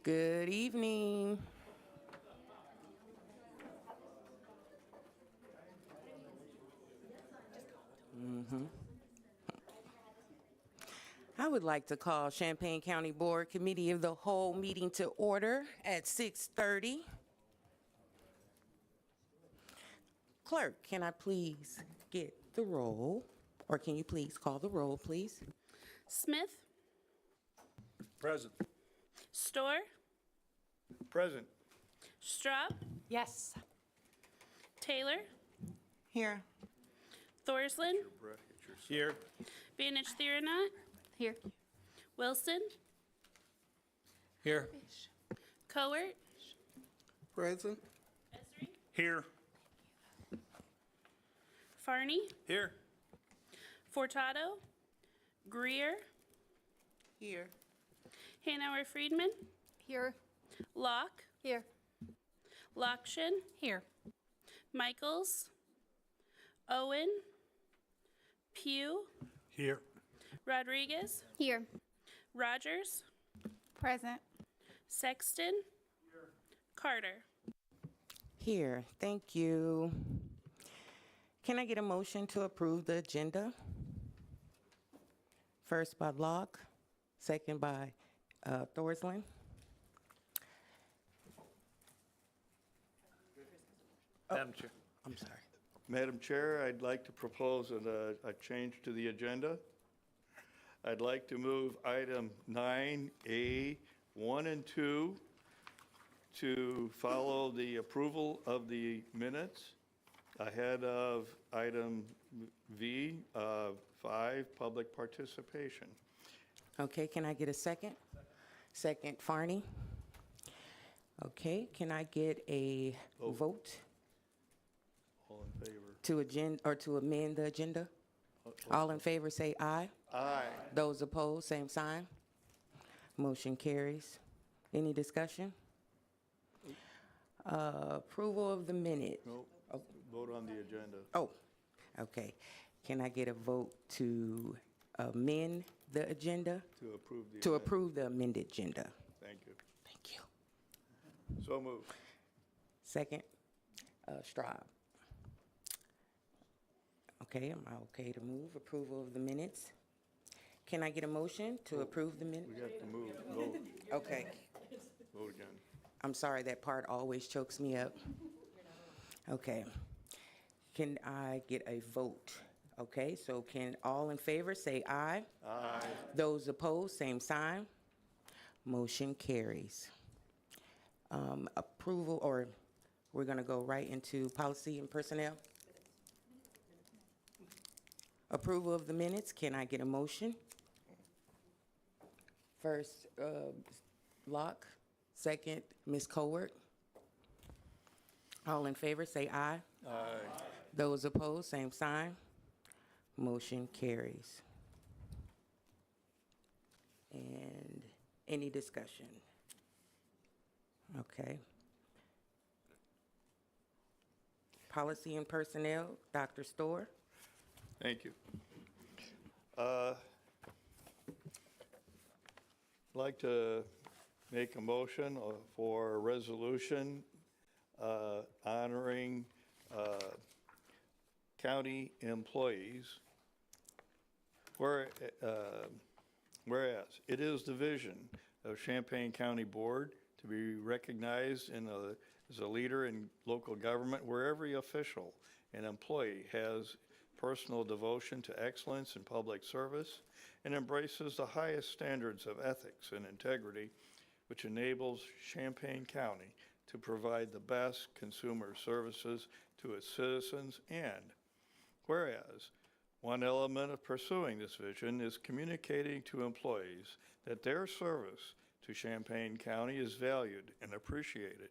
Good evening. I would like to call Champaign County Board Committee of the Whole meeting to order at 6:30. Clerk, can I please get the roll? Or can you please call the roll, please? Smith, Present. Storr, Present. Straub, Yes. Taylor, Here. Thorsland, Here. Vanich Theronot, Here. Wilson, Here. Cowart, Present. Esri, Here. Farney, Here. Furtado, Greer, Here. Hanauer Friedman, Here. Locke, Here. Lokshin, Here. Michaels, Owen, Pugh, Here. Rodriguez, Here. Rogers, Present. Sexton, Carter. Here. Thank you. Can I get a motion to approve the agenda? First by Locke, second by Thorsland. Madam Chair. I'm sorry. Madam Chair, I'd like to propose a change to the agenda. I'd like to move item 9A, 1 and 2, to follow the approval of the minutes ahead of item V, 5, public participation. Okay, can I get a second? Second, Farney. Okay, can I get a vote All in favor? to amend the agenda? All in favor, say aye. Aye. Those opposed, same sign. Motion carries. Any discussion? Approval of the minute. No, vote on the agenda. Oh, okay. Can I get a vote to amend the agenda? To approve the. To amendment. approve the amended agenda. Thank you. Thank you. So moved. Second, Straub. Okay, am I okay to move approval of the minutes? Can I get a motion to approve the minutes? We have to move, vote, Okay, vote again. I'm sorry, that part always chokes me up. Okay, can I get a vote? Okay, so can all in favor say aye? Aye. Those opposed, same sign. Motion carries. Approval, or we're gonna go right into policy and personnel? Approval of the minutes, can I get a motion? First, Locke, second, Ms. Cowart. All in favor, say aye. Aye. Those opposed, same sign. Motion carries. And any discussion? Okay. Policy and personnel, Dr. Storr. Thank you. I'd like to make a motion for a resolution honoring county employees. Whereas it is the vision of Champaign County Board to be recognized as a leader in local government where every official and employee has personal devotion to excellence in public service and embraces the highest standards of ethics and integrity, which enables Champaign County to provide the best consumer services to its citizens. And whereas one element of pursuing this vision is communicating to employees that their service to Champaign County is valued and appreciated.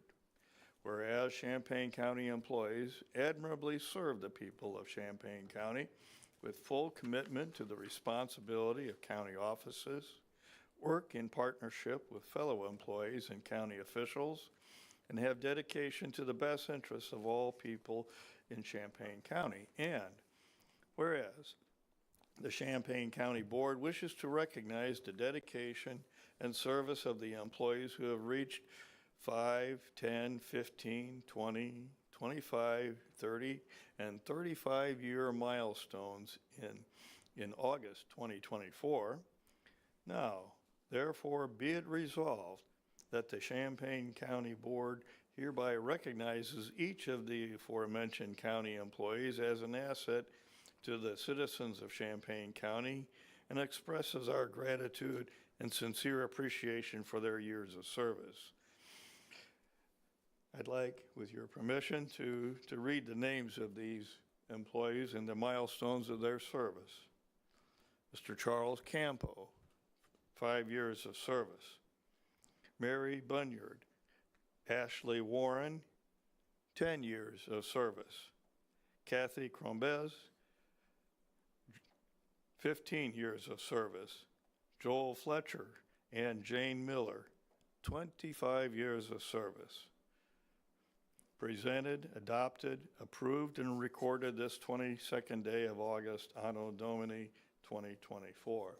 Whereas Champaign County employees admirably serve the people of Champaign County with full commitment to the responsibility of county offices, work in partnership with fellow employees and county officials, and have dedication to the best interests of all people in Champaign County. And whereas the Champaign County Board wishes to recognize the dedication and service of the employees who have reached 5, 10, 15, 20, 25, 30, and 35-year milestones in August 2024. Now, therefore, be it resolved that the Champaign County Board hereby recognizes each of the aforementioned county employees as an asset to the citizens of Champaign County and expresses our gratitude and sincere appreciation for their years of service. I'd like, with your permission, to read the names of these employees and the milestones of their service. Mr. Charles Campo, 5 years of service. Mary Bunyard, Ashley Warren, 10 years of service. Kathy Crombez, 15 years of service. Joel Fletcher and Jane Miller, 25 years of service. Presented, adopted, approved, and recorded this 22nd day of August, Anno Domini 2024.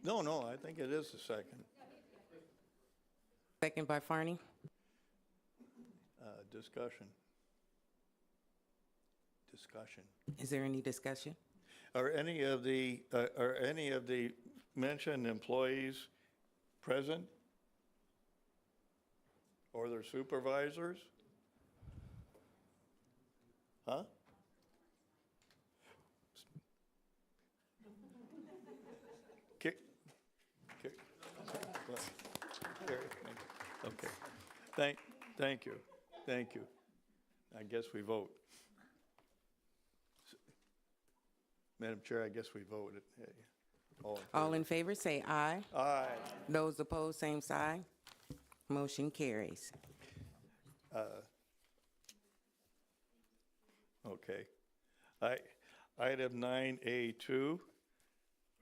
No, I think it is the second. Second by Farney. Discussion. Is there any discussion? Are any of the mentioned employees present? Or their supervisors? Huh? Kick. Okay. Thank you. I guess we vote. Madam Chair, I guess we voted. All in favor, say aye. Aye. Those opposed, same sign. Motion carries. Okay. Item 9A2,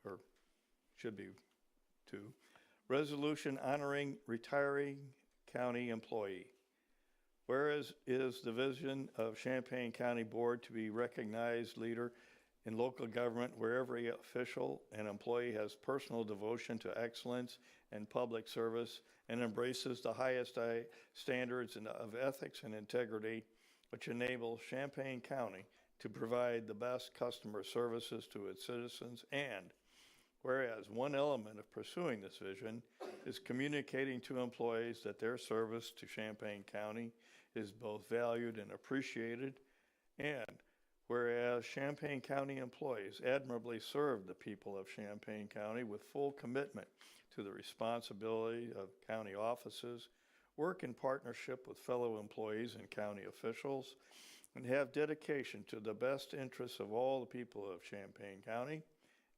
or should be 2, resolution honoring retiring county employee. Whereas is the vision of Champaign County Board to be recognized leader in local government where every official and employee has personal devotion to excellence and public service and embraces the highest standards of ethics and integrity, which enable Champaign County to provide the best customer services to its citizens. And whereas one element of pursuing this vision is communicating to employees that their service to Champaign County is both valued and appreciated, and whereas Champaign County employees admirably serve the people of Champaign County with full commitment to the responsibility of county offices, work in partnership with fellow employees and county officials, and have dedication to the best interests of all the people of Champaign County,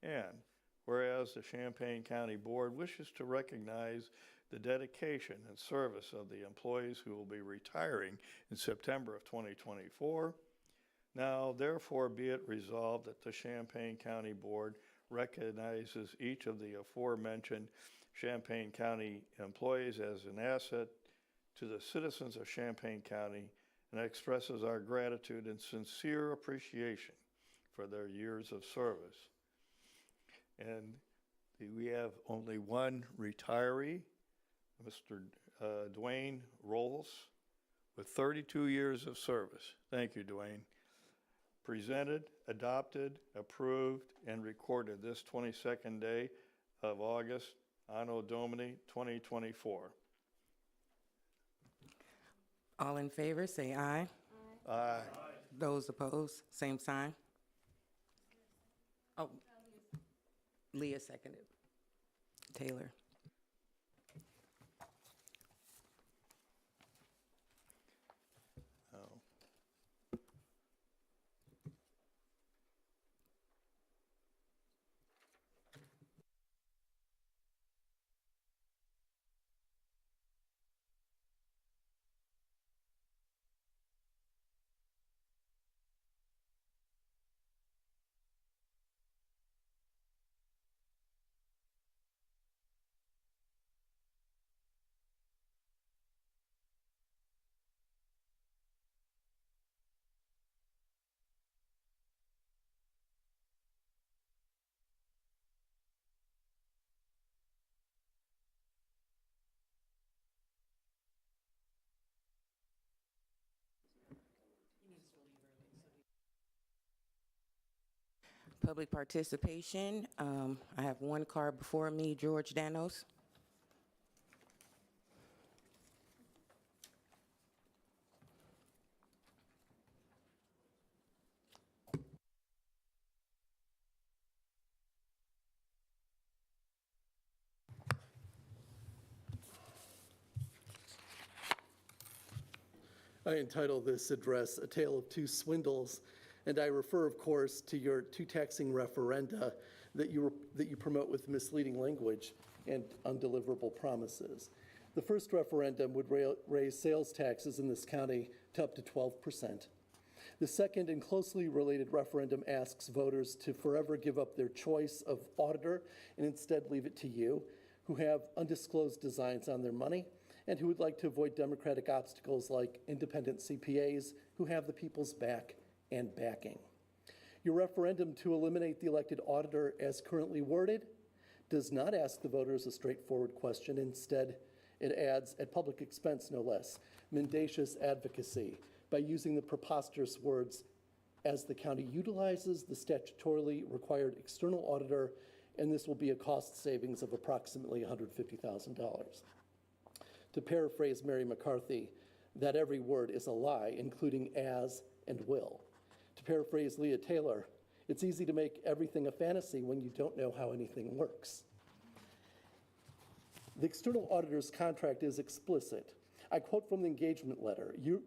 and whereas the Champaign County Board wishes to recognize the dedication and service of the employees who will be retiring in September of 2024, now therefore be it resolved that the Champaign County Board recognizes each of the aforementioned Champaign County employees as an asset to the citizens of Champaign County and expresses our gratitude and sincere appreciation for their years of service. And we have only one retiree, Mr. Dwayne Rolls, with 32 years of service. Thank you, Dwayne. Presented, adopted, approved, and recorded this 22nd day of August, Anno Domini 2024. All in favor, say aye. Aye. Those opposed, same sign. Oh, Leah seconded. Taylor. public participation. I have one card before me, George Danos. I entitle this address A Tale of Two Swindles, and I refer, of course, to your two taxing referenda that you promote with misleading language and undeliverable promises. The first referendum would raise sales taxes in this county to up to 12%. The second and closely related referendum asks voters to forever give up their choice of auditor and instead leave it to you, who have undisclosed designs on their money and who would like to avoid democratic obstacles like independent CPAs who have the people's back and backing. Your referendum to eliminate the elected auditor as currently worded does not ask the voters a straightforward question. Instead, it adds, at public expense no less, mendacious advocacy by using the preposterous words, as the county utilizes the statutorily required external auditor, and this will be a cost savings of approximately $150,000. To paraphrase Mary McCarthy, that every word is a lie, including as and will. To paraphrase Leah Taylor, it's easy to make everything a fantasy when you don't know how anything works. The external auditor's contract is explicit. I quote from the engagement letter, you,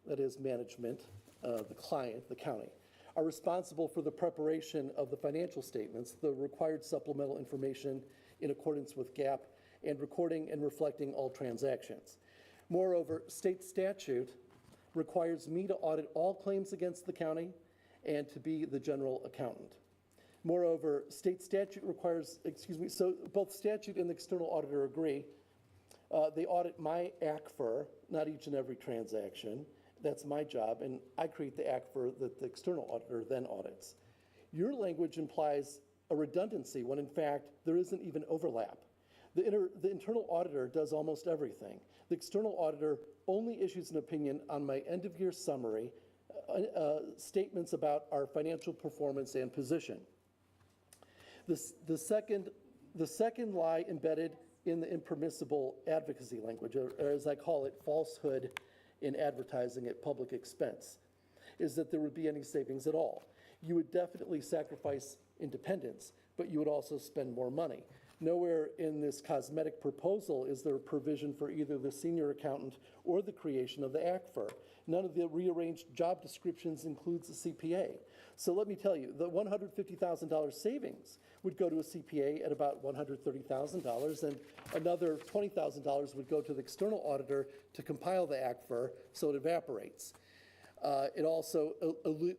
that is management, the client, the county, are responsible for the preparation of the financial statements, the required supplemental information in accordance with GAAP, and recording and reflecting all transactions. Moreover, state statute requires me to audit all claims against the county and to be the general accountant. Moreover, state statute requires, so both statute and the external auditor agree. They audit my ACFR, not each and every transaction. That's my job, and I create the ACFR that the external auditor then audits. Your language implies a redundancy when in fact there isn't even overlap. The internal auditor does almost everything. The external auditor only issues an opinion on my end-of-year summary, statements about our financial performance and position. The second lie embedded in the impermissible advocacy language, or as I call it, falsehood in advertising at public expense, is that there would be any savings at all. You would definitely sacrifice independence, but you would also spend more money. Nowhere in this cosmetic proposal is there a provision for either the senior accountant or the creation of the ACFR. None of the rearranged job descriptions includes a CPA. So let me tell you, the $150,000 savings would go to a CPA at about $130,000, and another $20,000 would go to the external auditor to compile the ACFR, so it evaporates. It also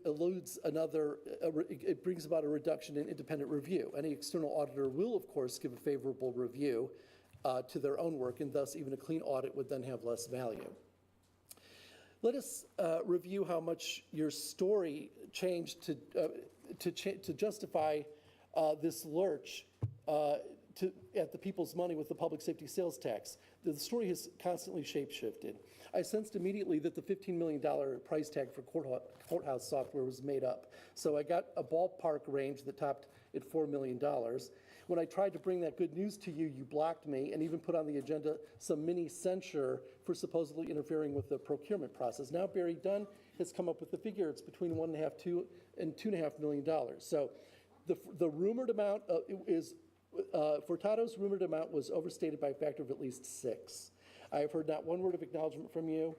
eludes it brings about a reduction in independent review. Any external auditor will, of course, give a favorable review to their own work, and thus even a clean audit would then have less value. Let us review how much your story changed to justify this lurch at the people's money with the public safety sales tax. The story has constantly shape-shifted. I sensed immediately that the $15 million price tag for courthouse software was made up. So I got a ballpark range that topped at $4 million. When I tried to bring that good news to you, you blocked me and even put on the agenda some mini censure for supposedly interfering with the procurement process. Now Barry Dunn has come up with the figure. It's between $1.5 and $2.5 million. So the rumored amount is Furtado's rumored amount was overstated by a factor of at least 6. I have heard not one word of acknowledgement from you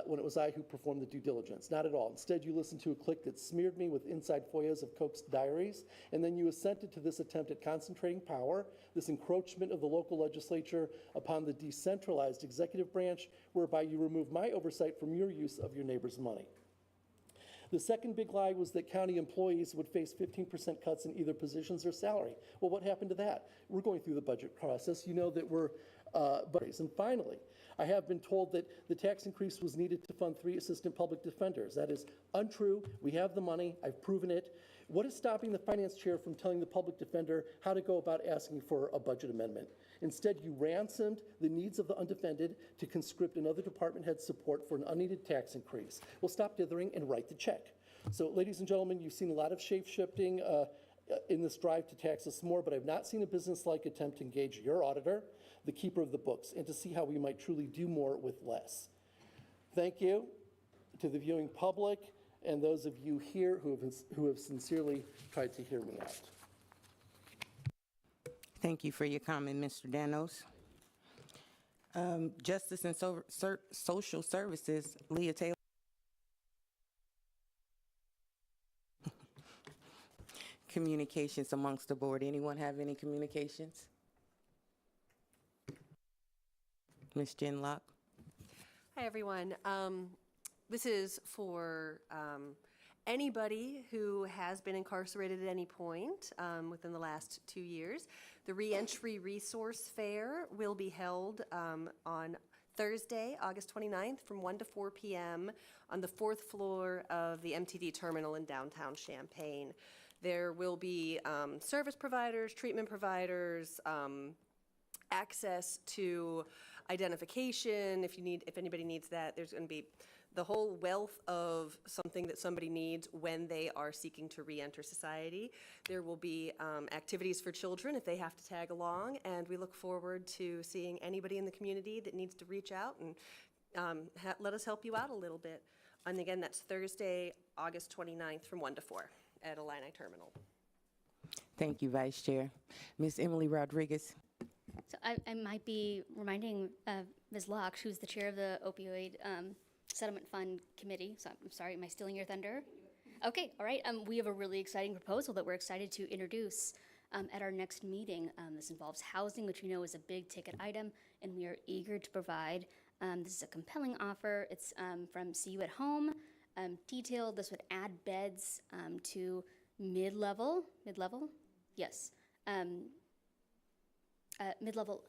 when it was I who performed the due diligence. Not at all. Instead, you listened to a clique that smeared me with inside FOIAs of Koch's diaries, and then you assented to this attempt at concentrating power, this encroachment of the local legislature upon the decentralized executive branch, whereby you remove my oversight from your use of your neighbor's money. The second big lie was that county employees would face 15% cuts in either positions or salary. Well, what happened to that? We're going through the budget process. You know that we're and finally, I have been told that the tax increase was needed to fund 3 assistant public defenders. That is untrue. We have the money. I've proven it. What is stopping the finance chair from telling the public defender how to go about asking for a budget amendment? Instead, you ransomed the needs of the undefended to conscript another department head's support for an unneeded tax increase. Well, stop dithering and write the check. So, ladies and gentlemen, you've seen a lot of shape-shifting in this drive to tax us more, but I've not seen a business-like attempt to engage your auditor, the keeper of the books, and to see how we might truly do more with less. Thank you to the viewing public and those of you here who have sincerely tried to hear me out. Thank you for your comment, Mr. Danos. Justice and Social Services, Leah Taylor. Communications amongst the board. Anyone have any communications? Ms. Genlock? Hi, everyone. This is for anybody who has been incarcerated at any point within the last 2 years. The Reentry Resource Fair will be held on Thursday, August 29th from 1 to 4 p.m. on the 4th floor of the MTD terminal in downtown Champaign. There will be service providers, treatment providers, access to identification if anybody needs that. There's going to be the whole wealth of something that somebody needs when they are seeking to re-enter society. There will be activities for children if they have to tag along, and we look forward to seeing anybody in the community that needs to reach out and let us help you out a little bit. And again, that's Thursday, August 29th from 1 to 4 at Illini Terminal. Thank you, Vice Chair. Ms. Emily Rodriguez. So I might be reminding Ms. Locke, who's the chair of the opioid settlement fund committee. So I'm sorry, am I stealing your thunder? Okay, all right. We have a really exciting proposal that we're excited to introduce at our next meeting. This involves housing, which we know is a big ticket item, and we are eager to provide. This is a compelling offer. It's from See You at Home. Detailed, this would add beds to mid-level, yes. Mid-level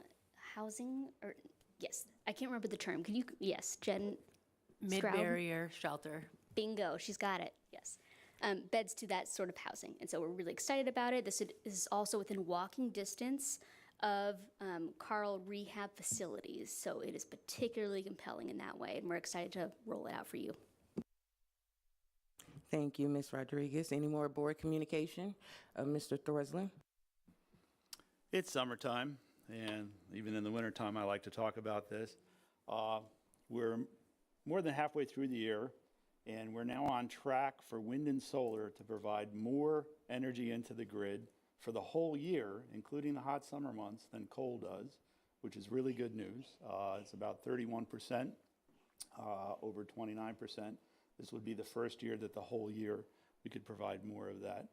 housing, or yes, I can't remember the term. Can you, yes, Jen Stroud? Mid-barrier shelter. Bingo, she's got it, yes. Beds to that sort of housing. And so we're really excited about it. This is also within walking distance of Carl Rehab Facilities. So it is particularly compelling in that way, and we're excited to roll it out for you. Thank you, Ms. Rodriguez. Any more board communication? Mr. Thorsley? It's summertime, and even in the wintertime, I like to talk about this. We're more than halfway through the year, and we're now on track for wind and solar to provide more energy into the grid for the whole year, including the hot summer months, than coal does, which is really good news. It's about 31%, over 29%. This would be the first year that the whole year we could provide more of that.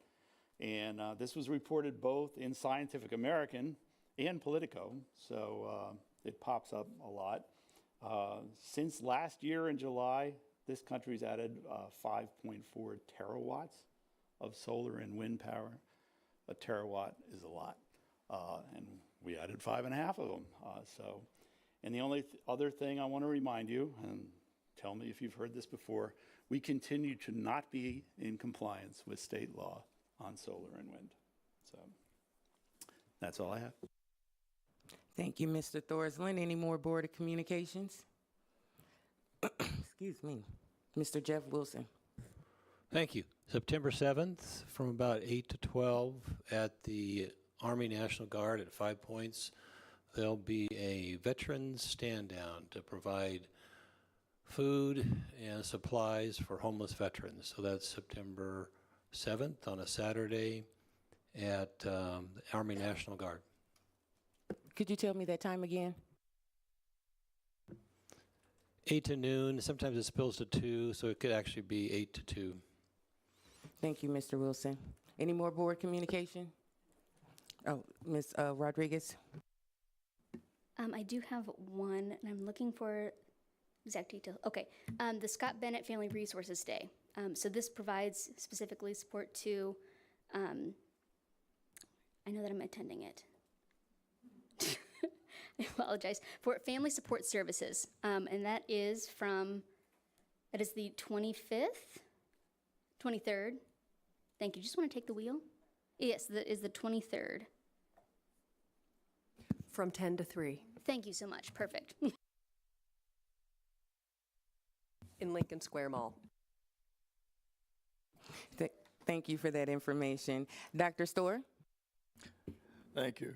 And this was reported both in Scientific American and Politico, so it pops up a lot. Since last year in July, this country's added 5.4 terawatts of solar and wind power. A terawatt is a lot, and we added 5.5 of them. And the only other thing I want to remind you, and tell me if you've heard this before, we continue to not be in compliance with state law on solar and wind. So that's all I have. Thank you, Mr. Thorsley. Any more board of communications? Excuse me. Mr. Jeff Wilson. Thank you. September 7th from about 8 to 12 at the Army National Guard at 5 Points. There'll be a veterans stand down to provide food and supplies for homeless veterans. So that's September 7th on a Saturday at the Army National Guard. Could you tell me that time again? 8 to noon. Sometimes it spills to 2, so it could actually be 8 to 2. Thank you, Mr. Wilson. Any more board communication? Oh, Ms. Rodriguez. I do have one, and I'm looking for exact details. Okay, the Scott Bennett Family Resources Day. So this provides specifically support to, I know that I'm attending it. I apologize, for Family Support Services. And that is the 25th, 23rd. Thank you. Just want to take the wheel? Yes, that is the 23rd. From 10 to 3 Thank you so much. Perfect. in Lincoln Square Mall. Thank you for that information. Dr. Storr? Thank you.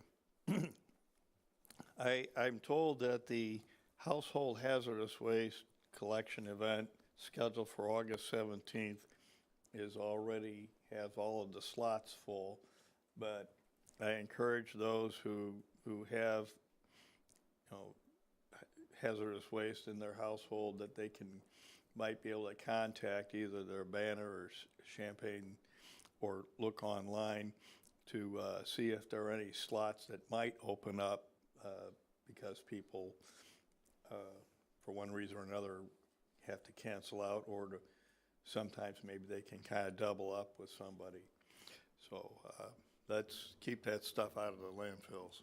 I'm told that the household hazardous waste collection event scheduled for August 17th is already has all of the slots full, but I encourage those who have, hazardous waste in their household that they might be able to contact either their Banner or Champaign or look online to see if there are any slots that might open up because people, for one reason or another, have to cancel out, or sometimes maybe they can kind of double up with somebody. So let's keep that stuff out of the landfills.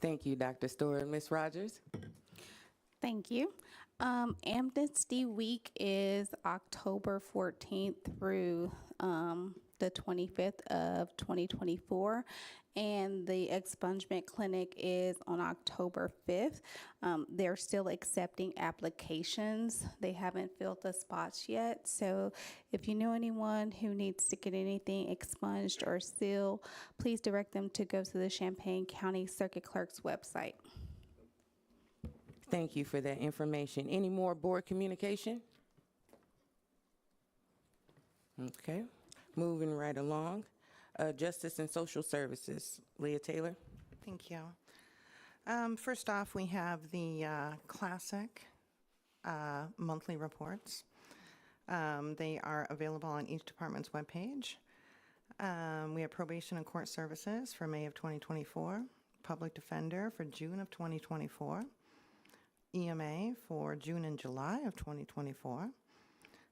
Thank you, Dr. Storr. Ms. Rogers? Thank you. Amnesty Week is October 14th through the 25th of 2024, and the expungement clinic is on October 5th. They're still accepting applications. They haven't filled the spots yet, so if you know anyone who needs to get anything expunged or sealed, please direct them to go to the Champaign County Circuit Clerk's website. Thank you for that information. Any more board communication? Okay, moving right along. Justice and Social Services, Leah Taylor. Thank you. First off, we have the classic monthly reports. They are available on each department's webpage. We have probation and court services for May of 2024, public defender for June of 2024, EMA for June and July of 2024,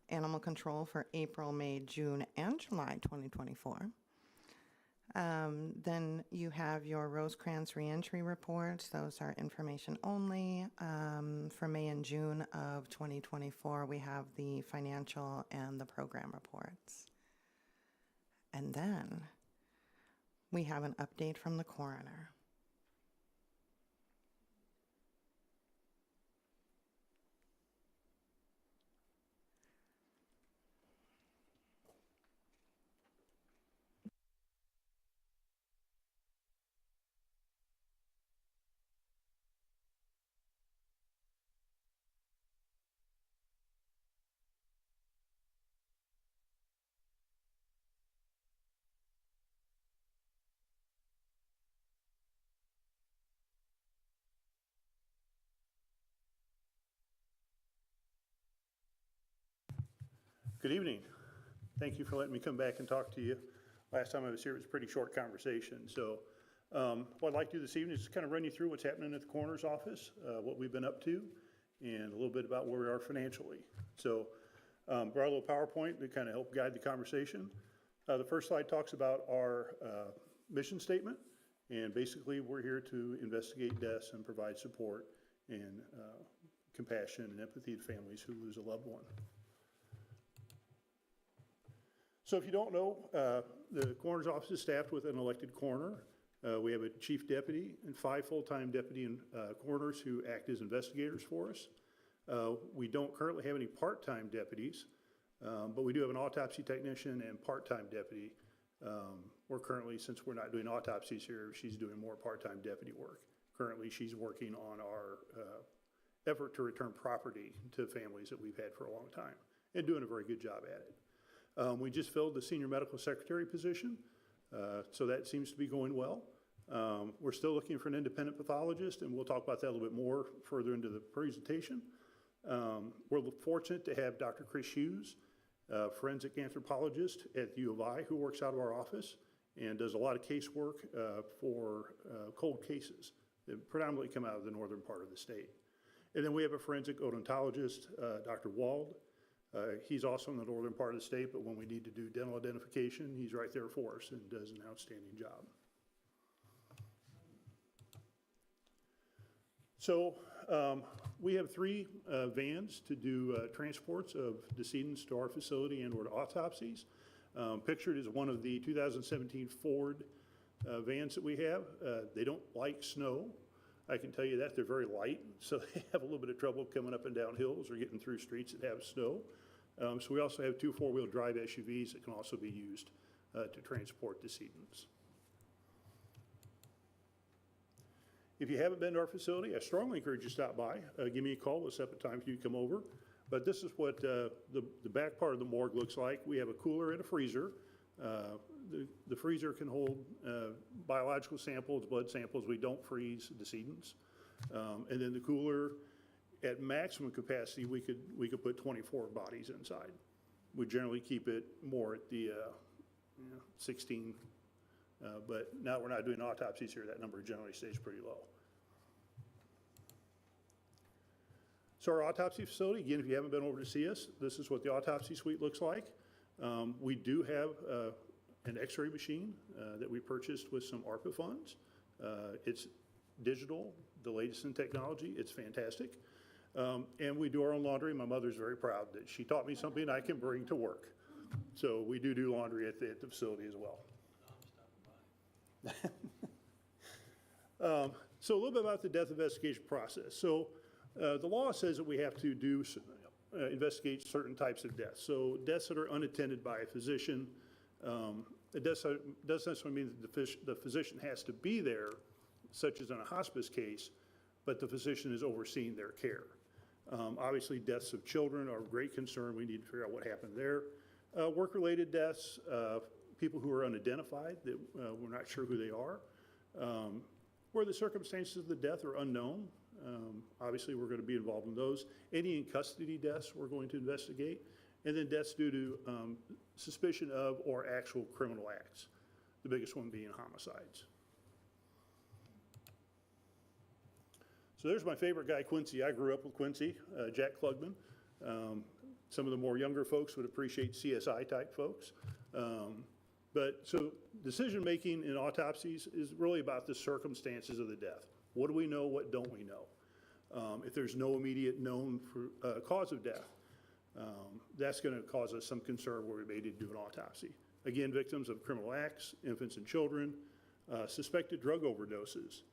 animal control for April, May, June, and July 2024. Then you have your Rosecrans reentry reports. Those are information only. For May and June of 2024, we have the financial and the program reports. And then we have an update from the coroner. Good evening. Thank you for letting me come back and talk to you. Last time I was here, it was a pretty short conversation. So what I'd like to do this evening is just kind of run you through what's happening at the coroner's office, what we've been up to, and a little bit about where we are financially. So brought a little PowerPoint to kind of help guide the conversation. The first slide talks about our mission statement, and basically we're here to investigate deaths and provide support and compassion and empathy to families who lose a loved one. So if you don't know, the coroner's office is staffed with an elected coroner. We have a chief deputy and 5 full-time deputy and coroners who act as investigators for us. We don't currently have any part-time deputies, but we do have an autopsy technician and part-time deputy. We're currently, since we're not doing autopsies here, she's doing more part-time deputy work. Currently, she's working on our effort to return property to families that we've had for a long time and doing a very good job at it. We just filled the senior medical secretary position, so that seems to be going well. We're still looking for an independent pathologist, and we'll talk about that a little bit more further into the presentation. We're fortunate to have Dr. Chris Hughes, a forensic anthropologist at the U of I, who works out of our office and does a lot of casework for cold cases that predominantly come out of the northern part of the state. And then we have a forensic odontologist, Dr. Wald. He's also in the northern part of the state, but when we need to do dental identification, he's right there for us and does an outstanding job. So we have 3 vans to do transports of decedents to our facility and or to autopsies. Pictured is one of the 2017 Ford vans that we have. They don't like snow. I can tell you that. They're very light, so they have a little bit of trouble coming up and down hills or getting through streets that have snow. So we also have 2 4-wheel drive SUVs that can also be used to transport decedents. If you haven't been to our facility, I strongly encourage you to stop by. Give me a call. We'll set up a time for you to come over. But this is what the back part of the morgue looks like. We have a cooler and a freezer. The freezer can hold biological samples, blood samples. We don't freeze decedents. And then the cooler, at maximum capacity, we could put 24 bodies inside. We generally keep it more at the 16, but now we're not doing autopsies here. That number generally stays pretty low. So our autopsy facility, again, if you haven't been over to see us, this is what the autopsy suite looks like. We do have an x-ray machine that we purchased with some ARPA funds. It's digital, the latest in technology. It's fantastic. And we do our own laundry. My mother's very proud that she taught me something I can bring to work. So we do laundry at the facility as well. So a little bit about the death investigation process. So the law says that we have to investigate certain types of deaths. So deaths that are unattended by a physician, it doesn't necessarily mean that the physician has to be there, such as in a hospice case, but the physician is overseeing their care. Obviously, deaths of children are of great concern. We need to figure out what happened there. Work-related deaths, people who are unidentified, that we're not sure who they are. Where the circumstances of the death are unknown, obviously we're going to be involved in those. Any in custody deaths we're going to investigate. And then deaths due to suspicion of or actual criminal acts, the biggest one being homicides. So there's my favorite guy, Quincy. I grew up with Quincy, Jack Klugman. Some of the more younger folks would appreciate CSI type folks. But so decision-making in autopsies is really about the circumstances of the death. What do we know? What don't we know? If there's no immediate known cause of death, that's going to cause us some concern where we may need to do an autopsy. Again, victims of criminal acts, infants and children, suspected drug overdoses.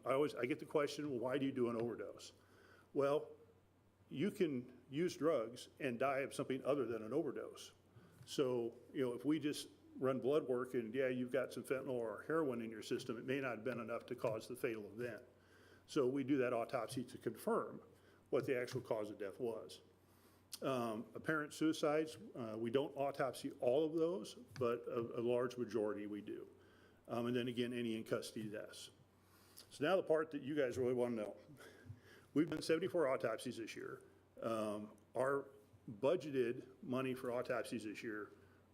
I get the question, well, why do you do an overdose? Well, you can use drugs and die of something other than an overdose. So, if we just run blood work and, yeah, you've got some fentanyl or heroin in your system, it may not have been enough to cause the fatal event. So we do that autopsy to confirm what the actual cause of death was. Apparent suicides, we don't autopsy all of those, but a large majority we do. And then again, any in custody deaths. So now the part that you guys really want to know. We've done 74 autopsies this year. Our budgeted money for autopsies this year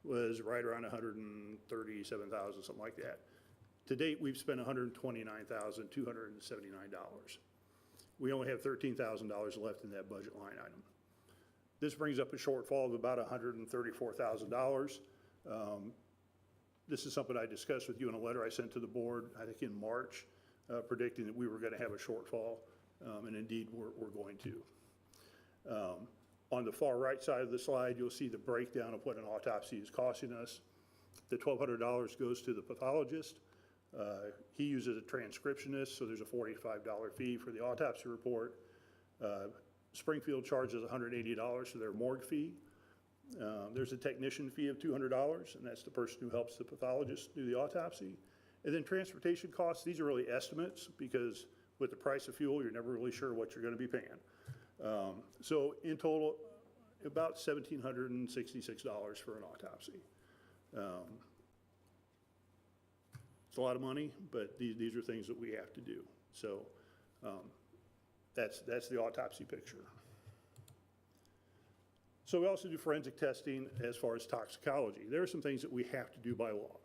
was right around $137,000, something like that. To date, we've spent $129,279. We only have $13,000 left in that budget line item. This brings up a shortfall of about $134,000. This is something I discussed with you in a letter I sent to the board, I think in March, predicting that we were going to have a shortfall, and indeed we're going to. On the far right side of the slide, you'll see the breakdown of what an autopsy is costing us. The $1,200 goes to the pathologist. He uses a transcriptionist, so there's a $45 fee for the autopsy report. Springfield charges $180 for their morgue fee. There's a technician fee of $200, and that's the person who helps the pathologist do the autopsy. And then transportation costs, these are really estimates because with the price of fuel, you're never really sure what you're going to be paying. So in total, about $1,766 for an autopsy. It's a lot of money, but these are things that we have to do. So that's the autopsy picture. So we also do forensic testing as far as toxicology. There are some things that we have to do by law.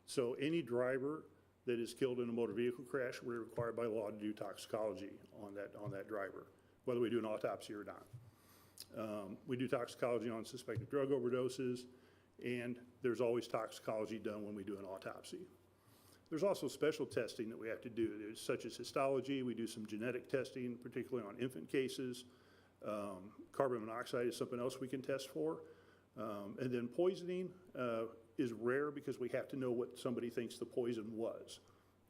So any driver that is killed in a motor vehicle crash, we're required by law to do toxicology on that driver, whether we do an autopsy or not. We do toxicology on suspected drug overdoses, and there's always toxicology done when we do an autopsy. There's also special testing that we have to do, such as histology. We do some genetic testing, particularly on infant cases. Carbon monoxide is something else we can test for. And then poisoning is rare because we have to know what somebody thinks the poison was.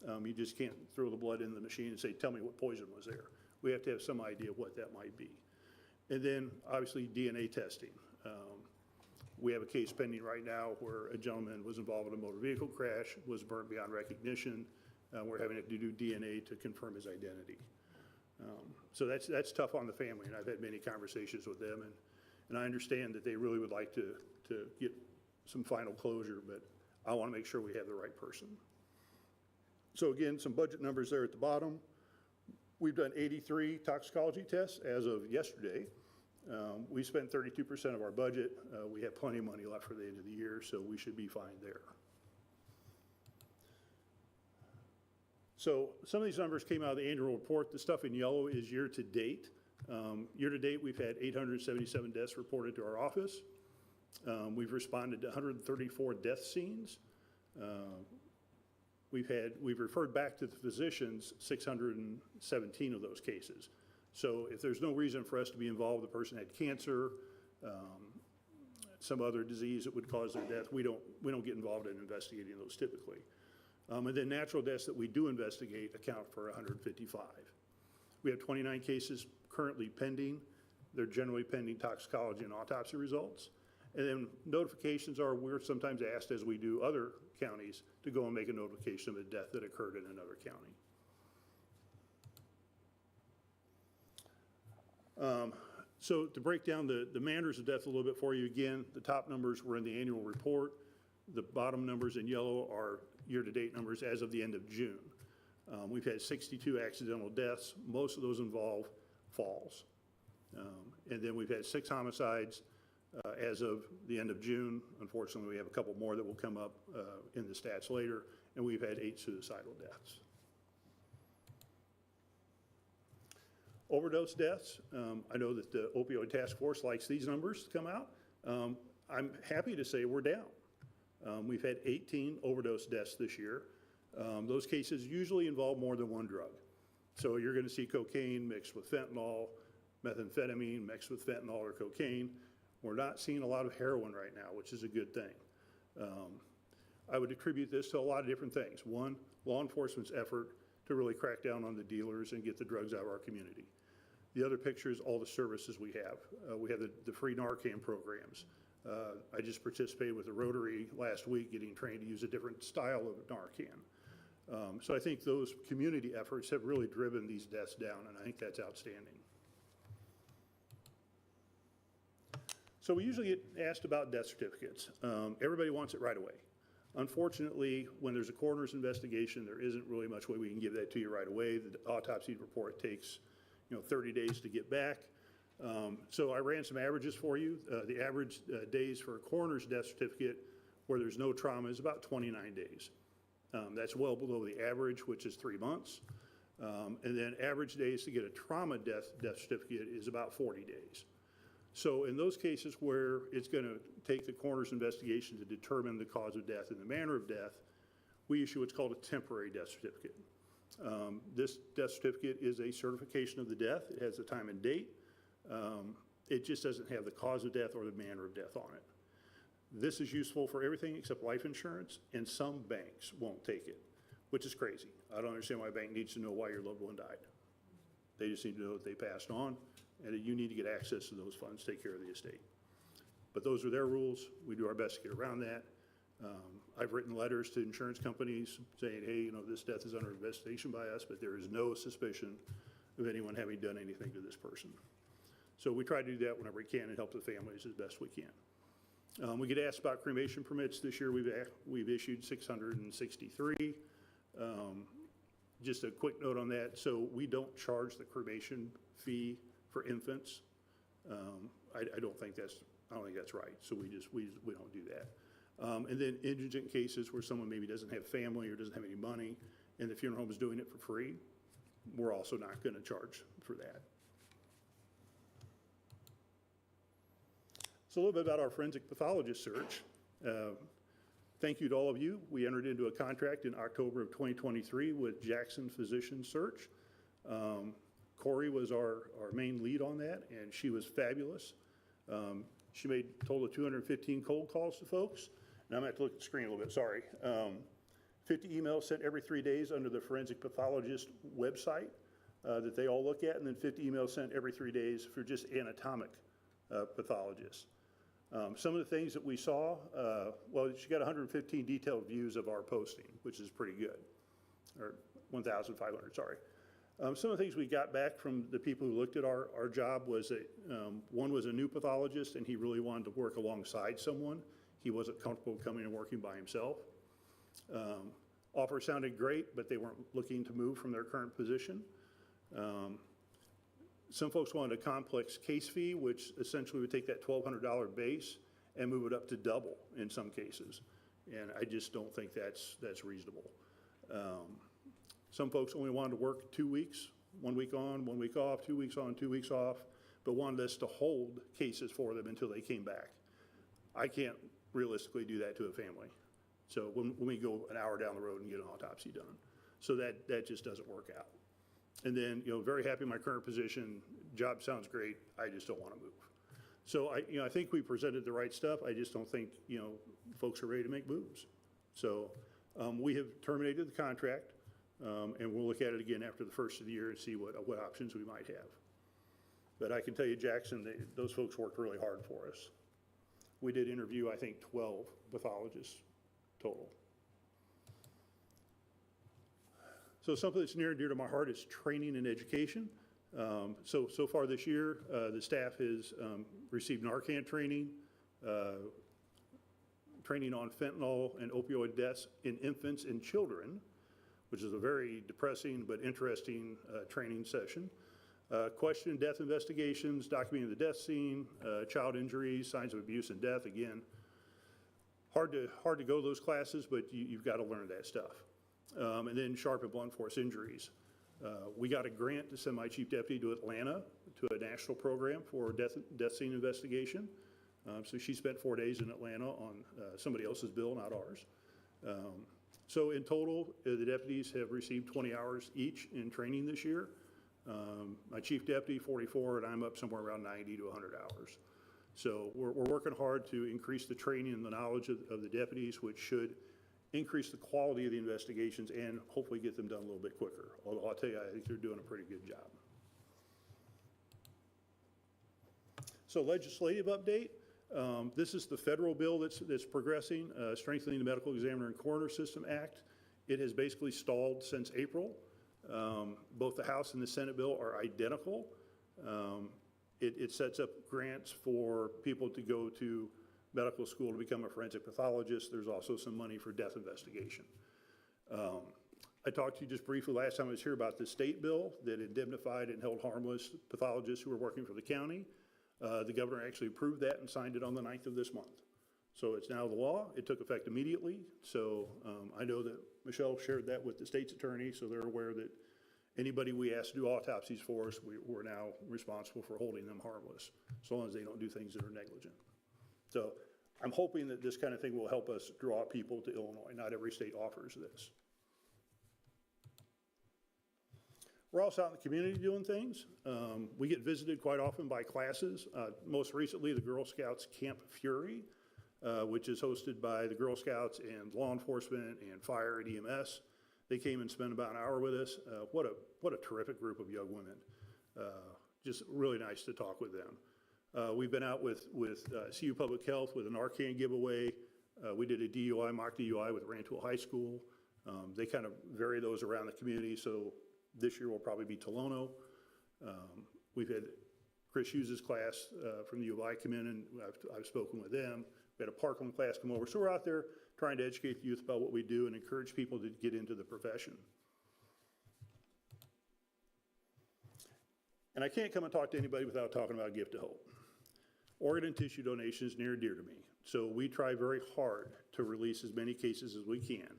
You just can't throw the blood in the machine and say, tell me what poison was there. We have to have some idea of what that might be. And then obviously DNA testing. We have a case pending right now where a gentleman was involved in a motor vehicle crash, was burnt beyond recognition. We're having to do DNA to confirm his identity. So that's tough on the family, and I've had many conversations with them, and I understand that they really would like to get some final closure, but I want to make sure we have the right person. So again, some budget numbers there at the bottom. We've done 83 toxicology tests as of yesterday. We spent 32% of our budget. We have plenty of money left for the end of the year, so we should be fine there. So some of these numbers came out of the annual report. The stuff in yellow is year to date. Year to date, we've had 877 deaths reported to our office. We've responded to 134 death scenes. We've referred back to the physicians 617 of those cases. So if there's no reason for us to be involved, the person had cancer, some other disease that would cause their death, we don't get involved in investigating those typically. And then natural deaths that we do investigate account for 155. We have 29 cases currently pending. They're generally pending toxicology and autopsy results. And then notifications are, we're sometimes asked, as we do other counties, to go and make a notification of a death that occurred in another county. So to break down the manners of death a little bit for you, again, the top numbers were in the annual report. The bottom numbers in yellow are year-to-date numbers as of the end of June. We've had 62 accidental deaths. Most of those involve falls. And then we've had 6 homicides as of the end of June. Unfortunately, we have a couple more that will come up in the stats later, and we've had 8 suicidal deaths. Overdose deaths, I know that the opioid task force likes these numbers to come out. I'm happy to say we're down. We've had 18 overdose deaths this year. Those cases usually involve more than one drug. So you're going to see cocaine mixed with fentanyl, methamphetamine mixed with fentanyl or cocaine. We're not seeing a lot of heroin right now, which is a good thing. I would attribute this to a lot of different things. One, law enforcement's effort to really crack down on the dealers and get the drugs out of our community. The other picture is all the services we have. We have the free Narcan programs. I just participated with the Rotary last week getting trained to use a different style of Narcan. So I think those community efforts have really driven these deaths down, and I think that's outstanding. So we usually get asked about death certificates. Everybody wants it right away. Unfortunately, when there's a coroner's investigation, there isn't really much way we can give that to you right away. The autopsy report takes 30 days to get back. So I ran some averages for you. The average days for a coroner's death certificate where there's no trauma is about 29 days. That's well below the average, which is 3 months. And then average days to get a trauma death certificate is about 40 days. So in those cases where it's going to take the coroner's investigation to determine the cause of death and the manner of death, we issue what's called a temporary death certificate. This death certificate is a certification of the death. It has the time and date. It just doesn't have the cause of death or the manner of death on it. This is useful for everything except life insurance, and some banks won't take it, which is crazy. I don't understand why a bank needs to know why your loved one died. They just need to know that they passed on, and that you need to get access to those funds, take care of the estate. But those are their rules. We do our best to get around that. I've written letters to insurance companies saying, hey, this death is under investigation by us, but there is no suspicion of anyone having done anything to this person. So we try to do that whenever we can and help the families as best we can. We get asked about cremation permits. This year we've issued 663. Just a quick note on that. So we don't charge the cremation fee for infants. I don't think that's right. So we don't do that. And then indigent cases where someone maybe doesn't have family or doesn't have any money and the funeral home is doing it for free, we're also not going to charge for that. So a little bit about our forensic pathologist search. Thank you to all of you. We entered into a contract in October of 2023 with Jackson Physician Search. Corey was our main lead on that, and she was fabulous. She made a total of 215 cold calls to folks. Now I'm going to have to look at the screen a little bit, sorry. 50 emails sent every 3 days under the forensic pathologist website that they all look at, and then 50 emails sent every 3 days for just anatomic pathologists. Some of the things that we saw, well, she got 115 detailed views of our posting, which is pretty good, or 1,500, sorry. Some of the things we got back from the people who looked at our job was that one was a new pathologist, and he really wanted to work alongside someone. He wasn't comfortable coming and working by himself. Offer sounded great, but they weren't looking to move from their current position. Some folks wanted a complex case fee, which essentially would take that $1,200 base and move it up to double in some cases. And I just don't think that's reasonable. Some folks only wanted to work 2 weeks, 1 week on, 1 week off, 2 weeks on, 2 weeks off, but wanted us to hold cases for them until they came back. I can't realistically do that to a family. So when we go an hour down the road and get an autopsy done. So that just doesn't work out. And then, very happy in my current position, job sounds great, I just don't want to move. So I think we presented the right stuff, I just don't think, folks are ready to make moves. So we have terminated the contract, and we'll look at it again after the first of the year and see what options we might have. But I can tell you, Jackson, those folks worked really hard for us. We did interview, I think, 12 pathologists total. So something that's near and dear to my heart is training and education. So far this year, the staff has received Narcan training, training on fentanyl and opioid deaths in infants and children, which is a very depressing but interesting training session. Question and death investigations, documenting the death scene, child injuries, signs of abuse and death. Again, hard to go those classes, but you've got to learn that stuff. And then sharp and blunt force injuries. We got a grant to send my chief deputy to Atlanta to a national program for death scene investigation. So she spent 4 days in Atlanta on somebody else's bill, not ours. So in total, the deputies have received 20 hours each in training this year. My chief deputy, 44, and I'm up somewhere around 90 to 100 hours. So we're working hard to increase the training and the knowledge of the deputies, which should increase the quality of the investigations and hopefully get them done a little bit quicker. Although I'll tell you, I think they're doing a pretty good job. So legislative update. This is the federal bill that's progressing, Strengthening the Medical Examiner and Coroner System Act. It has basically stalled since April. Both the House and the Senate bill are identical. It sets up grants for people to go to medical school to become a forensic pathologist. There's also some money for death investigation. I talked to you just briefly last time I was here about the state bill that indemnified and held harmless pathologists who were working for the county. The governor actually approved that and signed it on the 9th of this month. So it's now the law. It took effect immediately. So I know that Michelle shared that with the state's attorney, so they're aware that anybody we ask to do autopsies for us, we're now responsible for holding them harmless, so long as they don't do things that are negligent. So I'm hoping that this kind of thing will help us draw people to Illinois. Not every state offers this. We're also out in the community doing things. We get visited quite often by classes. Most recently, the Girl Scouts Camp Fury, which is hosted by the Girl Scouts and law enforcement and fire and EMS. They came and spent about an hour with us. What a terrific group of young women. Just really nice to talk with them. We've been out with CU Public Health with an Narcan giveaway. We did a DUI, mock DUI with Rantoul High School. They kind of vary those around the community, so this year will probably be Tolono. We've had Chris Hughes' class from the U of I come in, and I've spoken with them. We had a Parkland class come over. So we're out there trying to educate the youth about what we do and encourage people to get into the profession. And I can't come and talk to anybody without talking about Gift of Hope. Organ and tissue donation is near and dear to me. So we try very hard to release as many cases as we can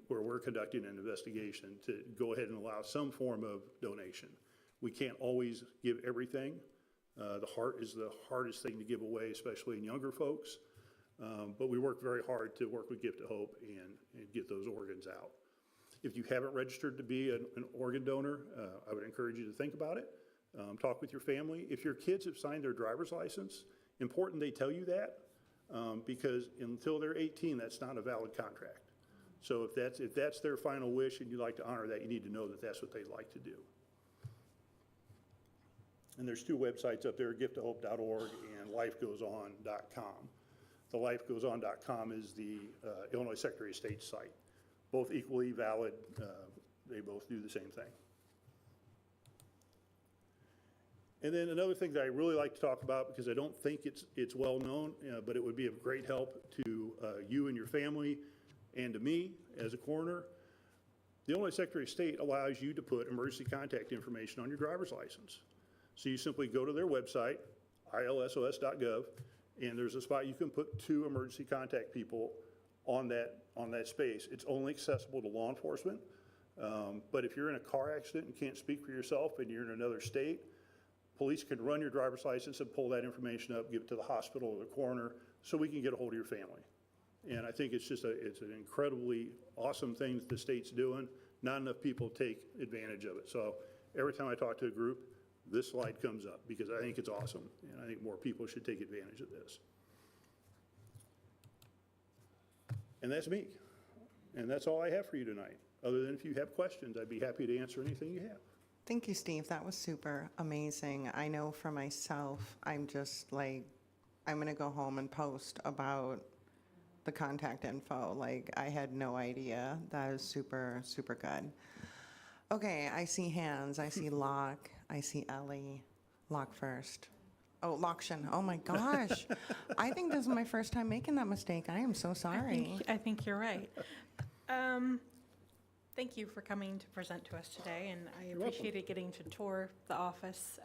where we're conducting an investigation to go ahead and allow some form of donation. We can't always give everything. The heart is the hardest thing to give away, especially in younger folks. But we work very hard to work with Gift of Hope and get those organs out. If you haven't registered to be an organ donor, I would encourage you to think about it. Talk with your family. If your kids have signed their driver's license, important they tell you that because until they're 18, that's not a valid contract. So if that's their final wish and you'd like to honor that, you need to know that that's what they'd like to do. And there's two websites up there, giftofhope.org and lifegoeson.com. The lifegoeson.com is the Illinois Secretary of State's site. Both equally valid. They both do the same thing. And then another thing that I really like to talk about, because I don't think it's well known, but it would be of great help to you and your family and to me as a coroner. The Illinois Secretary of State allows you to put emergency contact information on your driver's license. So you simply go to their website, ilsos.gov, and there's a spot you can put 2 emergency contact people on that space. It's only accessible to law enforcement. But if you're in a car accident and can't speak for yourself and you're in another state, police can run your driver's license and pull that information up, give it to the hospital or the coroner, so we can get a hold of your family. And I think it's just it's an incredibly awesome thing that the state's doing. Not enough people take advantage of it. So every time I talk to a group, this slide comes up because I think it's awesome. And I think more people should take advantage of this. And that's me. And that's all I have for you tonight. Other than if you have questions, I'd be happy to answer anything you have. Thank you, Steve. That was super amazing. I know for myself, I'm just like, I'm going to go home and post about the contact info. Like, I had no idea. That is super, super good. Okay, I see hands. I see Locke. I see Ellie. Locke first. Oh, Lokshan. Oh my gosh. I think this is my first time making that mistake. I am so sorry. I think you're right. Thank you for coming to present to us today, and I appreciated getting to tour the office.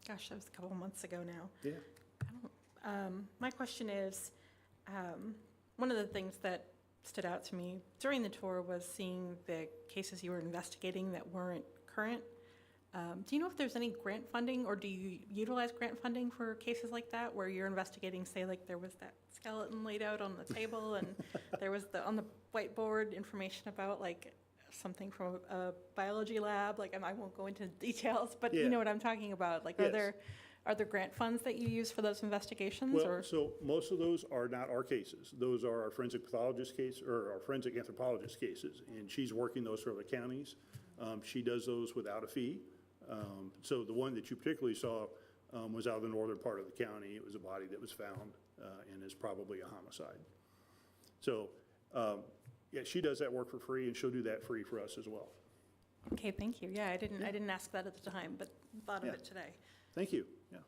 Gosh, that was a couple of months ago now. Yeah. My question is, one of the things that stood out to me during the tour was seeing the cases you were investigating that weren't current. Do you know if there's any grant funding, or do you utilize grant funding for cases like that, where you're investigating, say, like there was that skeleton laid out on the table and there was on the whiteboard information about like something from a biology lab, like, and I won't go into details, but you know what I'm talking about. Like, Yes. are there grant funds that you use for those investigations? Well, or? so most of those are not our cases. Those are our forensic pathologist case, or our forensic anthropologist cases, and she's working those for the counties. She does those without a fee. So the one that you particularly saw was out of the northern part of the county. It was a body that was found and is probably a homicide. So, yeah, she does that work for free, and she'll do that free for us as well. Okay, thank you. Yeah, I didn't ask that at the time, but thought of it today. Thank you. Yeah.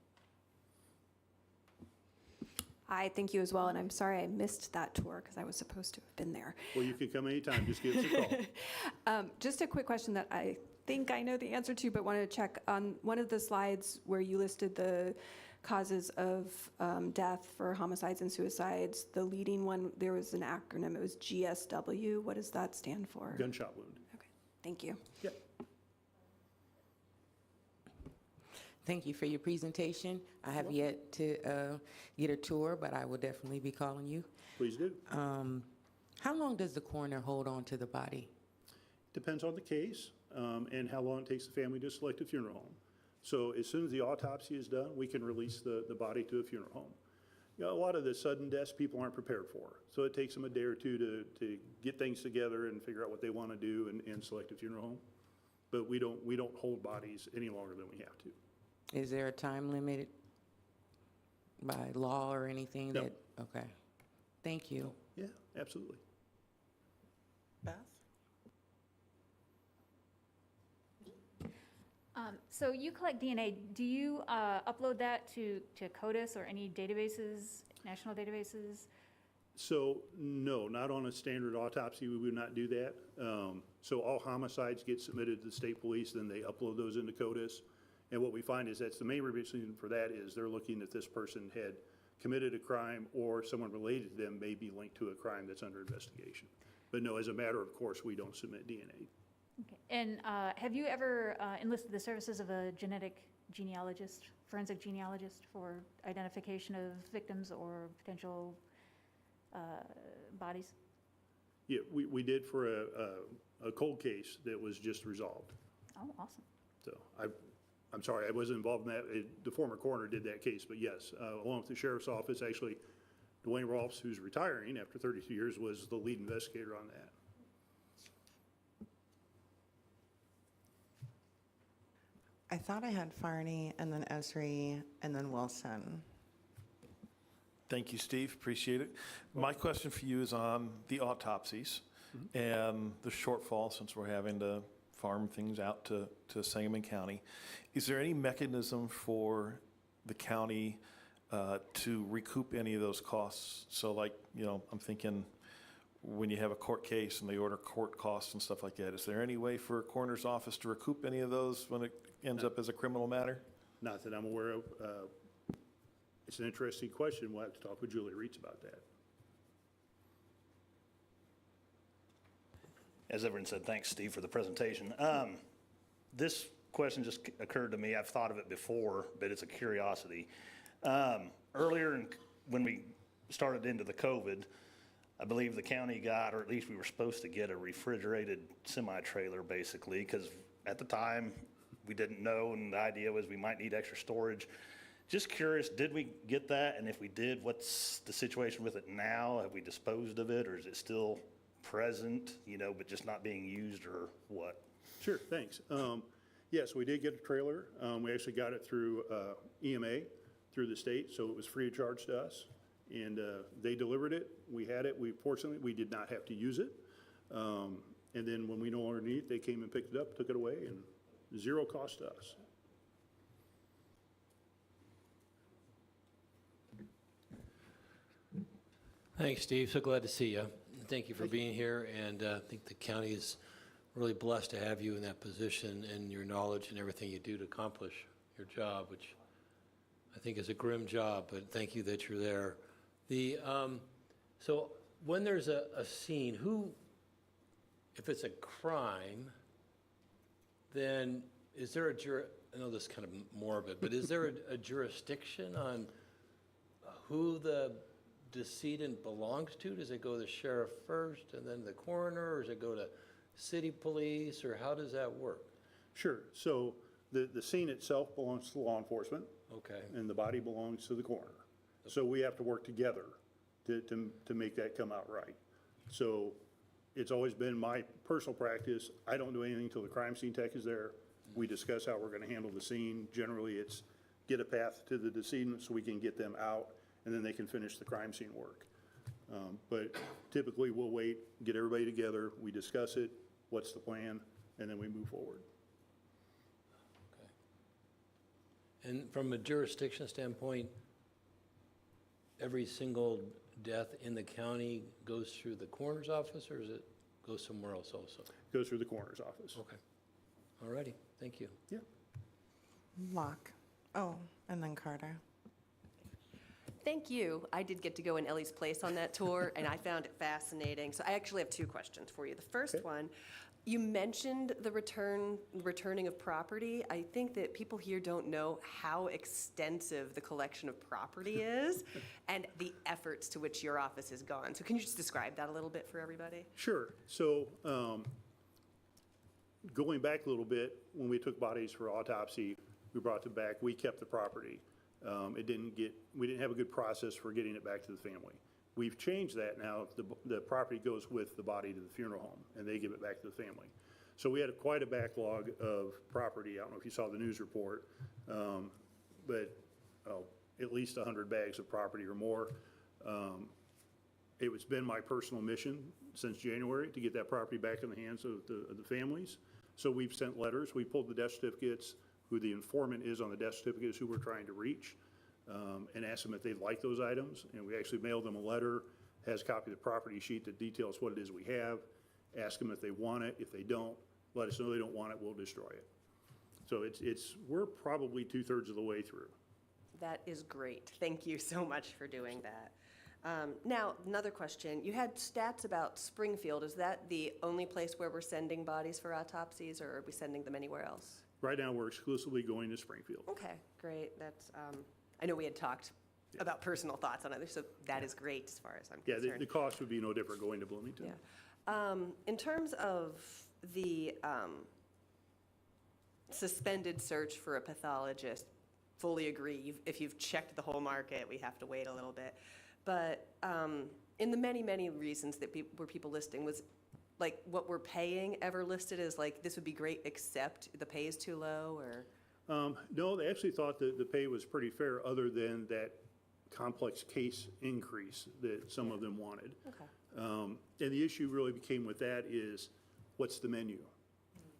Hi, thank you as well, and I'm sorry I missed that tour because I was supposed to have been there. Well, you can come anytime. Just give us a call. Just a quick question that I think I know the answer to, but wanted to check. On one of the slides where you listed the causes of death for homicides and suicides, the leading one, there was an acronym. It was GSW. What does that stand for? Gunshot wound. Okay, thank you. Yep. Thank you for your presentation. I have yet to get a tour, but I will definitely be calling you. Please do. How long does the coroner hold on to the body? Depends on the case and how long it takes the family to select a funeral home. So as soon as the autopsy is done, we can release the body to a funeral home. You know, a lot of the sudden deaths people aren't prepared for. So it takes them a day or two to get things together and figure out what they want to do and select a funeral home. But we don't hold bodies any longer than we have to. Is there a time limit by law or anything? No. Okay. Thank you. Yeah, absolutely. Beth? So you collect DNA. Do you upload that to CODIS or any databases, national databases? So no, not on a standard autopsy. We would not do that. So all homicides get submitted to the state police, then they upload those into CODIS. And what we find is that's the main reason for that is they're looking if this person had committed a crime or someone related to them may be linked to a crime that's under investigation. But no, as a matter of course, we don't submit DNA. Okay. And have you ever enlisted the services of a genetic genealogist, forensic genealogist, for identification of victims or potential bodies? Yeah, we did for a cold case that was just resolved. Oh, awesome. So I'm sorry, I wasn't involved in that. The former coroner did that case, but yes, along with the sheriff's office, actually, Dwayne Rolfs, who's retiring after 32 years, was the lead investigator on that. I thought I had Farney, and then Esri, and then Wilson. Thank you, Steve. Appreciate it. My question for you is on the autopsies and the shortfall, since we're having to farm things out to Sangamon County. Is there any mechanism for the county to recoup any of those costs? So like, I'm thinking when you have a court case and they order court costs and stuff like that, is there any way for a coroner's office to recoup any of those when it ends up as a criminal matter? Not that I'm aware of. It's an interesting question. We'll have to talk with Julie Reitz about that. As everyone said, thanks, Steve, for the presentation. This question just occurred to me. I've thought of it before, but it's a curiosity. Earlier, when we started into the COVID, I believe the county got, or at least we were supposed to get, a refrigerated semi-trailer, basically, because at the time, we didn't know, and the idea was we might need extra storage. Just curious, did we get that? And if we did, what's the situation with it now? Have we disposed of it, or is it still present, but just not being used, or what? Sure, thanks. Yes, we did get a trailer. We actually got it through EMA, through the state, so it was free of charge to us. And they delivered it. We had it. Fortunately, we did not have to use it. And then when we no longer need it, they came and picked it up, took it away, and zero cost to us. Thanks, Steve. So glad to see you. Thank you for being here, and I think the county is really blessed to have you in that position and your knowledge and everything you do to accomplish your job, which I think is a grim job, but thank you that you're there. So when there's a scene, if it's a crime, then is there I know this is kind of morbid, but is there a jurisdiction on who the decedent belongs to? Does it go to the sheriff first and then the coroner, or does it go to city police, or how does that work? Sure. So the scene itself belongs to law enforcement. Okay. And the body belongs to the coroner. So we have to work together to make that come out right. So it's always been my personal practice. I don't do anything until the crime scene tech is there. We discuss how we're going to handle the scene. Generally, it's get a path to the decedent so we can get them out, and then they can finish the crime scene work. But typically, we'll wait, get everybody together, we discuss it, what's the plan, and then we move forward. Okay. And from a jurisdiction standpoint, every single death in the county goes through the coroner's office, or does it go somewhere else also? Goes through the coroner's office. Okay. All righty. Thank you. Yeah. Locke. Oh, and then Carter. Thank you. I did get to go in Ellie's place on that tour, and I found it fascinating. So I actually have two questions for you. The first one, you mentioned the returning of property. I think that people here don't know how extensive the collection of property is and the efforts to which your office has gone. So can you just describe that a little bit for everybody? Sure. So going back a little bit, when we took bodies for autopsy, we brought them back, we kept the property. We didn't have a good process for getting it back to the family. We've changed that now. The property goes with the body to the funeral home, and they give it back to the family. So we had quite a backlog of property. I don't know if you saw the news report, but at least 100 bags of property or more. It's been my personal mission since January to get that property back in the hands of the families. So we've sent letters. We pulled the death certificates. Who the informant is on the death certificate is who we're trying to reach, and ask them if they'd like those items. And we actually mailed them a letter, has a copy of the property sheet that details what it is we have, ask them if they want it. If they don't, let us know they don't want it, we'll destroy it. So we're probably 2/3 of the way through. That is great. Thank you so much for doing that. Now, another question. You had stats about Springfield. Is that the only place where we're sending bodies for autopsies, or are we sending them anywhere else? Right now, we're exclusively going to Springfield. Okay, great. That's, I know we had talked about personal thoughts on others, so that is great as far as I'm concerned. Yeah, the cost would be no different going to Bloomington. Yeah. In terms of the suspended search for a pathologist, fully agree. If you've checked the whole market, we have to wait a little bit. But in the many, many reasons that were people listing, was like what we're paying ever listed as like, this would be great, except the pay is too low, or No, they actually thought that the pay was pretty fair, other than that complex case increase that some of them wanted. Okay. And the issue really became with that is, what's the menu?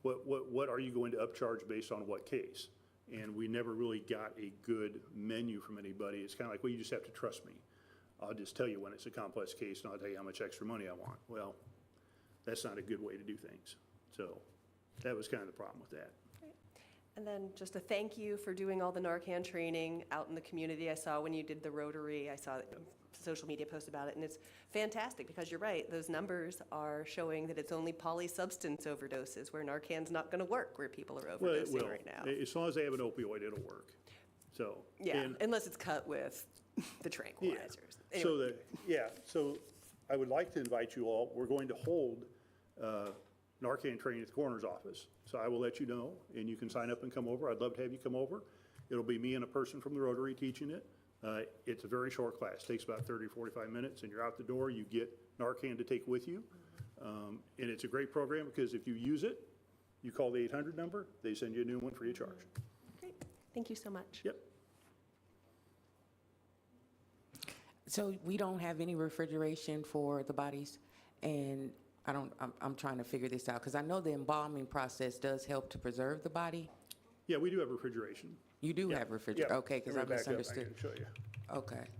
What are you going to upcharge based on what case? And we never really got a good menu from anybody. It's kind of like, well, you just have to trust me. I'll just tell you when it's a complex case, and I'll tell you how much extra money I want. Well, that's not a good way to do things. So that was kind of the problem with that. And then just a thank you for doing all the Narcan training out in the community. I saw when you did the Rotary, I saw social media post about it, and it's fantastic because you're right. Those numbers are showing that it's only polysubstance overdoses where Narcan's not going to work where people are Well, it overdosing will. right now. As long as they have an opioid, it'll work. So. Yeah, and- unless it's cut with the tranquilizers. So Anyway. so I would like to invite you all, we're going to hold Narcan training at the coroner's office. So I will let you know, and you can sign up and come over. I'd love to have you come over. It'll be me and a person from the Rotary teaching it. It's a very short class, takes about 30, 45 minutes, and you're out the door. You get Narcan to take with you. And it's a great program because if you use it, you call the 800 number, they send you a new one free of charge. Great, thank you so much. Yep. So we don't have any refrigeration for the bodies, and I'm trying to figure this out, because I know the embalming process does help to preserve the body. Yeah, we do have refrigeration. You do have refrigeration? Yeah. Okay, because Let I me back up. misunderstood. I can show you. Okay.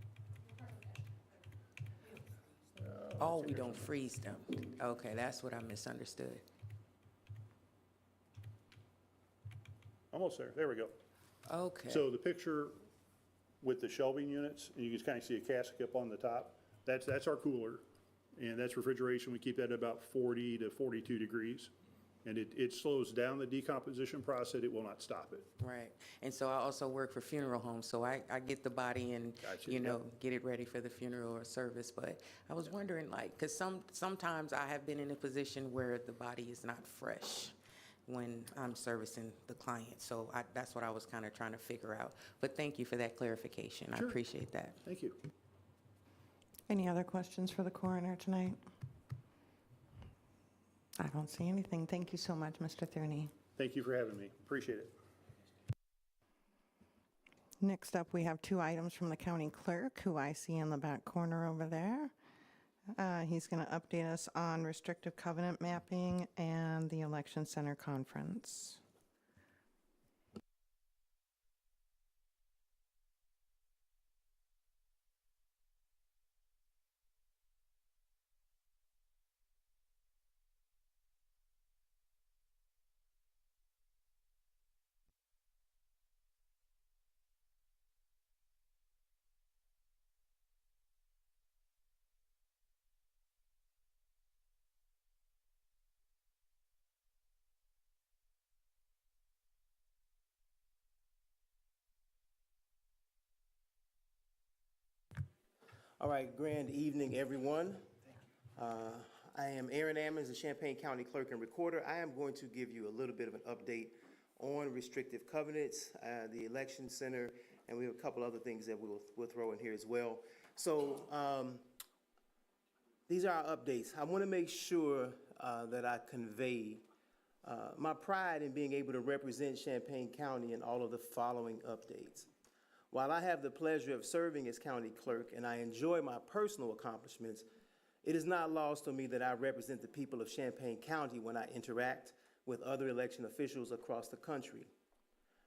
Oh, we don't freeze them. Okay, that's what I misunderstood. Almost there. There we go. Okay. So the picture with the shelving units, and you can kind of see a casket up on the top, that's our cooler, and that's refrigeration. We keep that at about 40 to 42 degrees, and it slows down the decomposition process. It will not stop it. Right. And so I also work for funeral homes, so I get the body and, Gotcha, you know, yep. get it ready for the funeral or service. But I was wondering, like, because sometimes I have been in a position where the body is not fresh when I'm servicing the client. So that's what I was kind of trying to figure out. But thank you for that clarification. I Sure. appreciate that. Thank you. Any other questions for the coroner tonight? I don't see anything. Thank you so much, Mr. Thurney. Thank you for having me. Appreciate it. Next up, we have 2 items from the county clerk, who I see in the back corner over there. He's going to update us on restrictive covenant mapping and the election center conference. All right, grand evening, everyone. I am Aaron Ammons, the Champaign County Clerk and Recorder. I am going to give you a little bit of an update on restrictive covenants, the election center, and we have a couple other things that we'll throw in here as well. So these are our updates. I want to make sure that I convey my pride in being able to represent Champaign County in all of the following updates. While I have the pleasure of serving as county clerk and I enjoy my personal accomplishments, it is not lost on me that I represent the people of Champaign County when I interact with other election officials across the country.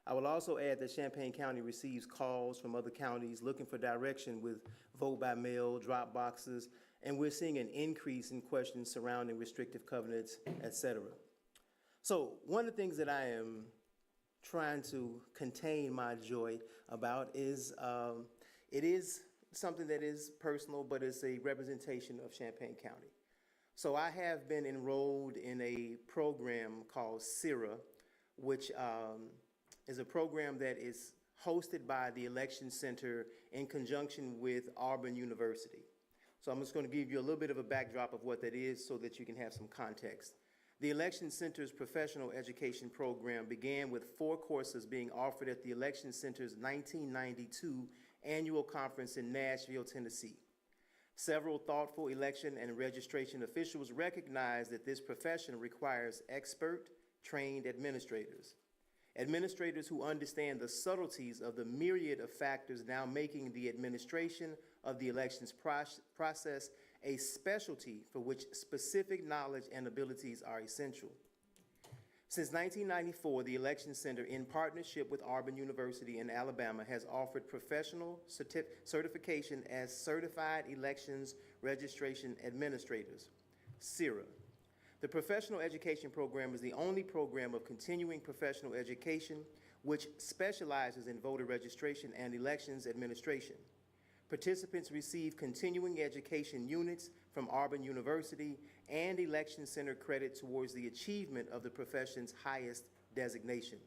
I will also add that Champaign County receives calls from other counties looking for direction with vote by mail, drop boxes, and we're seeing an increase in questions surrounding restrictive covenants, et cetera. So one of the things that I am trying to contain my joy about is it is something that is personal, but it's a representation of Champaign County. So I have been enrolled in a program called CIRA, which is a program that is hosted by the Election Center in conjunction with Auburn University. So I'm just going to give you a little bit of a backdrop of what that is so that you can have some context. The Election Center's professional education program began with 4 courses being offered at the Election Center's 1992 annual conference in Nashville, Tennessee. Several thoughtful election and registration officials recognized that this profession requires expert, trained administrators. Administrators who understand the subtleties of the myriad of factors now making the administration of the elections process a specialty for which specific knowledge and abilities are essential. Since 1994, the Election Center, in partnership with Auburn University in Alabama, has offered professional certification as Certified Elections Registration Administrators, CERA. The professional education program is the only program of continuing professional education which specializes in voter registration and elections administration. Participants receive continuing education units from Auburn University and Election Center credit towards the achievement of the profession's highest designation.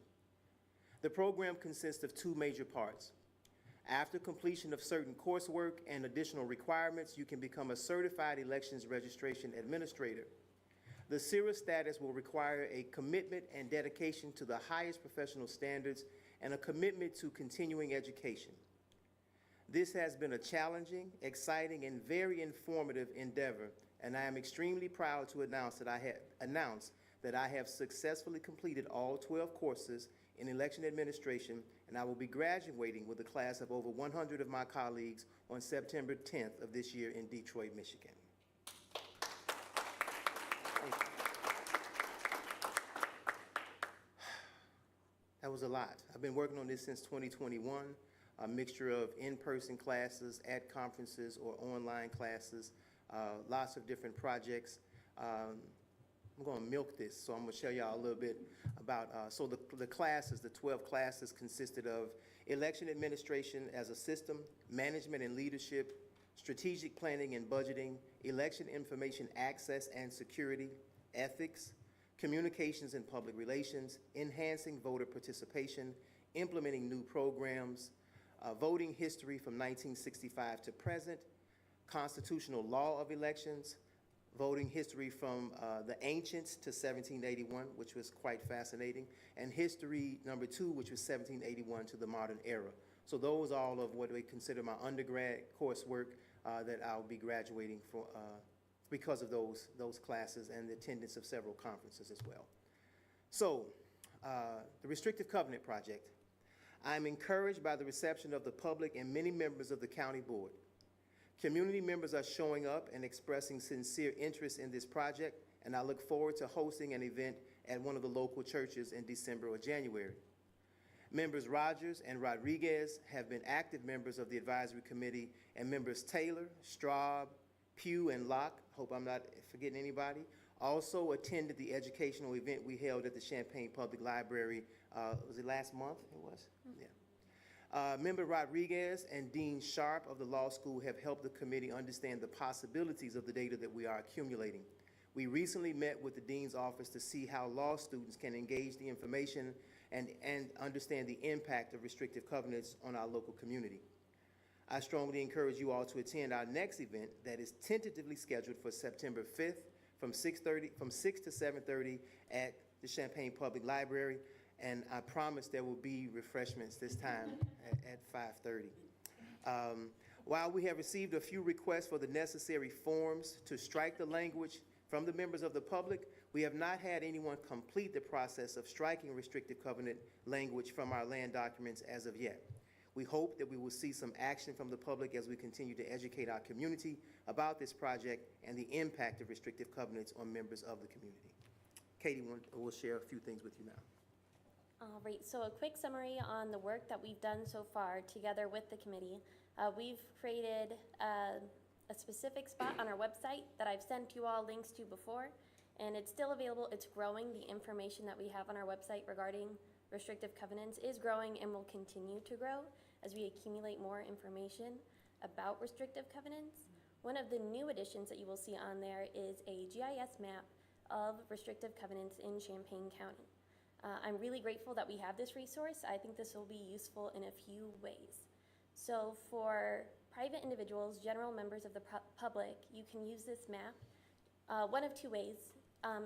The program consists of two major parts. After completion of certain coursework and additional requirements, you can become a certified elections registration administrator. The CERA status will require a commitment and dedication to the highest professional standards and a commitment to continuing education. This has been a challenging, exciting, and very informative endeavor, and I am extremely proud to announce that I have successfully completed all 12 courses in election administration, and I will be graduating with a class of over 100 of my colleagues on September 10th of this year in Detroit, Michigan. Thank you. That was a lot. I've been working on this since 2021. A mixture of in-person classes, at conferences, or online classes, lots of different projects. I'm going to milk this, so I'm going to show y'all a little bit about, so the classes, the 12 classes consisted of election administration as a system, management and leadership, strategic planning and budgeting, election information access and security, ethics, communications and public relations, enhancing voter participation, implementing new programs, voting history from 1965 to present, constitutional law of elections, voting history from the ancients to 1781, which was quite fascinating, and history number 2, which was 1781 to the modern era. So those are all of what we consider my undergrad coursework that I'll be graduating for because of those classes and the attendance of several conferences as well. So the Restrictive Covenant Project. I'm encouraged by the reception of the public and many members of the county board. Community members are showing up and expressing sincere interest in this project, and I look forward to hosting an event at one of the local churches in December or January. Members Rogers and Rodriguez have been active members of the advisory committee, and members Taylor, Straub, Pugh, and Locke, hope I'm not forgetting anybody, also attended the educational event we held at the Champaign Public Library. Was it last month? It was? Yeah. Member Rodriguez and Dean Sharp of the law school have helped the committee understand the possibilities of the data that we are accumulating. We recently met with the dean's office to see how law students can engage the information and understand the impact of restrictive covenants on our local community. I strongly encourage you all to attend our next event that is tentatively scheduled for September 5th from 6 to 7:30 at the Champaign Public Library. And I promise there will be refreshments this time at 5:30. While we have received a few requests for the necessary forms to strike the language from the members of the public, we have not had anyone complete the process of striking restrictive covenant language from our land documents as of yet. We hope that we will see some action from the public as we continue to educate our community about this project and the impact of restrictive covenants on members of the community. Katie will share a few things with you now. All right, so a quick summary on the work that we've done so far together with the committee. We've created a specific spot on our website that I've sent you all links to before, and it's still available. It's growing. The information that we have on our website regarding restrictive covenants is growing and will continue to grow as we accumulate more information about restrictive covenants. One of the new additions that you will see on there is a GIS map of restrictive covenants in Champaign County. I'm really grateful that we have this resource. I think this will be useful in a few ways. So for private individuals, general members of the public, you can use this map one of two ways.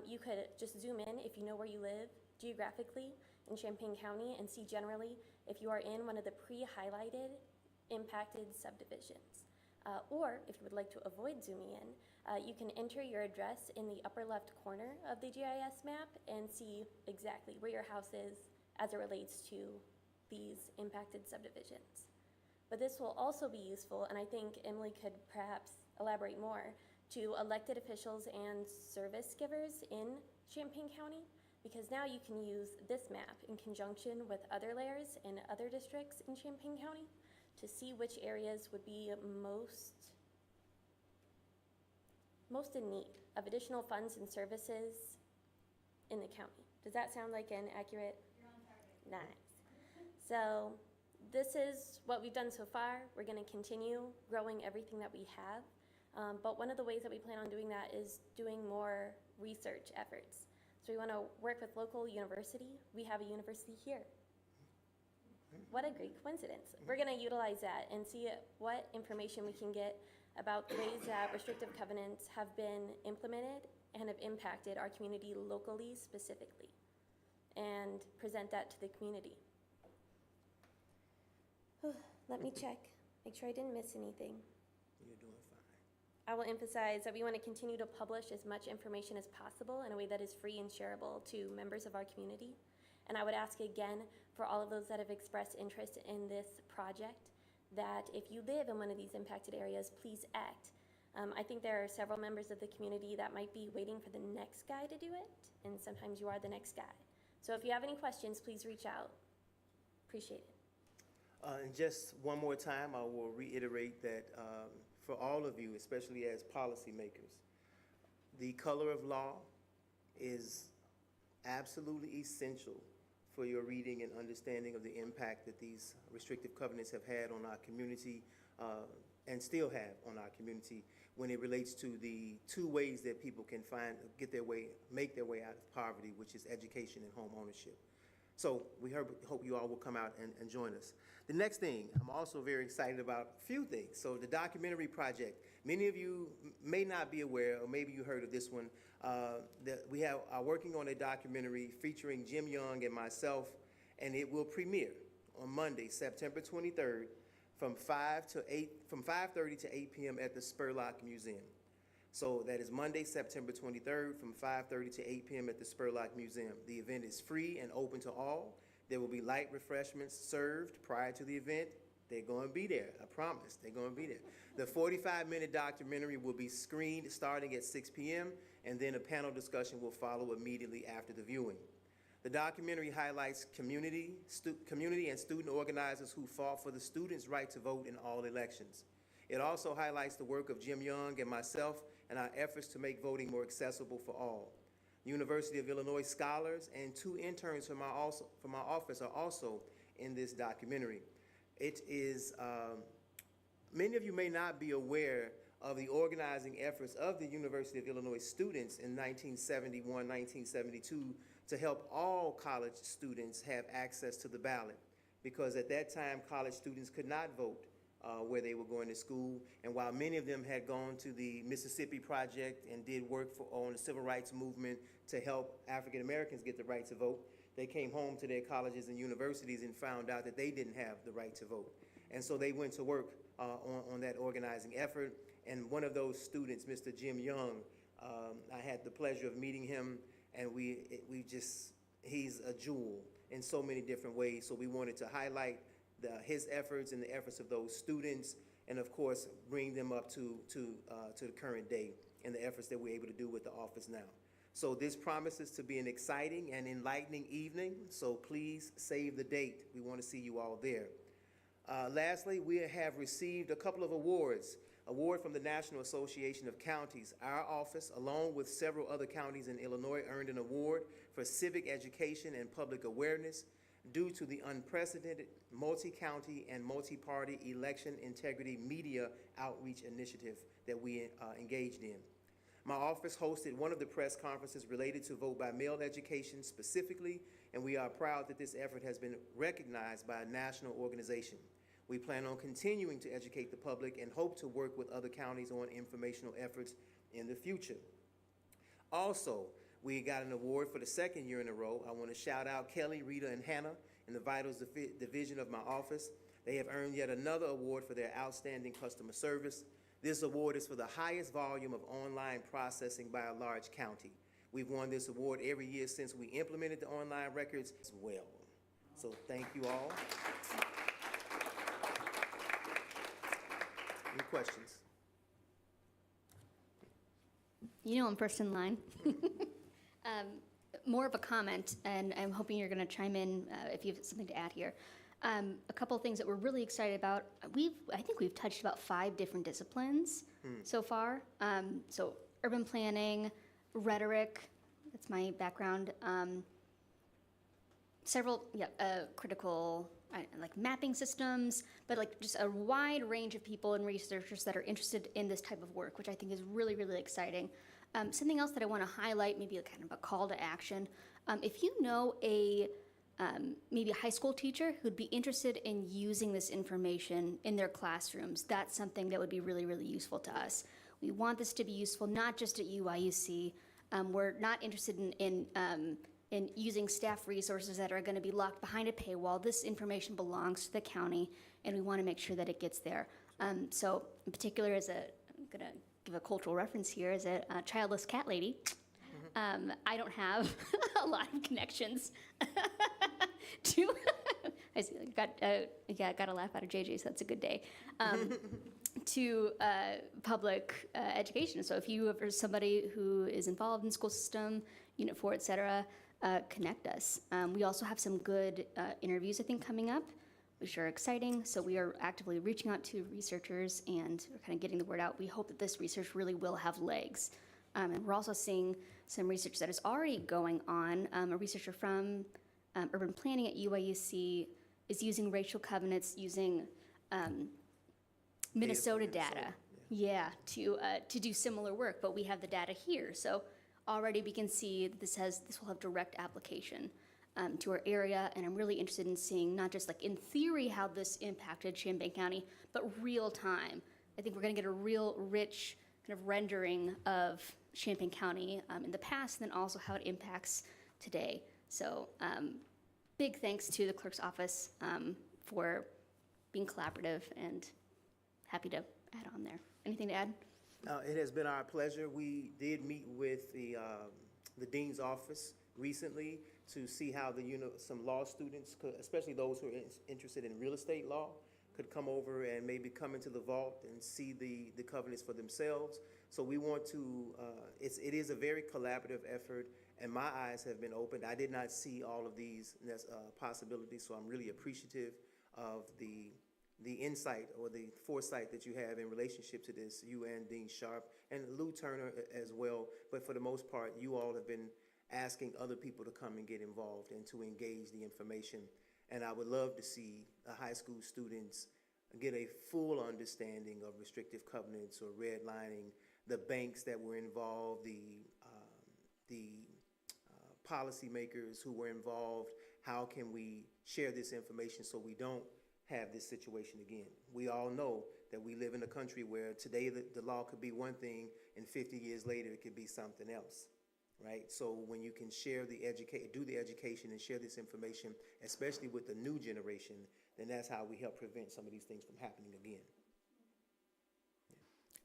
You could just zoom in if you know where you live geographically in Champaign County and see generally if you are in one of the pre-highlighted impacted subdivisions. Or if you would like to avoid zooming in, you can enter your address in the upper left corner of the GIS map and see exactly where your house is as it relates to these impacted subdivisions. But this will also be useful, and I think Emily could perhaps elaborate more, to elected officials and service givers in Champaign County, because now you can use this map in conjunction with other layers in other districts in Champaign County to see which areas would be most in need of additional funds and services in the county. Does that sound like an accurate? You're on target. Nice. So this is what we've done so far. We're going to continue growing everything that we have. But one of the ways that we plan on doing that is doing more research efforts. So we want to work with local university. We have a university here. What a great coincidence. We're going to utilize that and see what information we can get about the ways that restrictive covenants have been implemented and have impacted our community locally specifically, and present that to the community. Let me check, make sure I didn't miss anything. You're doing fine. I will emphasize that we want to continue to publish as much information as possible in a way that is free and shareable to members of our community. And I would ask again for all of those that have expressed interest in this project that if you live in one of these impacted areas, please act. I think there are several members of the community that might be waiting for the next guy to do it, and sometimes you are the next guy. So if you have any questions, please reach out. Appreciate it. And just one more time, I will reiterate that for all of you, especially as policymakers, the color of law is absolutely essential for your reading and understanding of the impact that these restrictive covenants have had on our community and still have on our community when it relates to the two ways that people can make their way out of poverty, which is education and home ownership. So we hope you all will come out and join us. The next thing, I'm also very excited about a few things. So the documentary project, many of you may not be aware, or maybe you heard of this one, that we are working on a documentary featuring Jim Young and myself, and it will premiere on Monday, September 23rd, from 5:30 to 8 p.m. at the Spurlock Museum. So that is Monday, September 23rd, from 5:30 to 8 p.m. at the Spurlock Museum. The event is free and open to all. There will be light refreshments served prior to the event. They're going to be there, I promise. They're going to be there. The 45-minute documentary will be screened starting at 6 p.m., and then a panel discussion will follow immediately after the viewing. The documentary highlights community and student organizers who fought for the students' right to vote in all elections. It also highlights the work of Jim Young and myself and our efforts to make voting more accessible for all. University of Illinois scholars and 2 interns from our office are also in this documentary. It is, many of you may not be aware of the organizing efforts of the University of Illinois students in 1971, 1972 to help all college students have access to the ballot, because at that time college students could not vote where they were going to school. And while many of them had gone to the Mississippi Project and did work on the civil rights movement to help African Americans get the right to vote, they came home to their colleges and universities and found out that they didn't have the right to vote. And so they went to work on that organizing effort. And one of those students, Mr. Jim Young, I had the pleasure of meeting him, and he's a jewel in so many different ways. So we wanted to highlight his efforts and the efforts of those students, and of course bring them up to the current day and the efforts that we're able to do with the office now. So this promises to be an exciting and enlightening evening, so please save the date. We want to see you all there. Lastly, we have received a couple of awards. Award from the National Association of Counties. Our office, along with several other counties in Illinois, earned an award for civic education and public awareness due to the unprecedented multi-county and multi-party election integrity media outreach initiative that we engaged in. My office hosted one of the press conferences related to vote by mail education specifically, and we are proud that this effort has been recognized by a national organization. We plan on continuing to educate the public and hope to work with other counties on informational efforts in the future. Also, we got an award for the 2nd year in a row. I want to shout out Kelly, Rita, and Hannah in the Vitals Division of my office. They have earned yet another award for their outstanding customer service. This award is for the highest volume of online processing by a large county. We've won this award every year since we implemented the online records as well. So thank you all. Any questions? You know I'm first in line. More of a comment, and I'm hoping you're going to chime in if you have something to add here. A couple of things that we're really excited about. I think we've touched about 5 different disciplines so far. So urban planning, rhetoric, that's my background. Several critical like mapping systems, but like just a wide range of people and researchers that are interested in this type of work, which I think is really, really exciting. Something else that I want to highlight, maybe a kind of a call to action. If you know maybe a high school teacher who'd be interested in using this information in their classrooms, that's something that would be really, really useful to us. We want this to be useful not just at UIUC. We're not interested in using staff resources that are going to be locked behind a paywall. This information belongs to the county, and we want to make sure that it gets there. So in particular, I'm going to give a cultural reference here, as a childless cat lady. I don't have a lot of connections to, I got a laugh out of JJ, so that's a good day, to public education. So if you are somebody who is involved in the school system, Unit 4, et cetera, connect us. We also have some good interviews, I think, coming up, which are exciting. So we are actively reaching out to researchers and we're kind of getting the word out. We hope that this research really will have legs. And we're also seeing some research that is already going on. A researcher from urban planning at UIUC is using racial covenants, using Minnesota data, to do similar work. But we have the data here, so already we can see that this will have direct application to our area, and I'm really interested in seeing not just like in theory how this impacted Champaign County, but real time. I think we're going to get a real rich kind of rendering of Champaign County in the past, and then also how it impacts today. So big thanks to the clerk's office for being collaborative, and happy to add on there. Anything to add? It has been our pleasure. We did meet with the dean's office recently to see how some law students, especially those who are interested in real estate law, could come over and maybe come into the vault and see the covenants for themselves. So we want to, it is a very collaborative effort, and my eyes have been opened. I did not see all of these possibilities, so I'm really appreciative of the insight or the foresight that you have in relationship to this, you and Dean Sharp, and Lou Turner as well. But for the most part, you all have been asking other people to come and get involved and to engage the information. And I would love to see high school students get a full understanding of restrictive covenants or redlining, the banks that were involved, the policymakers who were involved. How can we share this information so we don't have this situation again? We all know that we live in a country where today the law could be one thing and 50 years later it could be something else, right? So when you can share do the education and share this information, especially with the new generation, then that's how we help prevent some of these things from happening again.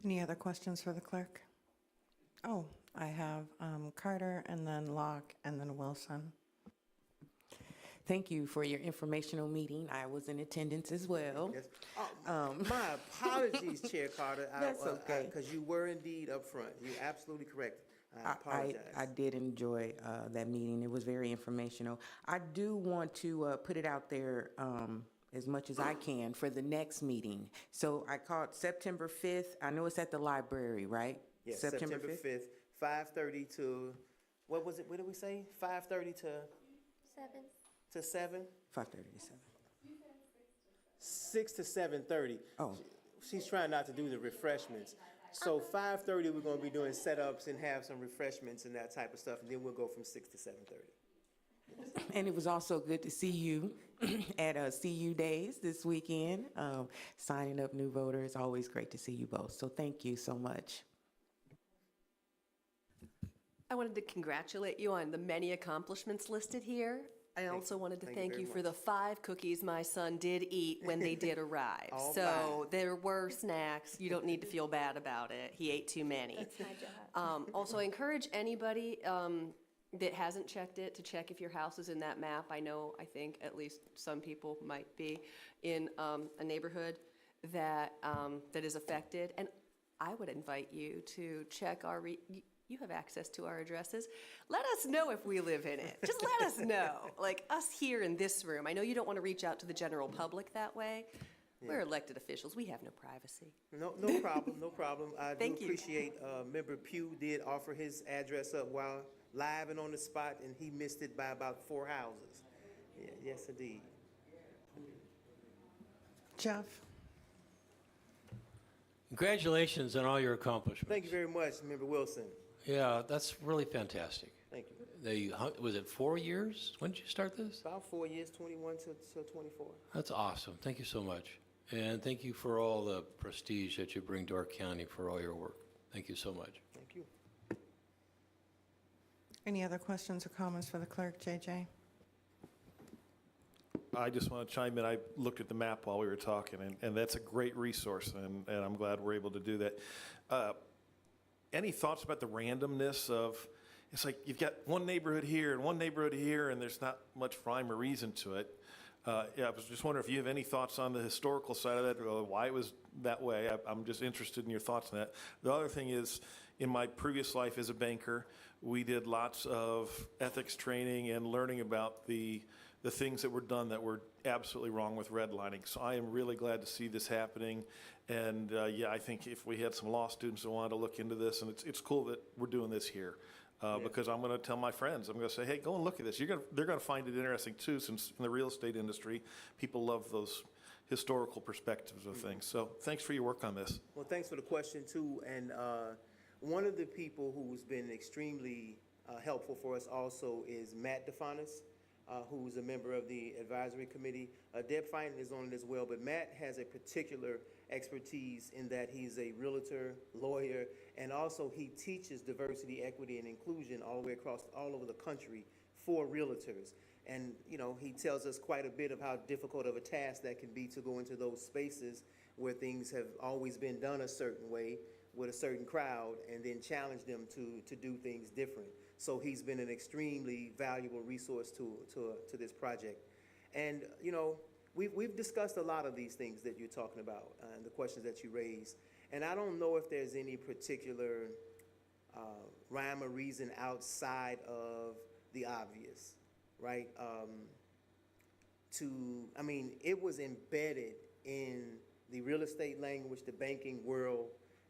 Any other questions for the clerk? Oh, I have Carter, and then Locke, and then Wilson. Thank you for your informational meeting. I was in attendance as well. Yes. My apologies, Chair Carter. That's okay. Because you were indeed up front. You're absolutely correct. I apologize. I did enjoy that meeting. It was very informational. I do want to put it out there as much as I can for the next meeting. So I called September 5th. I know it's at the library, right? Yes, September 5th, 5:30 to, what was it? What did we say? 5:30 to? 7. To 7? 5:30 to 7. 6 to 7:30. Oh. She's trying not to do the refreshments. So 5:30, we're going to be doing setups and have some refreshments and that type of stuff, and then we'll go from 6 to 7:30. And it was also good to see you at CU Days this weekend, signing up new voters. Always great to see you both. So thank you so much. I wanted to congratulate you on the many accomplishments listed here. I also wanted to thank you for the 5 cookies my son did eat when they did arrive. All So there were snacks. You don't need to feel bad about it. He ate too many. That's my job. Also, I encourage anybody that hasn't checked it to check if your house is in that map. I think at least some people might be in a neighborhood that that is affected. And I would invite you to check you have access to our addresses. Let us know if we live in it. Just let us know. Like us here in this room. I know you don't want to reach out to the general public that way. Yeah. We're elected officials. We have no privacy. No problem, no problem. I do appreciate, Member Pugh did offer his address up while live and on the spot, and he missed it by about 4 houses. Yeah, yes, indeed. Jeff? Congratulations on all your accomplishments. Thank you very much, Member Wilson. Yeah, that's really fantastic. Thank you. Was it 4 years? When did you start this? About 4 years, 21 to 24. That's awesome. Thank you so much. And thank you for all the prestige that you bring to our county for all your work. Thank you so much. Thank you. Any other questions or comments for the clerk, JJ? I just want to chime in. I looked at the map while we were talking, and that's a great resource, and I'm glad we're able to do that. Any thoughts about the randomness of, it's like you've got one neighborhood here and one neighborhood here, and there's not much rhyme or reason to it. Yeah, I was just wondering if you have any thoughts on the historical side of that, or why it was that way. I'm just interested in your thoughts on that. The other thing is, in my previous life as a banker, we did lots of ethics training and learning about the things that were done that were absolutely wrong with redlining. So I am really glad to see this happening. And yeah, I think if we had some law students that wanted to look into this, and it's cool that we're doing this here. Because I'm going to tell my friends, I'm going to say, hey, go and look at this. They're going to find it interesting too, since in the real estate industry, people love those historical perspectives of things. So thanks for your work on this. Well, thanks for the question too. And one of the people who's been extremely helpful for us also is Matt DeFanis, who's a member of the advisory committee. Deb Finan is on it as well, but Matt has a particular expertise in that he's a realtor, lawyer, and also he teaches diversity, equity, and inclusion all the way across all over the country for realtors. And you know, he tells us quite a bit of how difficult of a task that can be to go into those spaces where things have always been done a certain way with a certain crowd, and then challenge them to do things different. So he's been an extremely valuable resource to this project. And you know, we've discussed a lot of these things that you're talking about and the questions that you raised. And I don't know if there's any particular rhyme or reason outside of the obvious, right? I mean, it was embedded in the real estate language, the banking world,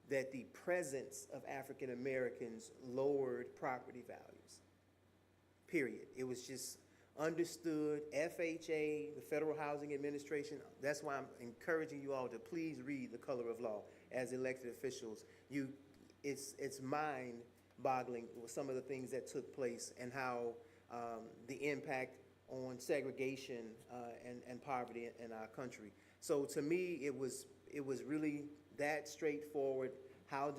that the presence of African Americans lowered property values, period. It was just understood. FHA, the Federal Housing Administration, that's why I'm encouraging you all to please read The Color of Law as elected officials. It's mind-boggling with some of the things that took place and how the impact on segregation and poverty in our country. So to me, it was really that straightforward. How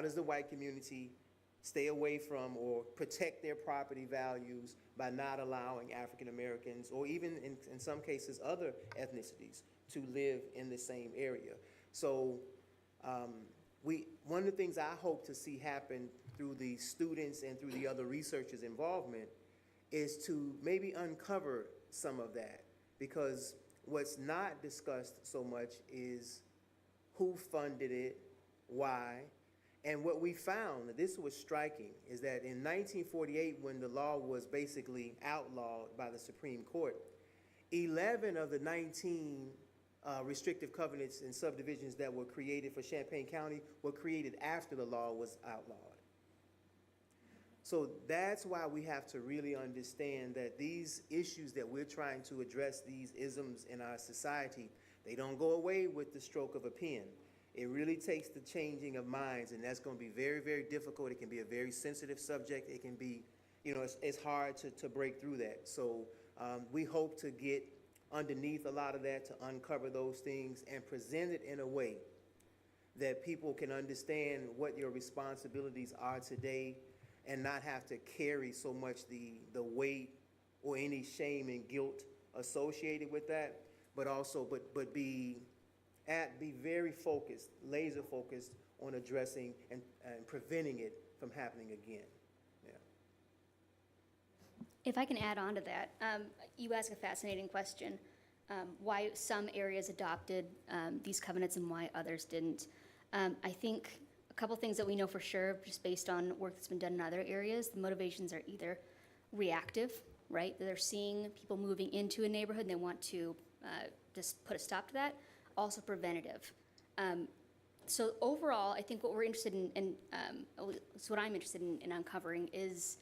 does the white community stay away from or protect their property values by not allowing African Americans, or even in some cases other ethnicities, to live in the same area? So one of the things I hope to see happen through the students and through the other researchers' involvement is to maybe uncover some of that, because what's not discussed so much is who funded it, why. And what we found, this was striking, is that in 1948, when the law was basically outlawed by the Supreme Court, 11 of the 19 restrictive covenants and subdivisions that were created for Champaign County were created after the law was outlawed. So that's why we have to really understand that these issues that we're trying to address, these isms in our society, they don't go away with the stroke of a pen. It really takes the changing of minds, and that's going to be very, very difficult. It can be a very sensitive subject. It can be, you know, it's hard to break through that. So we hope to get underneath a lot of that, to uncover those things and present it in a way that people can understand what your responsibilities are today, and not have to carry so much the weight or any shame and guilt associated with that, but also but be very focused, laser focused on addressing and preventing it from happening again. Yeah. If I can add on to that, you ask a fascinating question, why some areas adopted these covenants and why others didn't. I think a couple things that we know for sure, just based on work that's been done in other areas, the motivations are either reactive, right? They're seeing people moving into a neighborhood and they want to just put a stop to that. Also preventative. So overall, I think what we're interested in so what I'm interested in uncovering is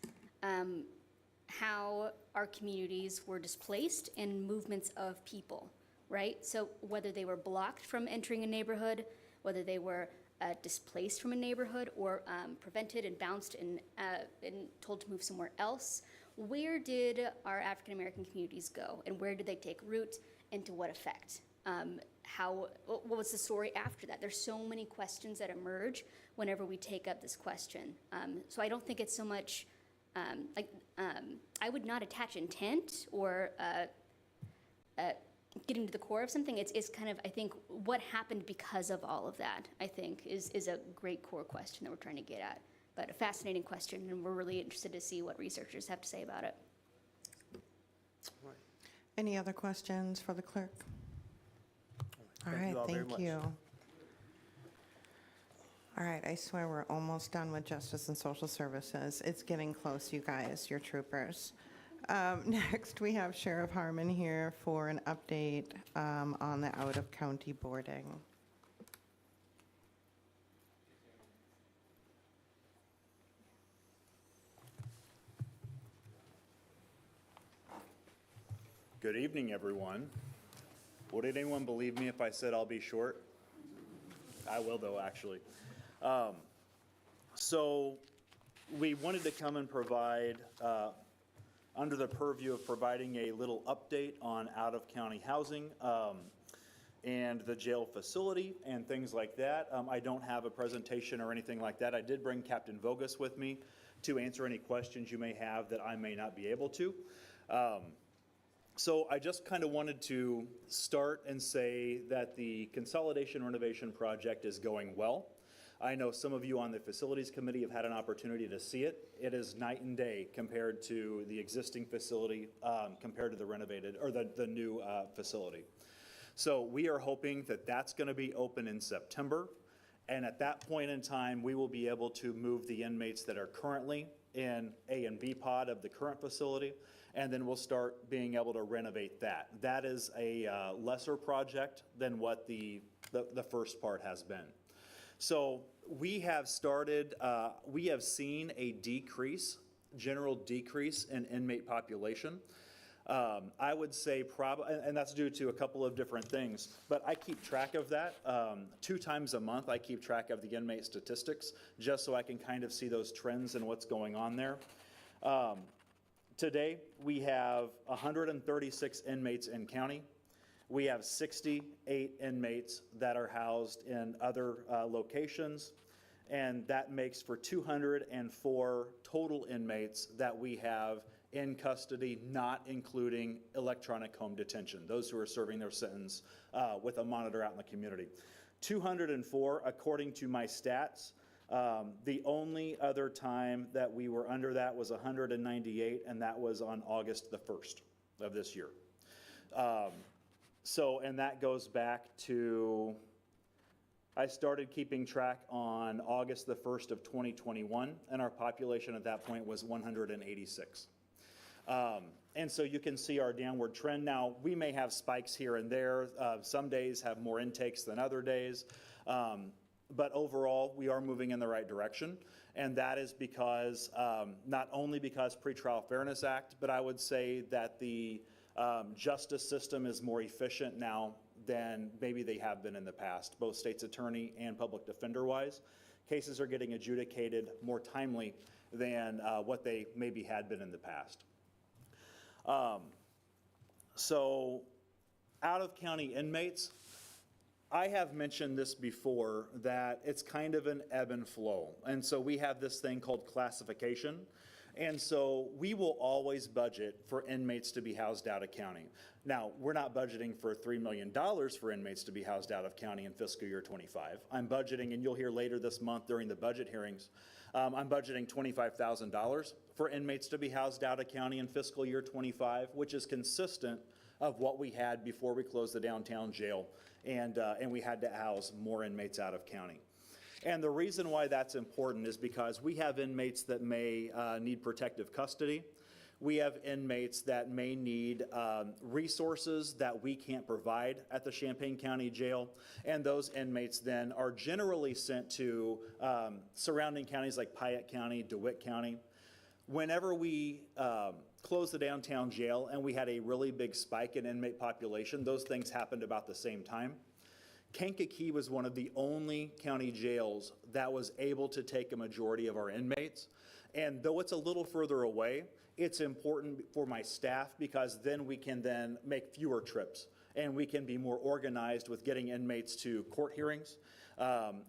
how our communities were displaced and movements of people, right? So whether they were blocked from entering a neighborhood, whether they were displaced from a neighborhood or prevented and bounced and told to move somewhere else, where did our African American communities go and where did they take root and to what effect? What was the story after that? There's so many questions that emerge whenever we take up this question. So I don't think it's so much, I would not attach intent or getting to the core of something. It's kind of, I think, what happened because of all of that, I think, is a great core question that we're trying to get at. But a fascinating question, and we're really interested to see what researchers have to say about it. Any other questions for the clerk? All Thank right, you all very thank much. you. All right, I swear we're almost done with Justice and Social Services. It's getting close, you guys, you're troopers. Next, we have Sheriff Harmon here for an update on the out-of-county boarding. Good evening, everyone. Would anyone believe me if I said I'll be short? I will, though, actually. So we wanted to come and provide, under the purview of providing a little update on out-of-county housing and the jail facility and things like that. I don't have a presentation or anything like that. I did bring Captain Vogus with me to answer any questions you may have that I may not be able to. So I just kind of wanted to start and say that the consolidation renovation project is going well. I know some of you on the facilities committee have had an opportunity to see it. It is night and day compared to the existing facility, compared to the renovated or the new facility. So we are hoping that that's going to be open in September. And at that point in time, we will be able to move the inmates that are currently in A and B pod of the current facility, and then we'll start being able to renovate that. That is a lesser project than what the first part has been. So we have started, we have seen a decrease, general decrease in inmate population. I would say probably, and that's due to a couple of different things, but I keep track of that. 2 times a month, I keep track of the inmate statistics, just so I can kind of see those trends and what's going on there. Today, we have 136 inmates in county. We have 68 inmates that are housed in other locations, and that makes for 204 total inmates that we have in custody, not including electronic home detention, those who are serving their sentence with a monitor out in the community. 204, according to my stats. The only other time that we were under that was 198, and that was on August the 1st of this year. And that goes back to, I started keeping track on August the 1st of 2021, and our population at that point was 186. And so you can see our downward trend. Now, we may have spikes here and there. Some days have more intakes than other days. But overall, we are moving in the right direction. And that is because, not only because Pretrial Fairness Act, but I would say that the justice system is more efficient now than maybe they have been in the past, both state's attorney and public defender-wise. Cases are getting adjudicated more timely than what they maybe had been in the past. So out-of-county inmates, I have mentioned this before, that it's kind of an ebb and flow. And so we have this thing called classification. And so we will always budget for inmates to be housed out of county. Now, we're not budgeting for $3 million for inmates to be housed out of county in fiscal year 25. I'm budgeting, and you'll hear later this month during the budget hearings, I'm budgeting $25,000 for inmates to be housed out of county in fiscal year 25, which is consistent of what we had before we closed the downtown jail, and we had to house more inmates out of county. And the reason why that's important is because we have inmates that may need protective custody. We have inmates that may need resources that we can't provide at the Champaign County Jail, and those inmates then are generally sent to surrounding counties like Piatt County, DeWitt County. Whenever we closed the downtown jail and we had a really big spike in inmate population, those things happened about the same time. Kankakee was one of the only county jails that was able to take a majority of our inmates. And though it's a little further away, it's important for my staff because then we can then make fewer trips and we can be more organized with getting inmates to court hearings.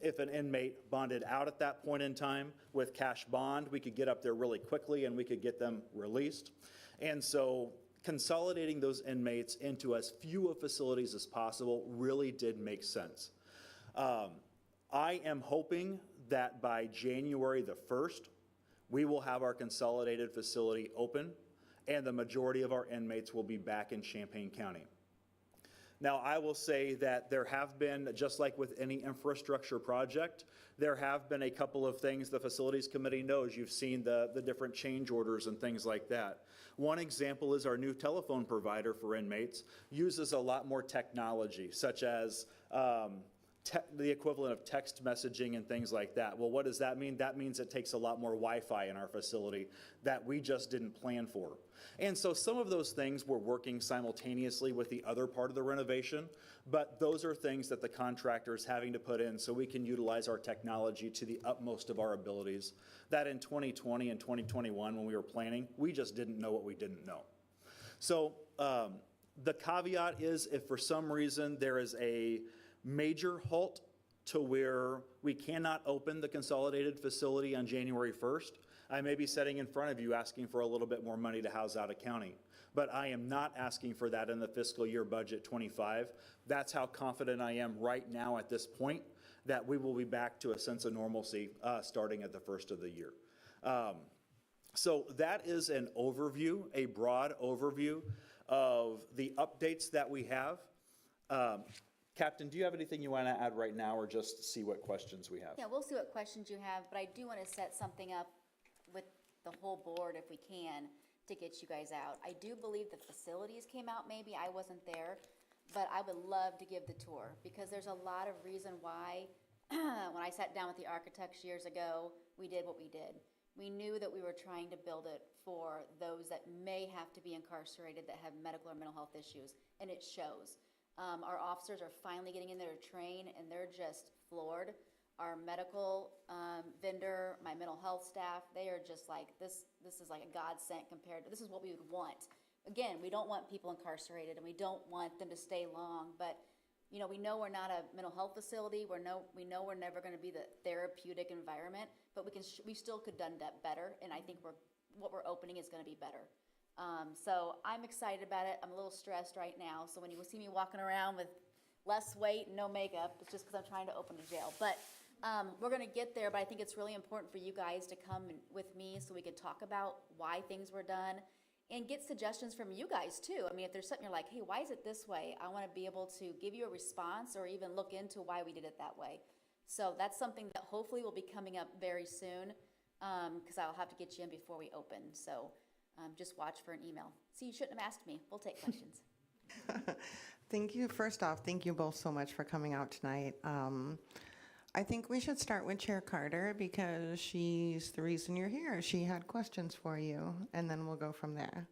If an inmate bonded out at that point in time with cash bond, we could get up there really quickly and we could get them released. And so consolidating those inmates into as few facilities as possible really did make sense. I am hoping that by January the 1st, we will have our consolidated facility open and the majority of our inmates will be back in Champaign County. Now, I will say that there have been, just like with any infrastructure project, there have been a couple of things the Facilities Committee knows. You've seen the different change orders and things like that. One example is our new telephone provider for inmates uses a lot more technology, such as the equivalent of text messaging and things like that. Well, what does that mean? That means it takes a lot more Wi-Fi in our facility that we just didn't plan for. And so some of those things were working simultaneously with the other part of the renovation, but those are things that the contractor is having to put in so we can utilize our technology to the utmost of our abilities. That in 2020 and 2021, when we were planning, we just didn't know what we didn't know. So the caveat is if for some reason there is a major halt to where we cannot open the consolidated facility on January 1st, I may be sitting in front of you asking for a little bit more money to house out of county. But I am not asking for that in the fiscal year budget 25. That's how confident I am right now at this point that we will be back to a sense of normalcy starting at the first of the year. So that is an overview, a broad overview of the updates that we have. Captain, do you have anything you want to add right now or just see what questions we have? Yeah, we'll see what questions you have, but I do want to set something up with the whole board if we can to get you guys out. I do believe the facilities came out maybe, I wasn't there, but I would love to give the tour because there's a lot of reason why when I sat down with the architects years ago, we did what we did. We knew that we were trying to build it for those that may have to be incarcerated that have medical or mental health issues, and it shows. Our officers are finally getting in there to train, and they're just floored. Our medical vendor, my mental health staff, they are just like, this is like a godsend compared to, this is what we would want. Again, we don't want people incarcerated, and we don't want them to stay long, but you know, we know we're not a mental health facility. We know we're never going to be the therapeutic environment, but we still could have done that better, and I think what we're opening is going to be better. So I'm excited about it. I'm a little stressed right now. So when you see me walking around with less weight and no makeup, it's just because I'm trying to open a jail. But we're going to get there. But I think it's really important for you guys to come with me so we can talk about why things were done and get suggestions from you guys too. I mean, if there's something you're like, hey, why is it this way? I want to be able to give you a response or even look into why we did it that way. So that's something that hopefully will be coming up very soon because I'll have to get you in before we open. So just watch for an email. See, you shouldn't have asked me. We'll take questions. Thank you. First off, thank you both so much for coming out tonight. I think we should start with Chair Carter because she's the reason you're here. She had questions for you, and then we'll go from there.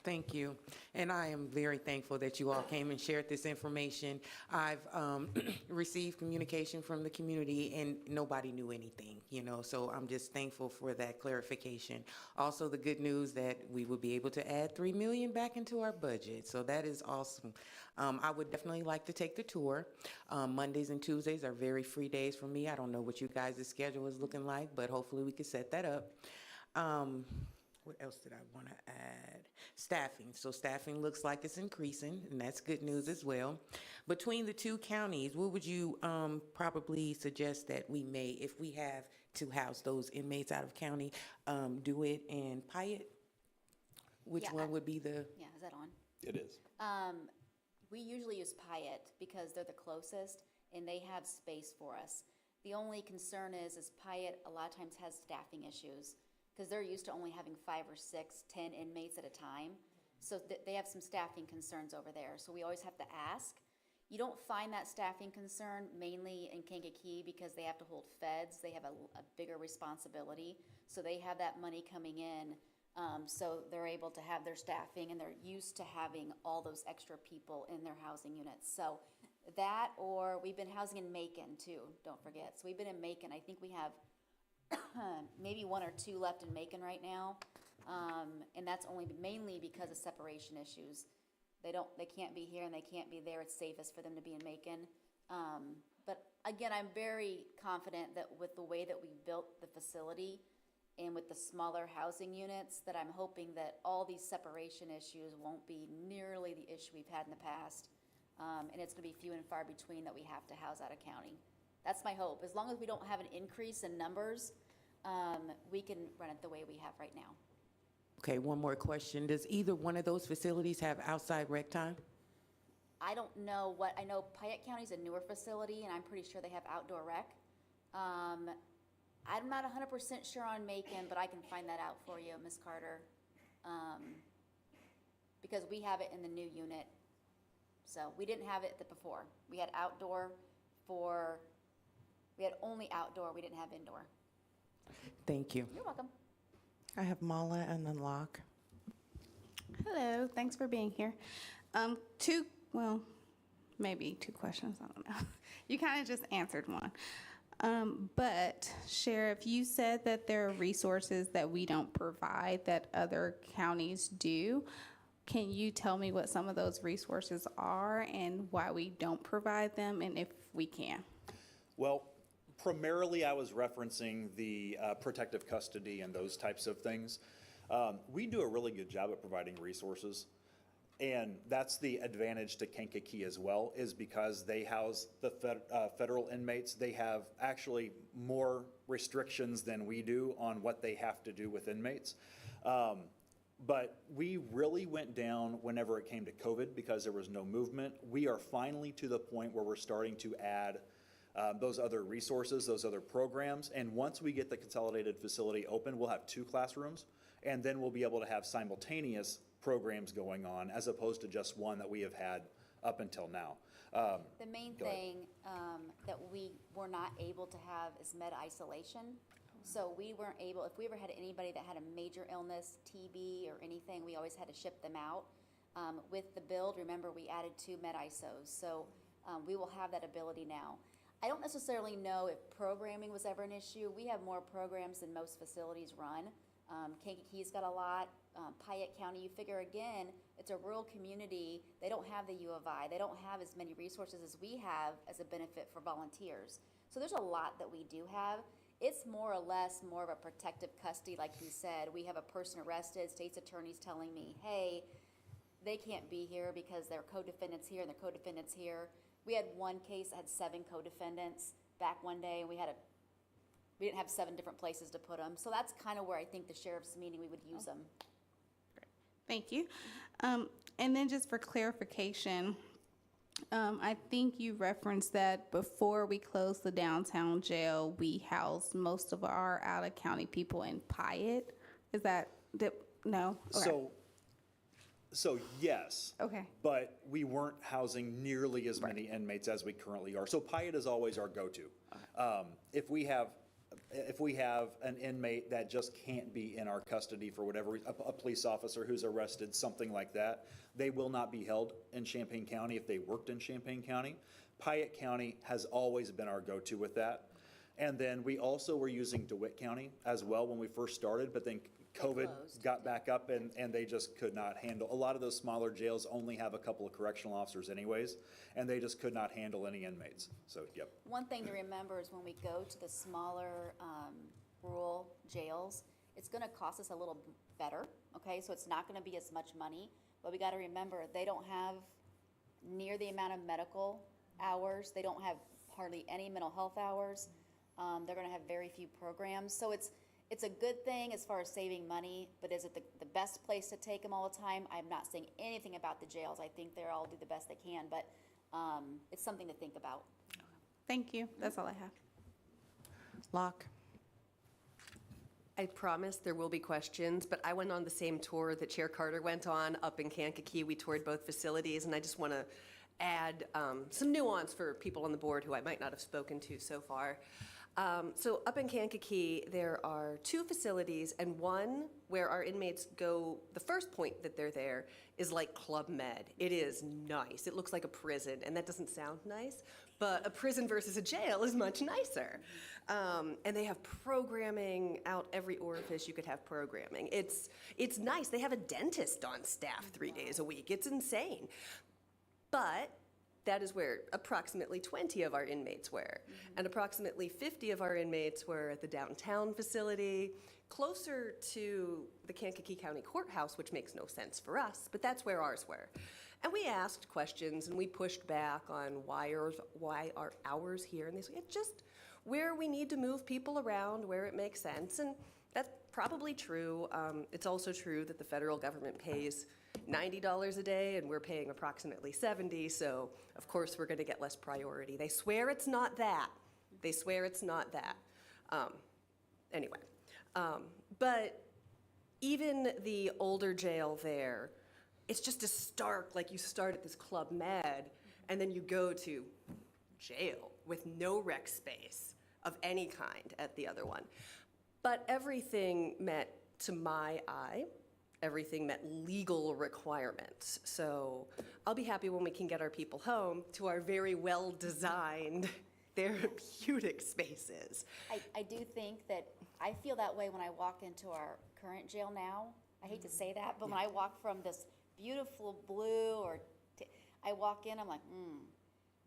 Thank you. And I am very thankful that you all came and shared this information. I've received communication from the community and nobody knew anything, you know, so I'm just thankful for that clarification. Also, the good news that we will be able to add $3 million back into our budget, so that is awesome. I would definitely like to take the tour. Mondays and Tuesdays are very free days for me. I don't know what you guys' schedule is looking like, but hopefully we can set that up. what else did I want to add? Staffing. So staffing looks like it's increasing, and that's good news as well. Between the two counties, what would you probably suggest that we may, if we have to house those inmates out of county, do it in Pyatt? Which Yeah, one would be the? Yeah, is that on? It is. We usually use Pyatt because they're the closest and they have space for us. The only concern is Pyatt a lot of times has staffing issues because they're used to only having 5 or 6, 10 inmates at a time. So they have some staffing concerns over there. So we always have to ask. You don't find that staffing concern mainly in Kankakee because they have to hold feds. They have a bigger responsibility. So they have that money coming in. So they're able to have their staffing and they're used to having all those extra people in their housing units. So that, or we've been housing in Macon too, don't forget. So we've been in Macon. I think we have maybe 1 or 2 left in Macon right now. And that's only mainly because of separation issues. They can't be here and they can't be there. It's safest for them to be in Macon. But again, I'm very confident that with the way that we built the facility and with the smaller housing units, that I'm hoping that all these separation issues won't be nearly the issue we've had in the past. And it's gonna be few and far between that we have to house out of county. That's my hope. As long as we don't have an increase in numbers, we can run it the way we have right now. Okay, one more question. Does either one of those facilities have outside rec time? I don't know I know Pyatt County's a newer facility and I'm pretty sure they have outdoor rec. I'm not 100% sure on Macon, but I can find that out for you, Ms. Carter. Because we have it in the new unit. So we didn't have it before. We had only outdoor, we didn't have indoor. Thank you. You're welcome. I have Mala and then Locke. Hello, thanks for being here. Maybe 2 questions, I don't know. You kind of just answered one. But Sheriff, you said that there are resources that we don't provide that other counties do. Can you tell me what some of those resources are and why we don't provide them, and if we can? Well, primarily I was referencing the protective custody and those types of things. We do a really good job at providing resources. And that's the advantage to Kankakee as well, is because they house the federal inmates. They have actually more restrictions than we do on what they have to do with inmates. But we really went down whenever it came to COVID because there was no movement. We are finally to the point where we're starting to add those other resources, those other programs. And once we get the consolidated facility open, we'll have 2 classrooms, and then we'll be able to have simultaneous programs going on as opposed to just one that we have had up until now. The main thing that we were not able to have is med isolation. So we weren't able, if we ever had anybody that had a major illness, TB or anything, we always had to ship them out. With the build, remember, we added 2 med isos. So we will have that ability now. I don't necessarily know if programming was ever an issue. We have more programs than most facilities run. Kankakee's got a lot. Pyatt County, you figure again, it's a rural community. They don't have the U of I. They don't have as many resources as we have as a benefit for volunteers. So there's a lot that we do have. It's more or less more of a protective custody, like you said. We have a person arrested, state's attorney's telling me, hey, they can't be here because they're co-defendants here and they're co-defendants here. We had one case that had 7 co-defendants back one day, and we didn't have 7 different places to put them. So that's kind of where I think the sheriff's meeting, we would use them. Thank you. And then just for clarification, I think you referenced that before we closed the downtown jail, we housed most of our out-of-county people in Pyatt. Is that, no? Okay. So yes. Okay. But we weren't housing nearly as many inmates as we currently are. So Pyatt is always our go-to. If we have an inmate that just can't be in our custody for whatever reason, a police officer who's arrested, something like that, they will not be held in Champaign County if they worked in Champaign County. Pyatt County has always been our go-to with that. And then we also were using DeWitt County as well when we first started, but then COVID got back up and they just could not handle. A lot of those smaller jails only have a couple of correctional officers anyways, and they just could not handle any inmates. So, yep. One thing to remember is when we go to the smaller rural jails, it's gonna cost us a little better, okay? So it's not gonna be as much money, but we gotta remember, they don't have near the amount of medical hours. They don't have hardly any mental health hours. They're gonna have very few programs. So it's a good thing as far as saving money, but is it the best place to take them all the time? I'm not saying anything about the jails. I think they're all do the best they can, but it's something to think about. Thank you. That's all I have. Locke? I promise there will be questions, but I went on the same tour that Chair Carter went on up in Kankakee. We toured both facilities, and I just want to add some nuance for people on the board who I might not have spoken to so far. So up in Kankakee, there are 2 facilities, and one where our inmates go, the first point that they're there is like Club Med. It is nice. It looks like a prison, and that doesn't sound nice, but a prison versus a jail is much nicer. And they have programming out every orifice you could have programming. It's nice. They have a dentist on staff 3 days a week. It's insane. But that is where approximately 20 of our inmates were. And approximately 50 of our inmates were at the downtown facility, closer to the Kankakee County Courthouse, which makes no sense for us, but that's where ours were. And we asked questions and we pushed back on why are ours here? And they said, it's just where we need to move people around, where it makes sense. And that's probably true. It's also true that the federal government pays $90 a day and we're paying approximately $70, so of course we're going to get less priority. They swear it's not that. They swear it's not that. Anyway, but even the older jail there, it's just a stark, like you start at this Club Med and then you go to jail with no rec space of any kind at the other one. But everything met, to my eye, everything met legal requirements. So I'll be happy when we can get our people home to our very well-designed therapeutic spaces. I do think that, I feel that way when I walk into our current jail now. I hate to say that, but when I walk from this beautiful blue I walk in, I'm like,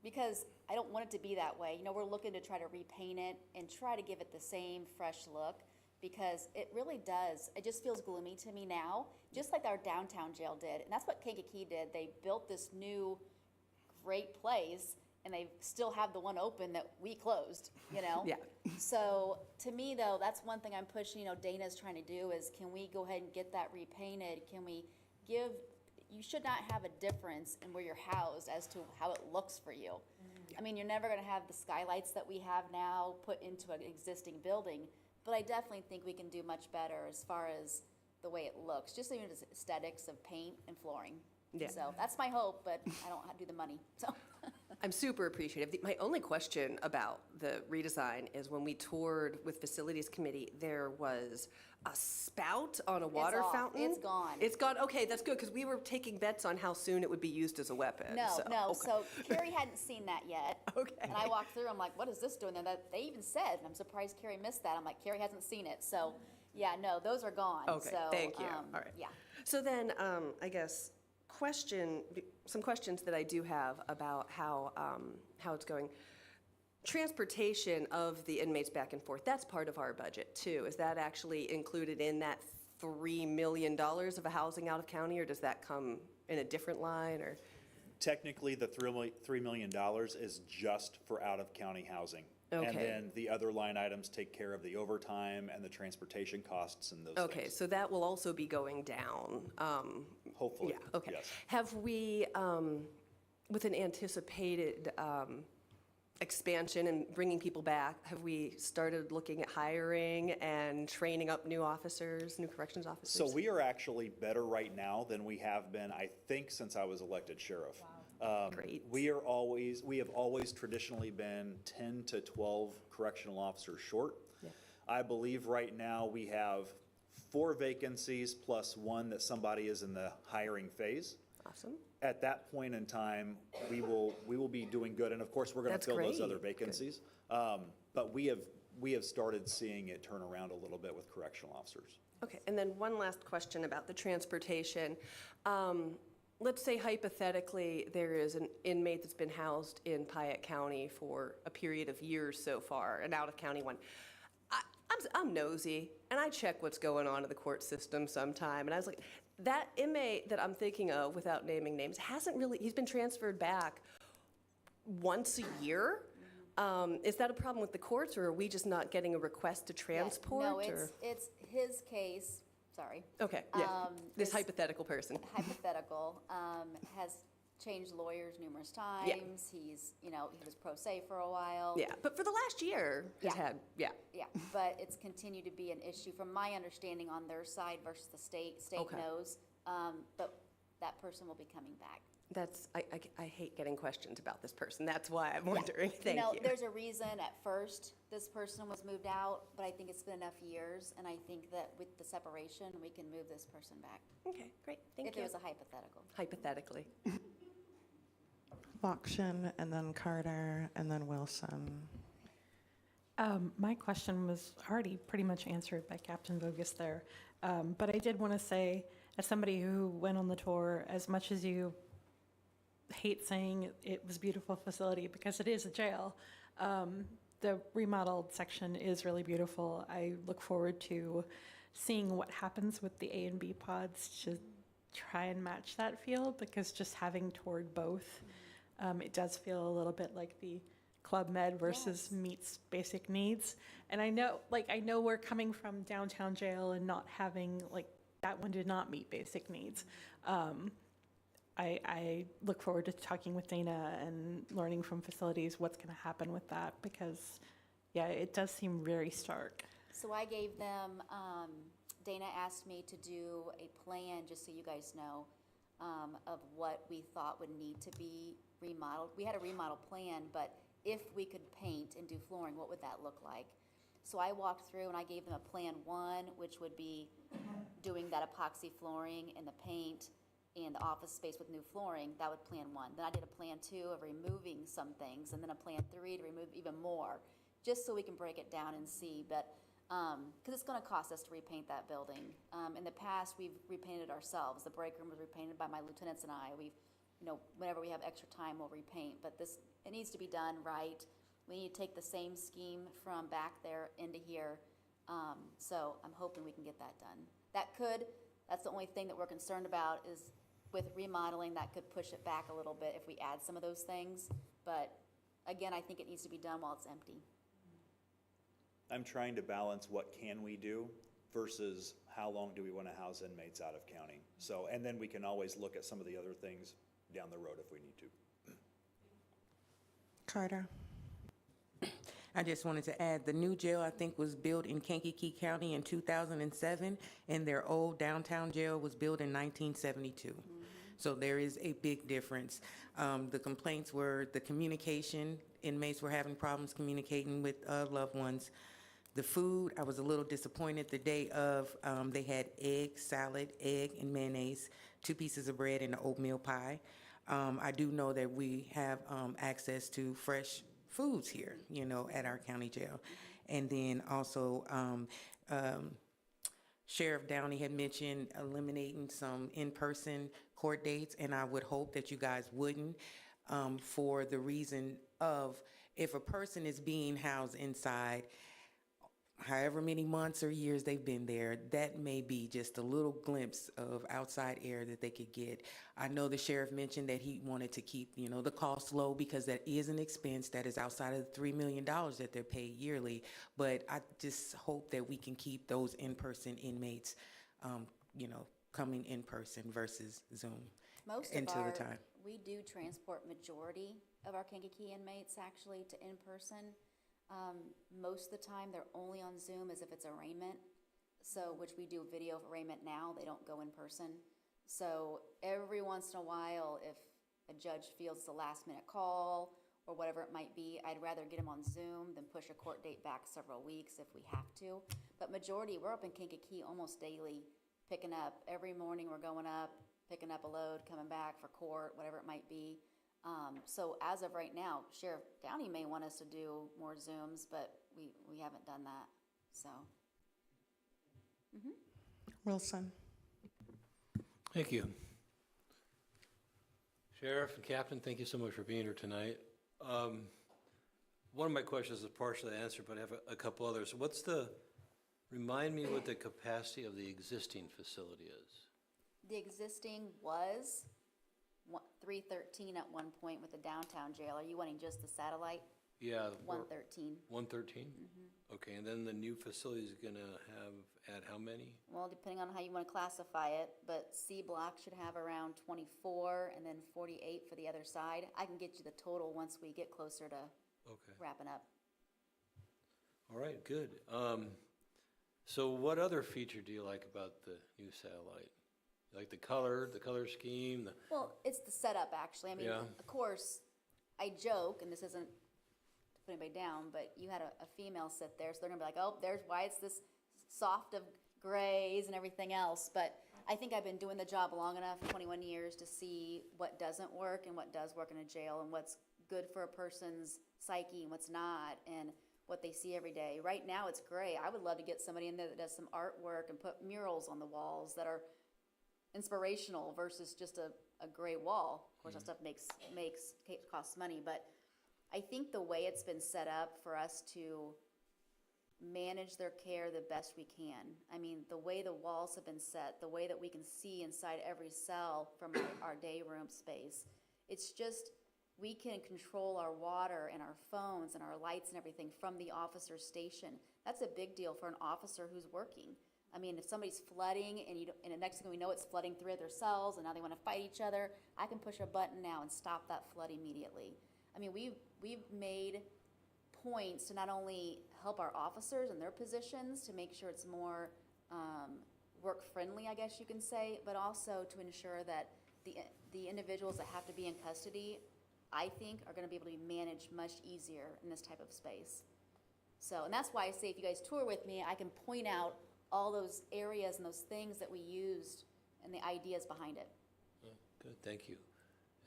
because I don't want it to be that way. You know, we're looking to try to repaint it and try to give it the same fresh look, because it really does. It just feels gloomy to me now, just like our downtown jail did. And that's what Kankakee did. They built this new great place, and they still have the one open that we closed, you know? Yeah. So to me, though, that's one thing I'm pushing, you know, Dana's trying to do is, can we go ahead and get that repainted? Can we give, you should not have a difference in where you're housed as to how it looks for you. I mean, you're never gonna have the skylights that we have now put into an existing building, but I definitely think we can do much better as far as the way it looks, just even as aesthetics of paint and flooring. Yeah. So that's my hope, but I don't do the money, so. I'm super appreciative. My only question about the redesign is when we toured with Facilities Committee, there was a spout on a water off. fountain. It's gone. It's gone. Okay, that's good, because we were taking bets on how soon it would be used as a weapon. No, okay. so Carrie hadn't seen that yet. Okay. And I walked through, I'm like, what is this doing there? That, they even said, and I'm surprised Carrie missed that. I'm like, Carrie hasn't seen it, so, yeah, no, those are gone. Okay, So, thank you. All right. Yeah. So then, I guess, some questions that I do have about how it's going. Transportation of the inmates back and forth, that's part of our budget too. Is that actually included in that $3 million of a housing out of county, or does that come in a different line, or? Technically, the $3 million is just for out-of-county housing. Okay. And then the other line items take care of the overtime and the transportation costs and those things. Okay, so that will also be going down. Hopefully, Yeah, okay. yes. Have we, with an anticipated expansion and bringing people back, have we started looking at hiring and training up new officers, new corrections officers? So we are actually better right now than we have been, I think, since I was elected sheriff. Great. We have always traditionally been 10 to 12 correctional officers short. Yeah. I believe right now we have 4 vacancies plus 1 that somebody is in the hiring phase. Awesome. At that point in time, we will be doing good, and of course, we're going to fill those other vacancies. But we have started seeing it turn around a little bit with correctional officers. Okay, and then one last question about the transportation. Let's say hypothetically there is an inmate that's been housed in Piatt County for a period of years so far, an out-of-county one. I'm nosy, and I check what's going on in the court system sometime. And I was like, that inmate that I'm thinking of, without naming names, he's been transferred back once a year. Is that a problem with the courts, or are we just not getting a request to transport? No, or? it's his case, sorry. Okay, yeah, this hypothetical person. Hypothetical, has changed lawyers numerous times. Yeah. He's, he was pro se for a while. Yeah, but for the last year, has had, Yeah, but it's continued to be an issue from my understanding on their side versus the state. State Okay. knows, but that person will be coming back. I hate getting questions about this person. That's why I'm wondering. Thank you. There's a reason at first this person was moved out, but I think it's been enough years, and I think that with the separation, we can move this person back. Okay, great. Thank you. If it was a hypothetical. Hypothetically. Lokshin, and then Carter, and then Wilson. My question was already pretty much answered by Captain Bogus there. But I did want to say, as somebody who went on the tour, as much as you hate saying it was a beautiful facility, because it is a jail, the remodeled section is really beautiful. I look forward to seeing what happens with the A and B pods to try and match that feel, because just having toured both, it does feel a little bit like the Club Med versus meets basic needs. And I know we're coming from downtown jail and not having, that one did not meet basic needs. I look forward to talking with Dana and learning from facilities what's going to happen with that, because, it does seem very stark. So I gave them, Dana asked me to do a plan, just so you guys know, of what we thought would need to be remodeled. We had a remodel plan, but if we could paint and do flooring, what would that look like? So I walked through and I gave them a plan 1, which would be doing that epoxy flooring and the paint and the office space with new flooring. That would plan 1. Then I did a plan 2 of removing some things, and then a plan 3 to remove even more, just so we can break it down and see. But because it's going to cost us to repaint that building. In the past, we've repainted ourselves. The break room was repainted by my lieutenants and I. We've, whenever we have extra time, we'll repaint. But it needs to be done right. We need to take the same scheme from back there into here. So I'm hoping we can get that done. That's the only thing that we're concerned about is with remodeling, that could push it back a little bit if we add some of those things. But again, I think it needs to be done while it's empty. I'm trying to balance what can we do versus how long do we want to house inmates out of county. So, and then we can always look at some of the other things down the road if we need to. Carter. I just wanted to add, the new jail, I think, was built in Kankakee County in 2007, and their old downtown jail was built in 1972. So there is a big difference. The complaints were the communication. Inmates were having problems communicating with loved ones. The food, I was a little disappointed the day of. They had egg salad, egg and mayonnaise, 2 pieces of bread, and an oatmeal pie. I do know that we have access to fresh foods here, at our county jail. And then also, Sheriff Downey had mentioned eliminating some in-person court dates, and I would hope that you guys wouldn't, for the reason of, if a person is being housed inside, however many months or years they've been there, that may be just a little glimpse of outside air that they could get. I know the sheriff mentioned that he wanted to keep, the cost low, because that is an expense that is outside of the $3 million that they're paid yearly. But I just hope that we can keep those in-person inmates, coming in person versus Zoom until the time. We do transport majority of our Kankakee inmates actually to in-person. Most of the time, they're only on Zoom as if it's arraignment, which we do video of arraignment now. They don't go in person. So every once in a while, if a judge feels it's a last-minute call or whatever it might be, I'd rather get them on Zoom than push a court date back several weeks if we have to. But majority, we're up in Kankakee almost daily, picking up. Every morning we're going up, picking up a load, coming back for court, whatever it might be. So as of right now, Sheriff Downey may want us to do more Zooms, but we haven't done that, so. Wilson. Thank you. Sheriff and Captain, thank you so much for being here tonight. One of my questions is partially answered, but I have a couple others. What's the Remind me what the capacity of the existing facility is. The existing was 313 at one point with the downtown jail. Are you wanting just the satellite? Yeah. 113. 113? Okay, and then the new facility is going to have at how many? Well, depending on how you want to classify it, but C block should have around 24 and then 48 for the other side. I can get you the total once we get closer to wrapping up. All right, good. So what other feature do you like about the new satellite? You like the color scheme? Well, it's the setup, actually. I mean, Yeah. of course, I joke, and this isn't to put anybody down, but you had a female sit there, so they're going to be like, oh, there's why it's this soft of grays and everything else. But I think I've been doing the job long enough, 21 years, to see what doesn't work and what does work in a jail and what's good for a person's psyche and what's not, and what they see every day. Right now, it's gray. I would love to get somebody in there that does some artwork and put murals on the walls that are inspirational versus just a gray wall. Of course, that stuff costs money, but I think the way it's been set up for us to manage their care the best we can. I mean, the way the walls have been set, the way that we can see inside every cell from our day room space, it's just, we can control our water and our phones and our lights and everything from the officer's station. That's a big deal for an officer who's working. I mean, if somebody's flooding and the next thing we know, it's flooding through their cells and now they want to fight each other, I can push a button now and stop that flood immediately. I mean, we've made points to not only help our officers in their positions to make sure it's more work-friendly, I guess you can say, but also to ensure that the individuals that have to be in custody, I think, are going to be able to be managed much easier in this type of space. So, and that's why I say if you guys tour with me, I can point out all those areas and those things that we used and the ideas behind it. Oh, good, thank you.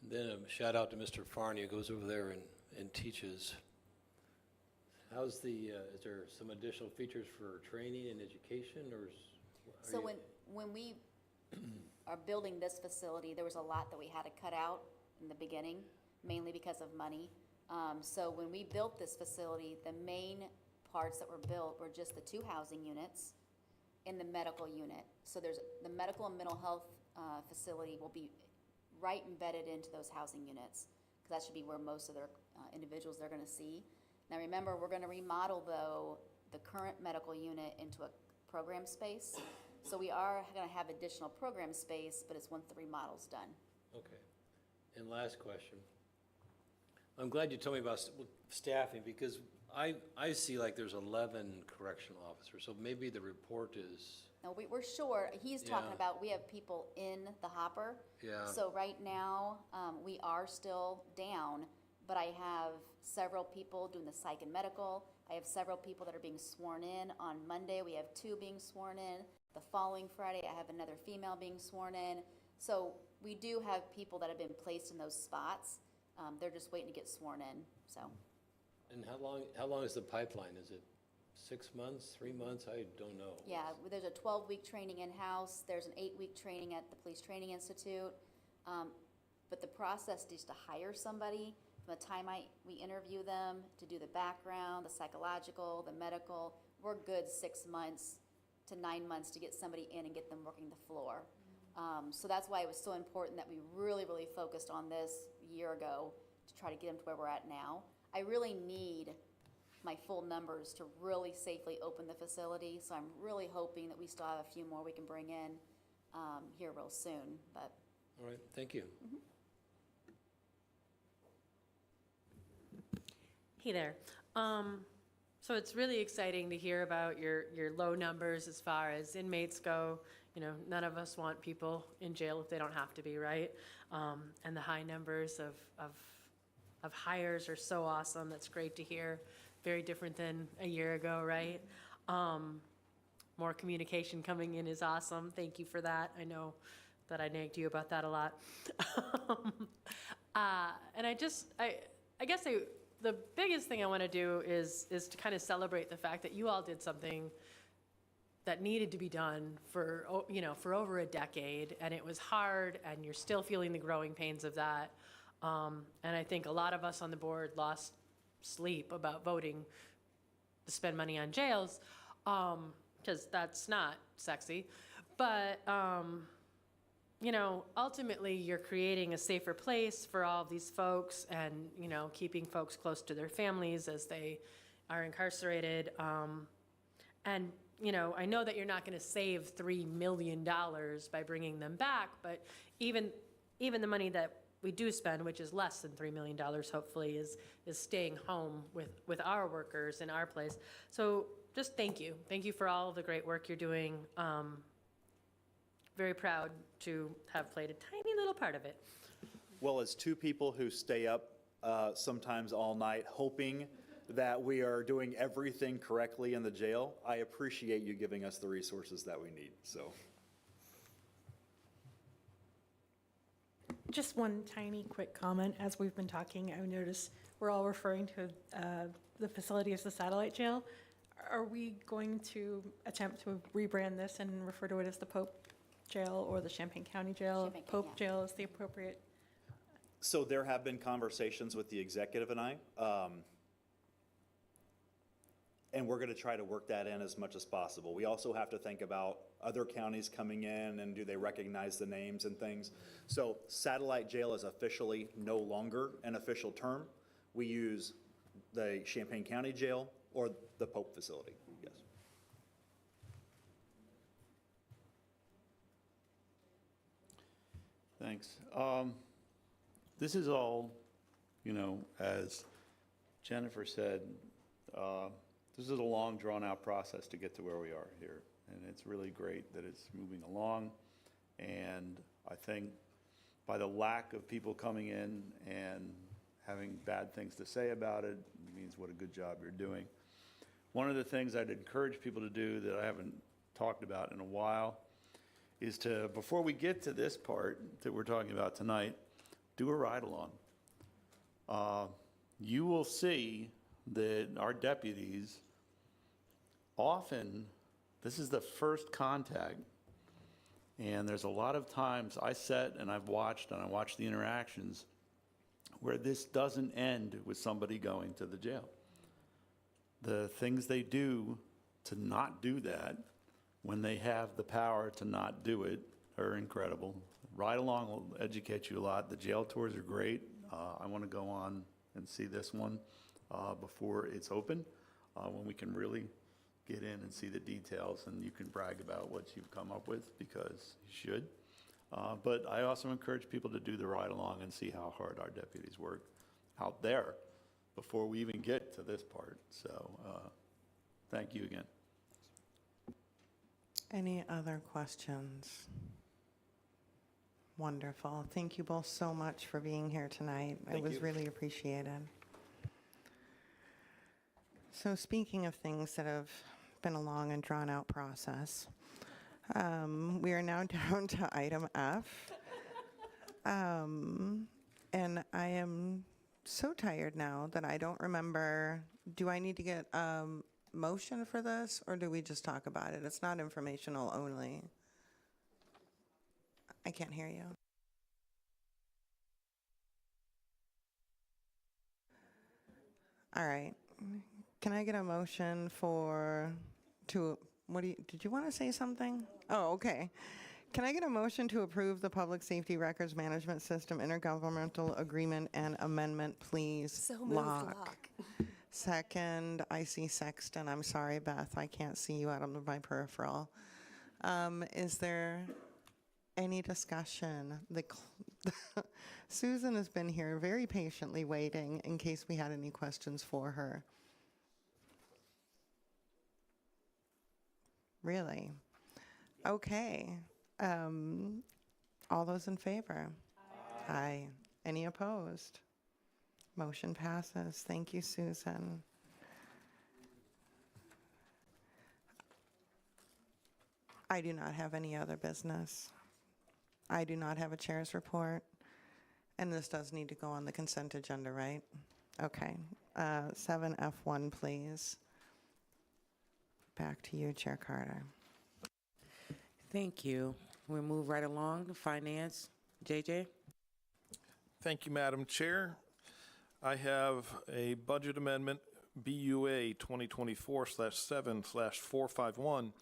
And then a shout out to Mr. Farney, who goes over there and teaches. How's is there some additional features for training and education, or? So when we are building this facility, there was a lot that we had to cut out in the beginning, mainly because of money. So when we built this facility, the main parts that were built were just the 2 housing units and the medical unit. So there's the medical and mental health facility will be right embedded into those housing units, because that should be where most of their individuals they're going to see. Now remember, we're going to remodel, though, the current medical unit into a program space. So we are going to have additional program space, but it's once the remodel's done. Okay. And last question. I'm glad you told me about staffing, because I see like there's 11 correctional officers, so maybe the report is. No, we're sure. He's talking Yeah. about we have people in the hopper. Yeah. So right now, we are still down, but I have several people doing the psych and medical. I have several people that are being sworn in. On Monday, we have 2 being sworn in. The following Friday, I have another female being sworn in. So we do have people that have been placed in those spots. They're just waiting to get sworn in, so. And how long is the pipeline? Is it 6 months, 3 months? I don't know. Yeah, there't a 12-week training in-house. There's an 8-week training at the Police Training Institute. But the process is to hire somebody, from the time we interview them, to do the background, the psychological, the medical, we're good 6 months to 9 months to get somebody in and get them working the floor. So that's why it was so important that we really, really focused on this a year ago to try to get them to where we're at now. I really need my full numbers to really safely open the facility, so I'm really hoping that we still have a few more we can bring in here real soon. But All right, thank you. Hey there. So it's really exciting to hear about your low numbers as far as inmates go. You know, none of us want people in jail if they don't have to be, right? And the high numbers of hires are so awesome. That's great to hear. Very different than a year ago, right? More communication coming in is awesome. Thank you for that. I know that I nagged you about that a lot. And I guess the biggest thing I want to do is to kind of celebrate the fact that you all did something that needed to be done for over a decade, and it was hard, and you're still feeling the growing pains of that. And I think a lot of us on the board lost sleep about voting to spend money on jails. because that's not sexy. But, ultimately, you're creating a safer place for all of these folks and, keeping folks close to their families as they are incarcerated. And, I know that you're not going to save $3 million by bringing them back, but even the money that we do spend, which is less than $3 million, hopefully, is staying home with our workers in our place. So just thank you. Thank you for all of the great work you're doing. Very proud to have played a tiny little part of it. Well, as two people who stay up sometimes all night hoping that we are doing everything correctly in the jail, I appreciate you giving us the resources that we need. So, Just one tiny quick comment. As we've been talking, I've noticed we're all referring to the facility as the satellite jail. Are we going to attempt to rebrand this and refer to it as the Pope Jail or the Champaign County Jail? Champaign, Pope yeah. Jail is the appropriate. so there have been conversations with the executive and I, and we're going to try to work that in as much as possible. We also have to think about other counties coming in and do they recognize the names and things. So satellite jail is officially no longer an official term. We use the Champaign County Jail or the Pope facility, yes. Thanks. This is all, as Jennifer said, this is a long, drawn-out process to get to where we are here. And it's really great that it's moving along. And I think by the lack of people coming in and having bad things to say about it, means what a good job you're doing. One of the things I'd encourage people to do that I haven't talked about in a while is to, before we get to this part that we're talking about tonight, do a ride-along. You will see that our deputies, often, this is the first contact, and there's a lot of times I sit and I've watched, and I watch the interactions where this doesn't end with somebody going to the jail. The things they do to not do that when they have the power to not do it are incredible. Ride along will educate you a lot. The jail tours are great. I want to go on and see this one before it's open, when we can really get in and see the details, and you can brag about what you've come up with, because you should. But I also encourage people to do the ride along and see how hard our deputies work out there before we even get to this part. So thank you again. Any other questions? Wonderful. Thank you both so much for being here tonight. It was really appreciated. So speaking of things that have been a long and drawn-out process, we are now down to item F. And I am so tired now that I don't remember, do I need to get motion for this, or do we just talk about it? It's not informational only. I can't hear you. All right. Can I get a motion did you want to say something? Oh, okay. Can I get a motion to approve the Public Safety Records Management System Intergovernmental Agreement and Amendment, please? So moved, Locke. Second, I see Sexton. I'm sorry, Beth, I can't see you out of my peripheral. Is there any discussion? Susan has been here very patiently waiting in case we had any questions for her. Really? Okay. All those in favor? Aye. Any opposed? Motion passes. Thank you, Susan. I do not have any other business. I do not have a chair's report. And this does need to go on the consent agenda, right? Okay. 7F1, please. Back to you, Chair Carter. Thank you. We'll move right along to finance. JJ? Thank you, Madam Chair. I have a budget amendment BUA 2024/7/451,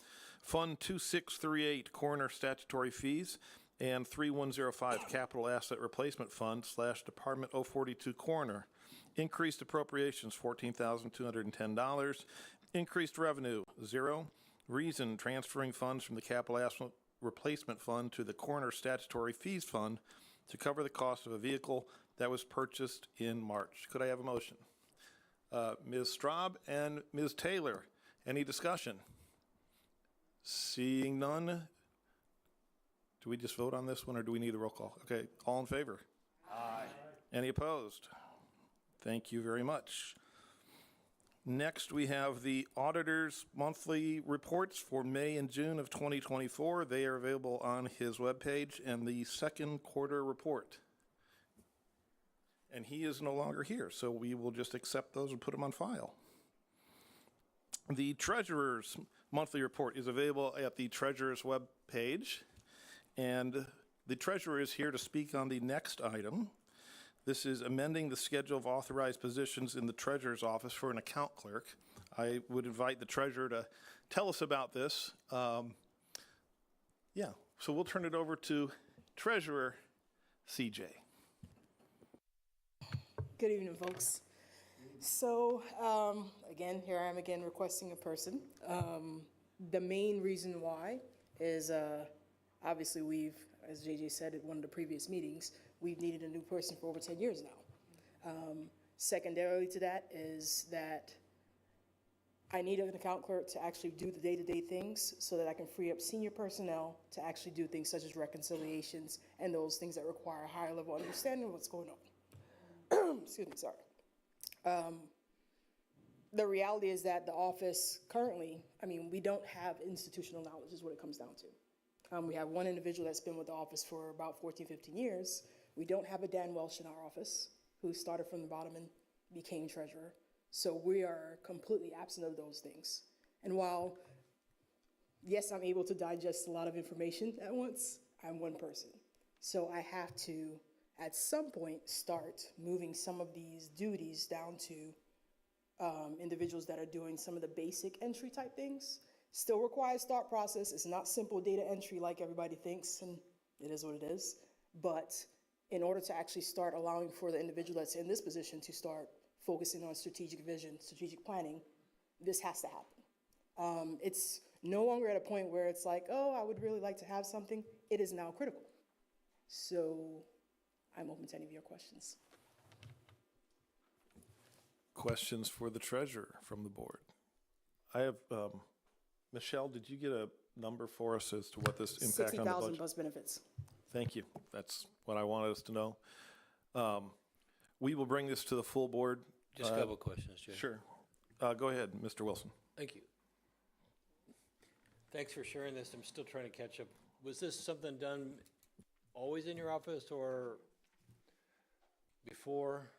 Fund 2638 Coroner Statutory Fees, and 3105 Capital Asset Replacement Fund / Department 042 Coroner. Increased appropriations, $14,210. Increased revenue, 0. Reason, transferring funds from the Capital Asset Replacement Fund to the Coroner Statutory Fees Fund to cover the cost of a vehicle that was purchased in March. Could I have a motion? Ms. Straub and Ms. Taylor, any discussion? Seeing none, do we just vote on this one, or do we need a roll call? Okay, all in favor? Aye. Any opposed? Thank you very much. Next, we have the auditor's monthly reports for May and June of 2024. They are available on his webpage, and the second quarter report. And he is no longer here, so we will just accept those and put them on file. The treasurer's monthly report is available at the treasurer's webpage, and the treasurer is here to speak on the next item. This is amending the schedule of authorized positions in the treasurer's office for an account clerk. I would invite the treasurer to tell us about this. Yeah, so we'll turn it over to Treasurer CJ. Good evening, folks. So, again, here I am again requesting a person. The main reason why is obviously we've, as JJ said at one of the previous meetings, we've needed a new person for over 10 years now. Secondarily to that is that I need an account clerk to actually do the day-to-day things so that I can free up senior personnel to actually do things such as reconciliations and those things that require a higher level understanding of what's going on. Excuse me, sorry. The reality is that the office currently, we don't have institutional knowledge is what it comes down to. We have one individual that's been with the office for about 14, 15 years. We don't have a Dan Welsh in our office who started from the bottom and became treasurer. So we are completely absent of those things. And while, yes, I'm able to digest a lot of information at once, I'm one person. So I have to, at some point, start moving some of these duties down to individuals that are doing some of the basic entry type things. Still requires thought process. It's not simple data entry like everybody thinks, and it is what it is. But in order to actually start allowing for the individual that's in this position to start focusing on strategic vision, strategic planning, this has to happen. It's no longer at a point where it's like, oh, I would really like to have something. It is now critical. So I'm open to any of your questions. Questions for the treasurer from the board? I have, Michelle, did you get a number for us as to what this impact on the budget? 60,000 plus benefits. Thank you. That's what I wanted us to know. We will bring this to the full board. Just a couple of questions, Jay. Sure. Go ahead, Mr. Wilson. Thank you. Thanks for sharing this. I'm still trying to catch up. Was this something done always in your office or before?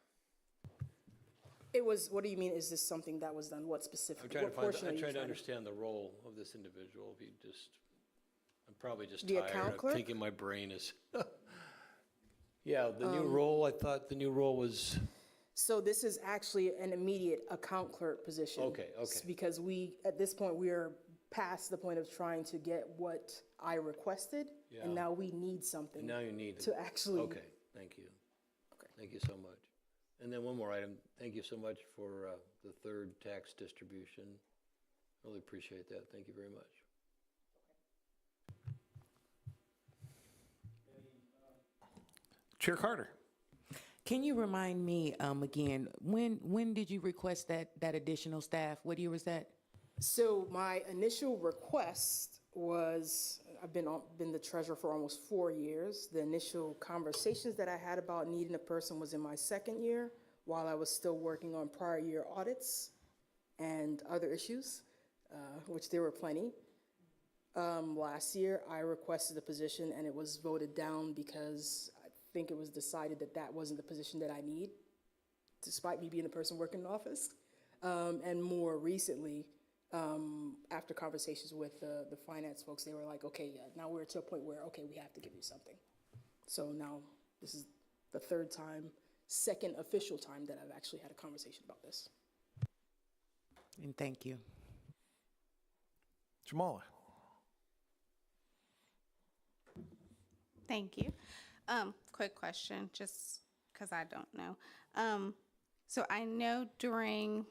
It was, what do you mean, is this something that was done? What specifically? I'm trying to understand the role of this individual. If you just, I'm probably just The tired account of clerk? thinking my brain is. Yeah, the new role, I thought the new role was. So this is actually an immediate account clerk position. Okay. Because we, at this point, we are past the point of trying to get what I requested, and now we need something. And now you need to actually. Okay, thank you. Okay. Thank you so much. And then one more item. Thank you so much for the third tax distribution. Really appreciate that. Thank you very much. Chair Carter. Can you remind me again, when did you request that additional staff? What year was that? So my initial request was, I've been the treasurer for almost 4 years. The initial conversations that I had about needing a person was in my second year, while I was still working on prior year audits and other issues, which there were plenty. Last year, I requested a position and it was voted down because I think it was decided that that wasn't the position that I need, despite me being the person working in the office. And more recently, after conversations with the finance folks, they were like, okay, yeah, now we're to a point where, okay, we have to give you something. So now this is the second official time that I've actually had a conversation about this. And thank you. Jamala. Thank you. Quick question, just because I don't know. So I know during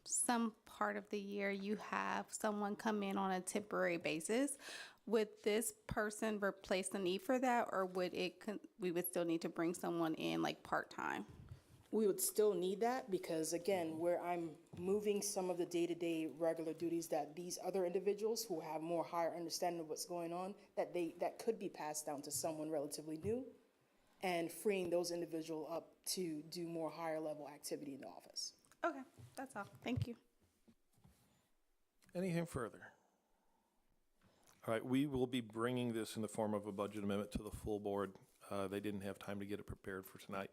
some part of the year you have someone come in on a temporary basis. Would this person replace the need for that, or would we would still need to bring someone in like part-time? We would still need that because, again, where I'm moving some of the day-to-day regular duties that these other individuals who have more higher understanding of what's going on, that could be passed down to someone relatively new, and freeing those individuals up to do more higher level activity in the office. Okay, that's all. Thank you. Anything further? All right, we will be bringing this in the form of a budget amendment to the full board. They didn't have time to get it prepared for tonight,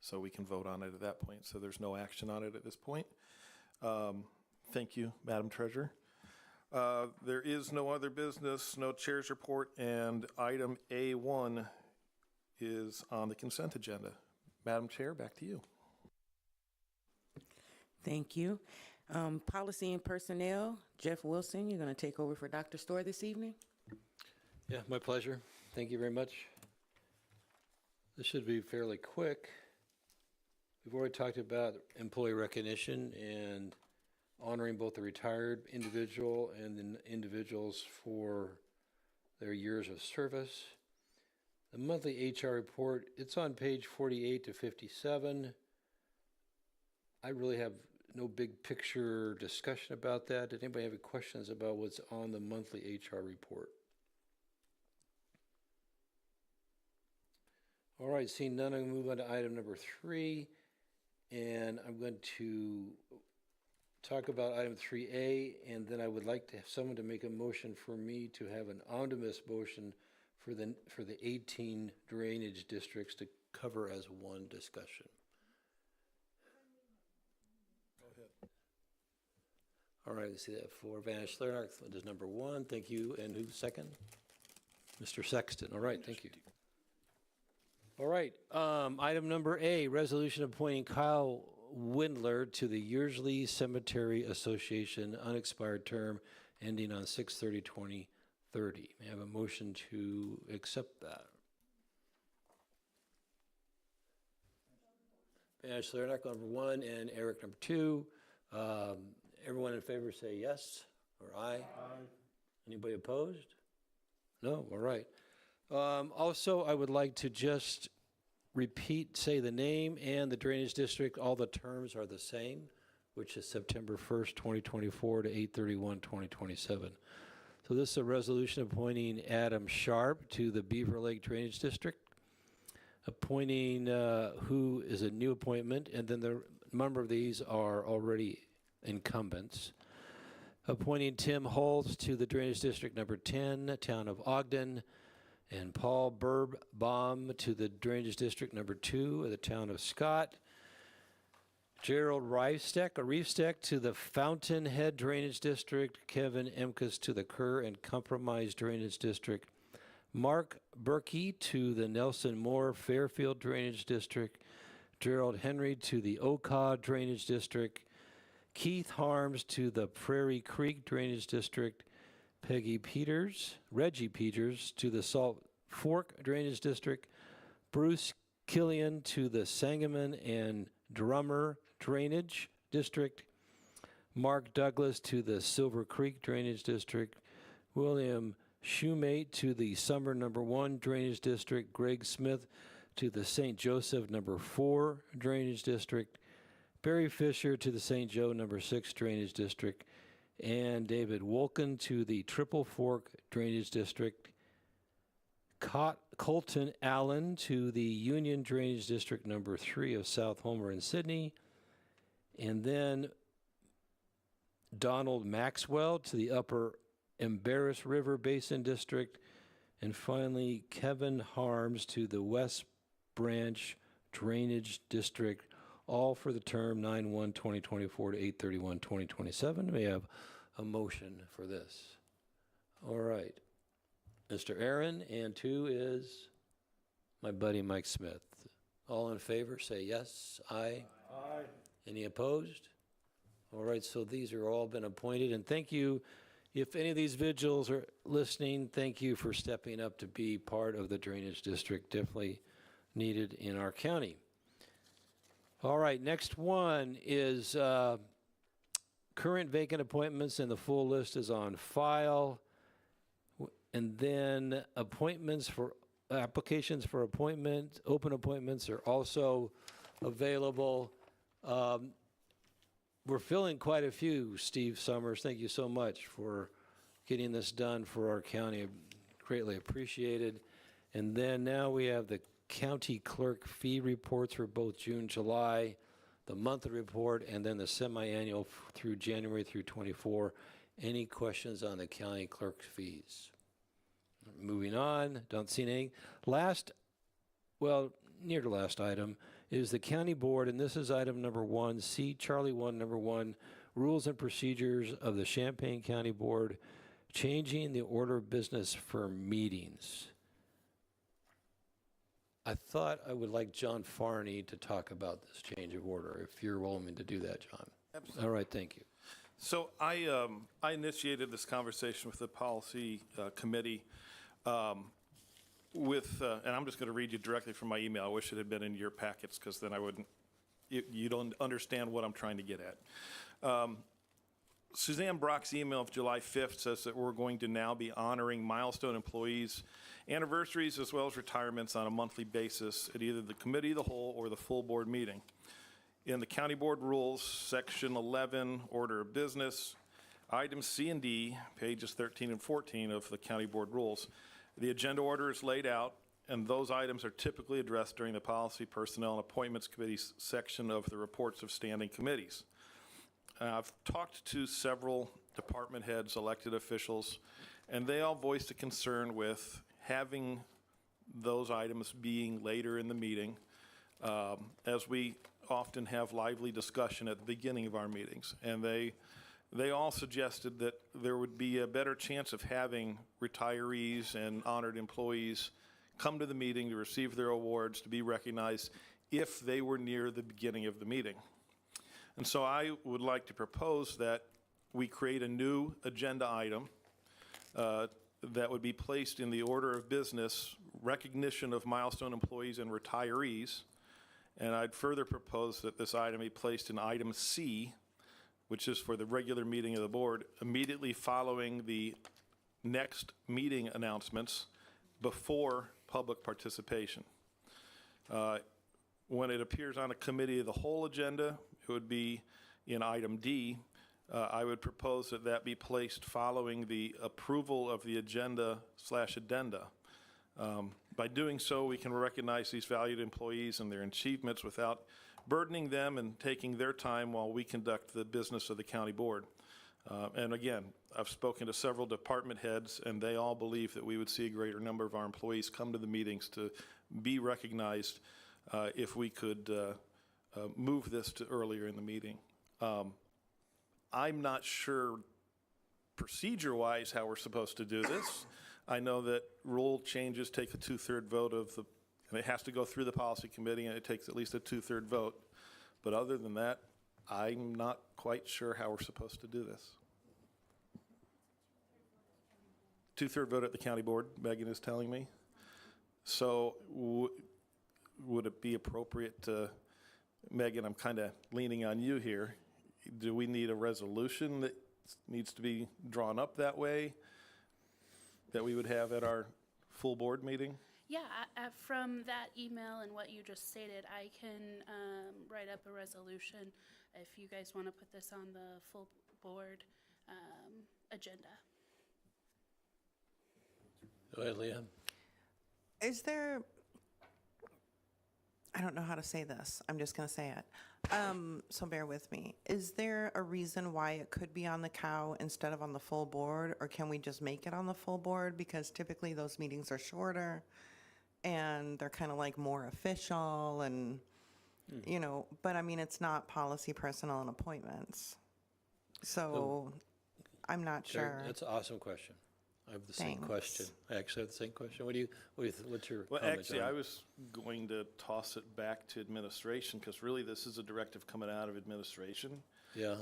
so we can vote on it at that point. So there's no action on it at this point. Thank you, Madam Treasurer. There is no other business, no chair's report, and item A1 is on the consent agenda. Madam Chair, back to you. Thank you. Policy and Personnel, Jeff Wilson, you're going to take over for Dr. Storr this evening? Yeah, my pleasure. Thank you very much. This should be fairly quick. We've already talked about employee recognition and honoring both the retired individual and the individuals for their years of service. The monthly HR report, it's on page 48 to 57. I really have no big picture discussion about that. Did anybody have any questions about what's on the monthly HR report? All right, seeing none, I'm going to move on to item number 3. And I'm going to talk about item 3A, and then I would like to have someone to make a motion for me to have an omnibus motion for the 18 drainage districts to cover as one discussion. All right, I see that for Vanish Lernock is number 1. Thank you. And who's second? Mr. Sexton. All right, thank you. All right, item number A, resolution appointing Kyle Windler to the Yearsley Cemetery Association, unexpired term ending on 6/30/2030. May I have a motion to accept that? Vanish Lernock, number 1, and Eric, number 2. Everyone in favor say yes or aye. Aye. Anybody opposed? No? All right. Also, I would like to just say the name and the drainage district. All the terms are the same, which is September 1st, 2024 to 8/31/2027. So this is a resolution appointing Adam Sharp to the Beaver Lake Drainage District, appointing who is a new appointment, and then the number of these are already incumbents. Appointing Tim Holtz to the Drainage District number 10, Town of Ogden, and Paul Burbbaum to the Drainage District number 2 of the Town of Scott. Gerald Reifsteck to the Fountainhead Drainage District, Kevin Emkus to the Kerr and Compromise Drainage District, Mark Berkey to the Nelson Moore Fairfield Drainage District, Gerald Henry to the Okaw Drainage District, Keith Harms to the Prairie Creek Drainage District, Reggie Peters to the Salt Fork Drainage District, Bruce Killian to the Sangamon and Drummer Drainage District, Mark Douglas to the Silver Creek Drainage District, William Shoemate to the Summer number 1 Drainage District, Greg Smith to the St. Joseph number 4 Drainage District, Barry Fisher to the St. Joe number 6 Drainage District, and David Wolken to the Triple Fork Drainage District, Colton Allen to the Union Drainage District number 3 of South Homer and Sydney, and then Donald Maxwell to the Upper Embarrass River Basin District, and finally Kevin Harms to the West Branch Drainage District, all for the term 9/1/2024 to 8/31/2027. May I have a motion for this? All right. Mr. Aaron, and 2 is my buddy Mike Smith. All in favor, say yes. Aye. Aye. Any opposed? All right, so these are all been appointed, and thank you. If any of these vigils are listening, thank you for stepping up to be part of the Drainage District. Definitely needed in our county. All right, next one is current vacant appointments, and the full list is on file. And then applications for appointment, open appointments are also available. We're filling quite a few, Steve Summers. Thank you so much for getting this done for our county. Greatly appreciated. And then now we have the county clerk fee reports for both June, July, the monthly report, and then the semi-annual through January through 24. Any questions on the county clerk fees? Moving on, don't see any. Near the last item is the county board, and this is item number 1, C Charlie 1, number 1, rules and procedures of the Champaign County Board, changing the order of business for meetings. I thought I would like John Farney to talk about this change of order, if you're willing to do that, John. Absolutely. All right, thank you. So I initiated this conversation with the policy committee and I'm just going to read you directly from my email. I wish it had been in your packets, because then I wouldn't, you don't understand what I'm trying to get at. Suzanne Brock's email of July 5th says that we're going to now be honoring milestone employees' anniversaries as well as retirements on a monthly basis at either the committee of the whole or the full board meeting. In the county board rules, section 11, order of business, items C and D, pages 13 and 14 of the county board rules, the agenda order is laid out, and those items are typically addressed during the Policy, Personnel, and Appointments Committee section of the reports of standing committees. I've talked to several department heads, elected officials, and they all voiced a concern with having those items being later in the meeting, as we often have lively discussion at the beginning of our meetings. And they all suggested that there would be a better chance of having retirees and honored employees come to the meeting to receive their awards, to be recognized, if they were near the beginning of the meeting. And so I would like to propose that we create a new agenda item that would be placed in the order of business, recognition of milestone employees and retirees. And I'd further propose that this item be placed in item C, which is for the regular meeting of the board, immediately following the next meeting announcements before public participation. When it appears on a committee of the whole agenda, it would be in item D. I would propose that that be placed following the approval of the agenda/addenda. By doing so, we can recognize these valued employees and their achievements without burdening them and taking their time while we conduct the business of the county board. And again, I've spoken to several department heads, and they all believe that we would see a greater number of our employees come to the meetings to be recognized if we could move this to earlier in the meeting. I'm not sure procedure-wise how we're supposed to do this. I know that rule changes take a 2/3 vote of the, and it has to go through the policy committee, and it takes at least a 2/3 vote. But other than that, I'm not quite sure how we're supposed to do this. 2/3 vote at the county board, Megan is telling me. So would it be appropriate to, Megan, I'm kind of leaning on you here. Do we need a resolution that needs to be drawn up that way, that we would have at our full board meeting? Yeah, from that email and what you just stated, I can write up a resolution if you guys want to put this on the full board agenda. Go ahead, Leah. Is there, I don't know how to say this, I'm just going to say it, so bear with me. Is there a reason why it could be on the COW instead of on the full board, or can we just make it on the full board? Because typically those meetings are shorter and they're kind of like more official and, you know, but I mean, it's not policy, personnel, and appointments. So I'm not sure. That's an awesome question. I have the same Thanks. question. I actually have the same question. What's your Well, comment, actually, John? I was going to toss it back to administration, because really this is a directive coming out of administration. Yeah.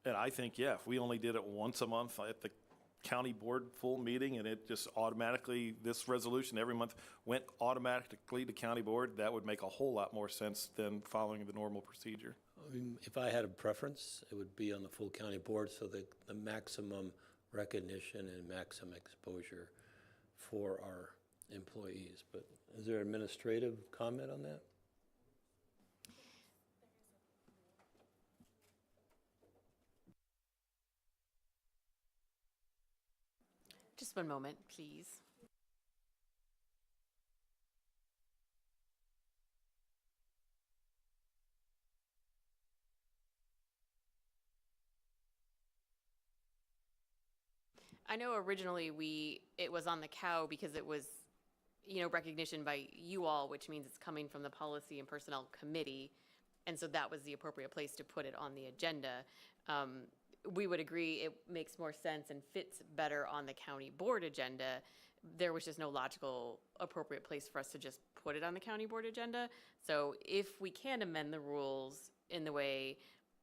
And I think, yeah, if we only did it once a month at the county board full meeting and it just automatically, this resolution every month went automatically to county board, that would make a whole lot more sense than following the normal procedure. I mean, if I had a preference, it would be on the full county board so that the maximum recognition and maximum exposure for our employees. But is there administrative comment on that? Just one moment, please. I know originally it was on the cow because it was, recognition by you all, which means it's coming from the Policy and Personnel Committee. And so that was the appropriate place to put it on the agenda. We would agree it makes more sense and fits better on the county board agenda. There was just no logical appropriate place for us to just put it on the county board agenda. So if we can amend the rules in the way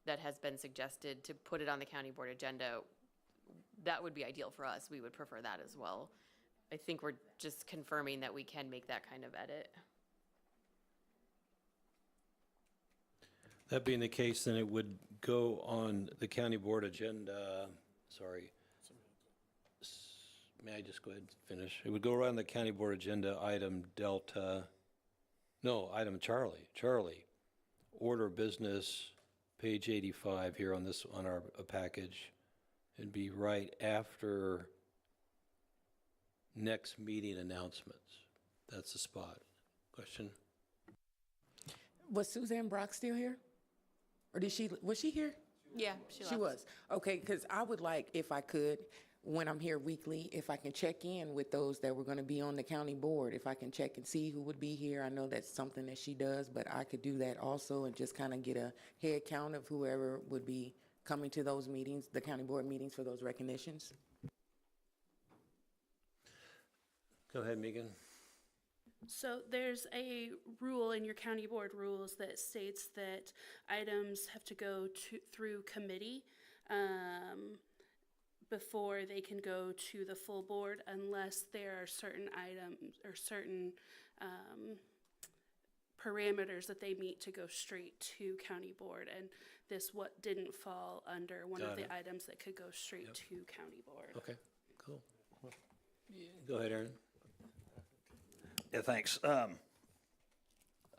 that has been suggested to put it on the county board agenda, that would be ideal for us. We would prefer that as well. I think we're just confirming that we can make that kind of edit. That being the case, then it would go on the county board agenda, sorry. May I just go ahead and finish? It would go around the county board agenda, item Charlie. Order of business, page 85 here on our package. It'd be right after next meeting announcements. That's the spot. Question? Was Suzanne Brock still here? Or was she here? Yeah, She was. Okay, because I would like, if I could, when I'm here weekly, if I can check in with those that were going to be on the county board, if I can check and see who would be here. I know that's something that she does, but I could do that also and just kind of get a head count of whoever would be coming to those meetings, the county board meetings for those recognitions. Go ahead, Megan. So there's a rule in your county board rules that states that items have to go through committee before they can go to the full board unless there are certain items or certain parameters that they meet to go straight to county board. And this didn't fall under one of the items that could go straight to county board. Okay, cool. Go ahead, Aaron. Yeah, thanks. I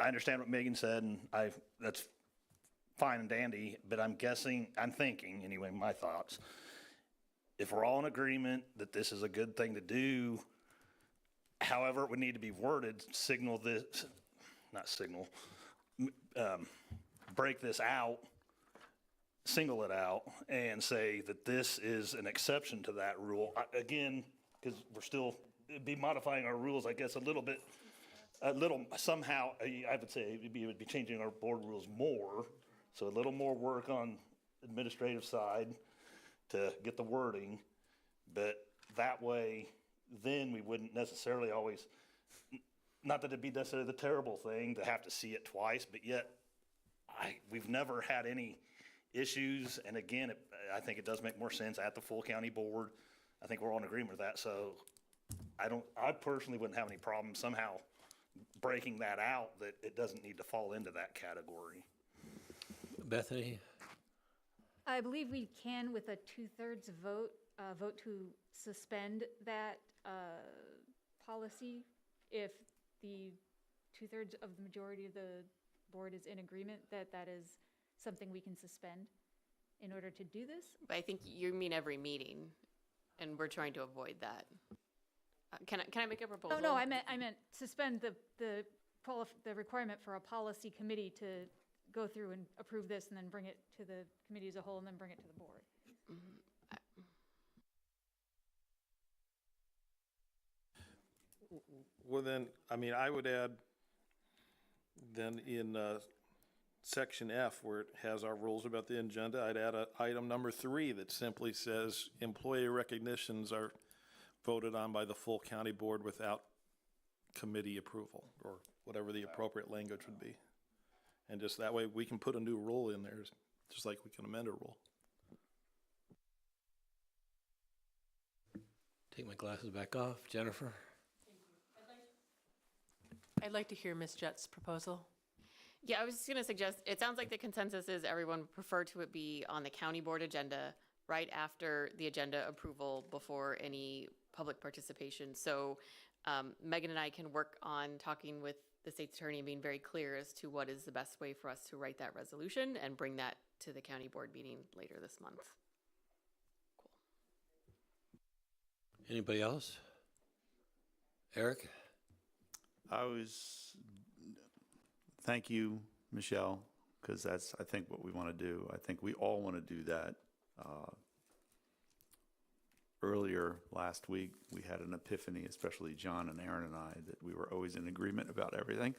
understand what Megan said, and that's fine and dandy, but I'm thinking, anyway, my thoughts. If we're all in agreement that this is a good thing to do, however it would need to be worded, break this out, single it out, and say that this is an exception to that rule. Again, because we're still be modifying our rules, I guess, somehow, I would say it would be changing our board rules more. So a little more work on administrative side to get the wording, but that way, then we wouldn't necessarily always, not that it'd be necessarily the terrible thing to have to see it twice, but yet we've never had any issues. And again, I think it does make more sense at the full county board. I think we're all in agreement with that. So I personally wouldn't have any problem somehow breaking that out, that it doesn't need to fall into that category. Bethany? I believe we can, with a 2/3 vote, vote to suspend that policy if the 2/3 of the majority of the board is in agreement that that is something we can suspend in order to do this. But I think you mean every meeting, and we're trying to avoid that. Can I make a proposal? Oh, no, I meant suspend the requirement for a policy committee to go through and approve this and then bring it to the committee as a whole and then bring it to the board. Well, then, I would add, then in section F, where it has our rules about the agenda, I'd add item number 3 that simply says employee recognitions are voted on by the full county board without committee approval, or whatever the appropriate language would be. And just that way, we can put a new rule in there just like we can amend a rule. Take my glasses back off. Jennifer? I'd like to hear Ms. Jett's proposal. Yeah, I was just going to suggest, it sounds like the consensus is everyone would prefer to it be on the county board agenda right after the agenda approval before any public participation. So Megan and I can work on talking with the state's attorney and being very clear as to what is the best way for us to write that resolution and bring that to the county board meeting later this month. Anybody else? Eric? Thank you, Michelle, because that's, I think, what we want to do. I think we all want to do that. Earlier last week, we had an epiphany, especially John and Aaron and I, that we were always in agreement about everything.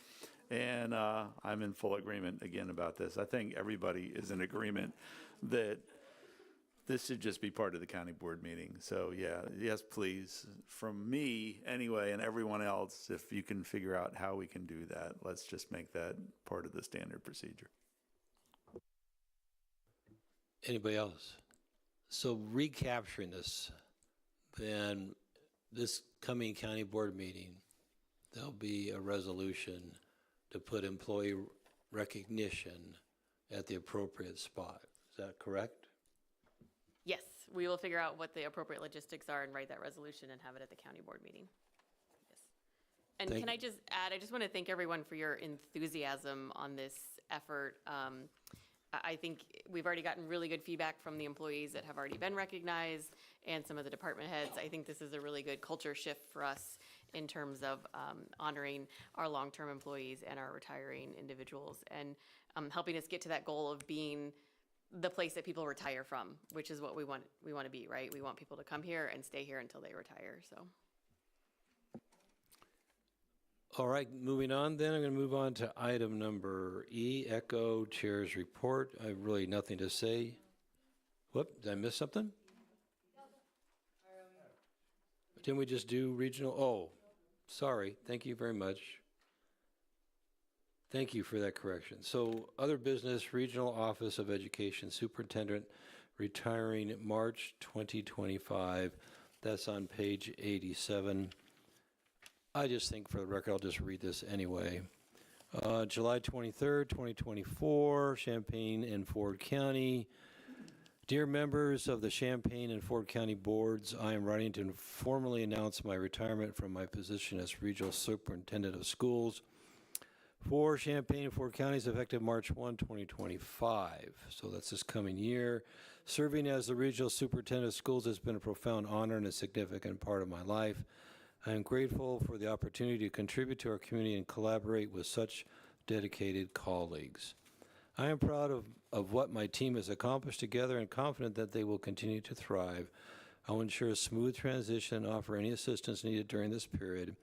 And I'm in full agreement again about this. I think everybody is in agreement that this should just be part of the county board meeting. So yeah, yes, please. From me anyway, and everyone else, if you can figure out how we can do that, let's just make that part of the standard procedure. Anybody else? So recapturing this, then this coming county board meeting, there'll be a resolution to put employee recognition at the appropriate spot. Is that correct? Yes, we will figure out what the appropriate logistics are and write that resolution and have it at the county board meeting. Yes. And Thank can I just add, I just want to thank everyone for your enthusiasm on this effort. I think we've already gotten really good feedback from the employees that have already been recognized and some of the department heads. I think this is a really good culture shift for us in terms of honoring our long-term employees and our retiring individuals and helping us get to that goal of being the place that people retire from, which is what we want to be, right? We want people to come here and stay here until they retire, so. All right, moving on then, I'm going to move on to item number E, Echo Chair's Report. I have really nothing to say. Whoop, did I miss something? Didn't we just do regional? Oh, sorry, thank you very much. Thank you for that correction. So other business, Regional Office of Education Superintendent retiring March 2025. That's on page 87. I just think for the record, I'll just read this anyway. July 23rd, 2024, Champaign and Ford County. Dear members of the Champaign and Ford County boards, I am writing to formally announce my retirement from my position as Regional Superintendent of Schools for Champaign and Ford Counties effective March 1, 2025. So that's this coming year. Serving as the Regional Superintendent of Schools has been a profound honor and a significant part of my life. I am grateful for the opportunity to contribute to our community and collaborate with such dedicated colleagues. I am proud of what my team has accomplished together and confident that they will continue to thrive. I will ensure a smooth transition and offer any assistance needed during this period.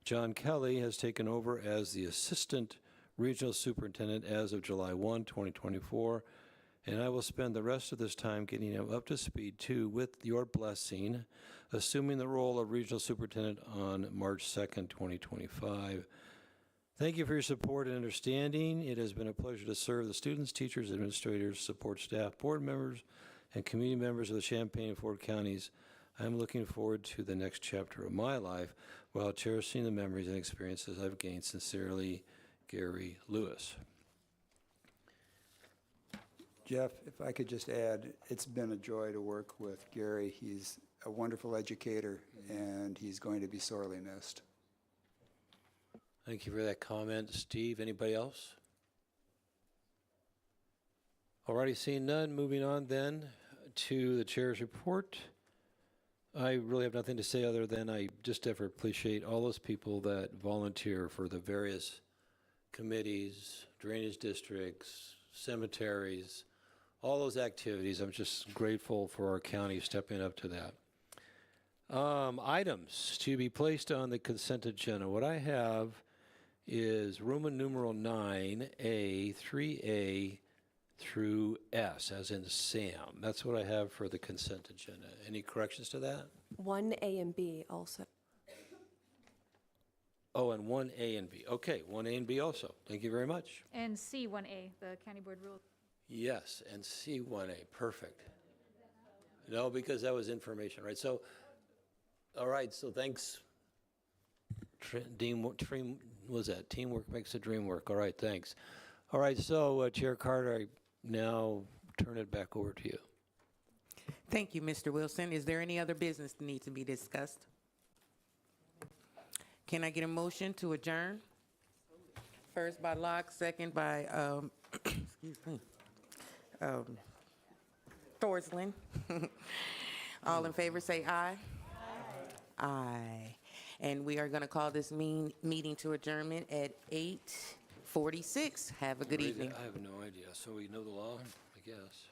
John Kelly has taken over as the Assistant Regional Superintendent as of July 1, 2024, and I will spend the rest of this time getting him up to speed too, with your blessing, assuming the role of Regional Superintendent on March 2nd, 2025. Thank you for your support and understanding. It has been a pleasure to serve the students, teachers, administrators, support staff, board members, and community members of the Champaign and Ford Counties. I am looking forward to the next chapter of my life while cherishing the memories and experiences I've gained. Sincerely, Gary Lewis. Jeff, if I could just add, it's been a joy to work with Gary. He's a wonderful educator, and he's going to be sorely missed. Thank you for that comment. Steve, anybody else? Alrighty, seeing none, moving on then to the chair's report. I really have nothing to say other than I just ever appreciate all those people that volunteer for the various committees, drainage districts, cemeteries, all those activities. I'm just grateful for our county stepping up to that. Items to be placed on the consent agenda. What I have is Roman numeral 9A, 3A through S, as in Sam. That's what I have for the consent agenda. Any corrections to that? 1A and B also. Oh, and 1A and B. Okay, 1A and B also. Thank you very much. And C1A, the county board rule. Yes, and C1A, perfect. No, because that was information, right? So, all right, so thanks. Was that teamwork makes the dream work? All right, thanks. All right, so Chair Carter, I now turn it back over to you. Thank you, Mr. Wilson. Is there any other business that needs to be discussed? Can I get a motion to adjourn? First by Locke, second by, excuse me, Thorsland. All in favor say aye. Aye. Aye. And we are going to call this meeting to adjournment at 8:46. Have a good evening. I have no idea. So we know the law, I guess.